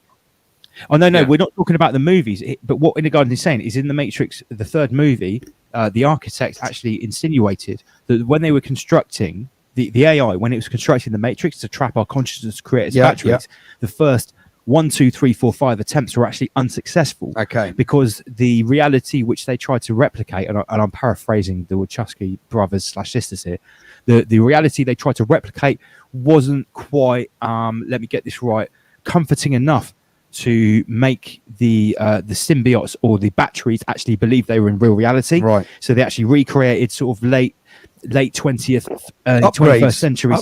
Oh no, we're not talking about the movies. But what In the Garden is saying is in the Matrix, the third movie, the architect actually insinuated that when they were constructing the AI, when it was constructing the Matrix to trap our consciousness, to create its batteries, the first 1, 2, 3, 4, 5 attempts were actually unsuccessful. Okay. Because the reality which they tried to replicate, and I'm paraphrasing the Wachowski brothers / sisters here, the reality they tried to replicate wasn't quite, let me get this right, comforting enough to make the symbiotes or the batteries actually believe they were in real reality. Right. So they actually recreated sort of late 20th, early 21st century.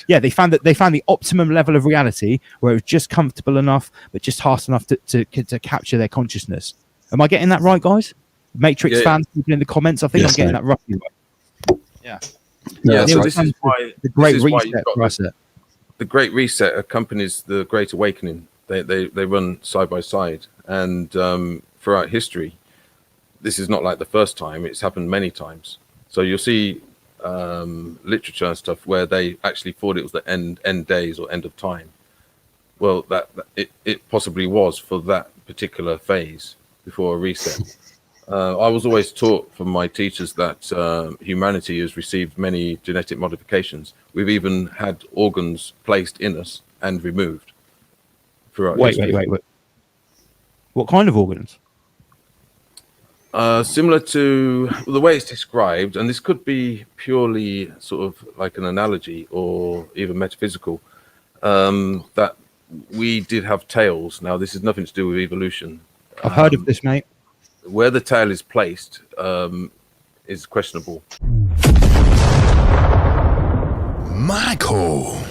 Yeah, they found the optimum level of reality where it was just comfortable enough, but just harsh enough to capture their consciousness. Am I getting that right, guys? Matrix fans, people in the comments, I think I'm getting that roughly right. Yeah. So this is why the Great Reset. The Great Reset accompanies the Great Awakening. They run side by side, and throughout history, this is not like the first time. It's happened many times. So you'll see literature and stuff where they actually thought it was the end days or end of time. Well, that it possibly was for that particular phase before a reset. I was always taught from my teachers that humanity has received many genetic modifications. We've even had organs placed in us and removed. Wait. What kind of organs? Similar to the way it's described, and this could be purely sort of like an analogy or even metaphysical, that we did have tails. Now, this has nothing to do with evolution. I've heard of this, mate. Where the tail is placed is questionable. Michael.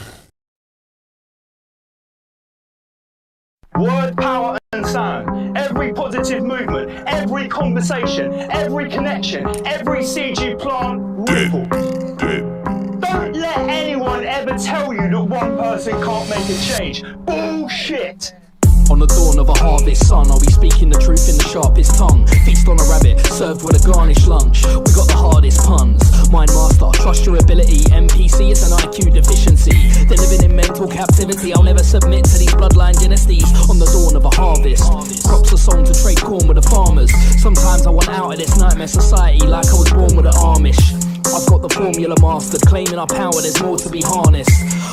Word, power, and sound. Every positive movement, every conversation, every connection, every seed you plant, ripple. Don't let anyone ever tell you that one person can't make a change. Bullshit. On the dawn of a harvest sun, are we speaking the truth in the sharpest tongue? Feast on a rabbit, served with a garnished lunch. We got the hardest puns. Mind master, trust your ability. NPC is an IQ deficiency. They're living in mental captivity. I'll never submit to these bloodline dynasties. On the dawn of a harvest, crops are sown to trade corn with the farmers. Sometimes I want out of this nightmare society, like I was born with the Amish. I've got the formula mastered, claiming our power, there's more to be harnessed.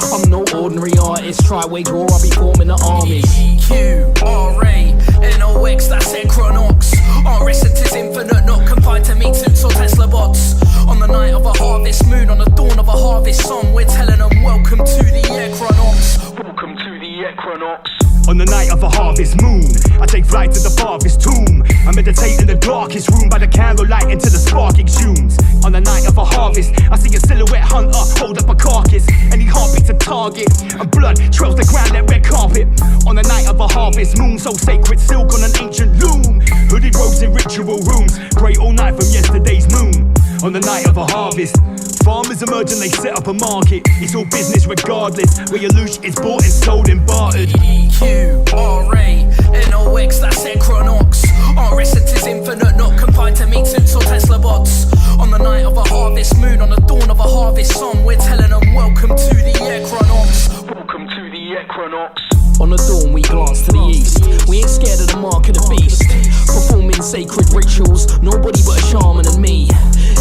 I'm no ordinary artist, try wage war, I'll be forming the armies. EQRA-NOX, that's Equinox. Our essence is infinite, not confined to meat suits or Tesla bots. On the night of a harvest moon, on the dawn of a harvest song, we're telling them welcome to the Equinox. Welcome to the Equinox. On the night of a harvest moon, I take flight to the farthest tomb. I meditate in the darkest room by the candlelight until the spark exhumes. On the night of a harvest, I see a silhouette hunter hold up a carcass. Any heartbeat's a target, and blood trails the ground like red carpet. On the night of a harvest moon, so sacred, silk on an ancient loom. Hooded robes in ritual rooms, pray all night from yesterday's moon. On the night of a harvest, farmers emerge and they set up a market. It's all business regardless, where your loot is bought and sold and bartered. EQRA-NOX, that's Equinox. Our essence is infinite, not confined to meat suits or Tesla bots. On the night of a harvest moon, on the dawn of a harvest song, we're telling them welcome to the Equinox. Welcome to the Equinox. On the dawn we glance to the east. We ain't scared of the mark of the beast. Performing sacred rituals, nobody but a shaman and me.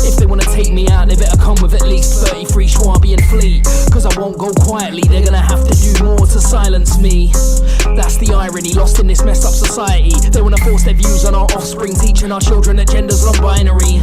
If they wanna take me out, they better come with at least 33 Schwabi and Fleet. Cause I won't go quietly, they're gonna have to do more to silence me. That's the irony, lost in this messed up society. They wanna force their views on our offspring, teaching our children that gender's non-binary.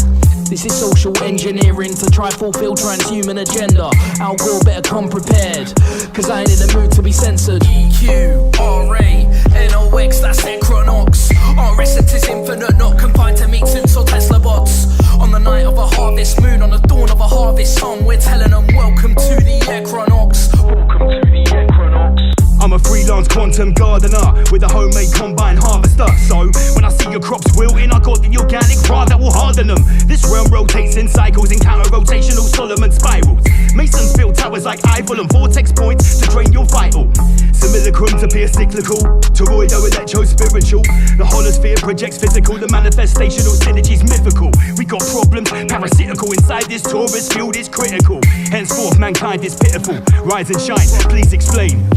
This is social engineering to try fulfill transhuman agenda. Al Gore better come prepared, cause I ain't in the mood to be censored. EQRA-NOX, that's Equinox. Our essence is infinite, not confined to meat suits or Tesla bots. On the night of a harvest moon, on the dawn of a harvest song, we're telling them welcome to the Equinox. Welcome to the Equinox. I'm a freelance quantum gardener with a homemade combine harvester. So when I see your crops wilting, I got the organic rod that will harden them. This realm rotates in cycles in counter-rotational Solomon spirals. Masons build towers like Eiffel and vortex points to drain your vital. Simulacrums appear cyclical, toroidal electro-spiritual. The holosphere projects physical, the manifestational synergy's mythical. We got problems, parasitical inside this torus field is critical. Henceforth mankind is pitiful. Rise and shine, please explain.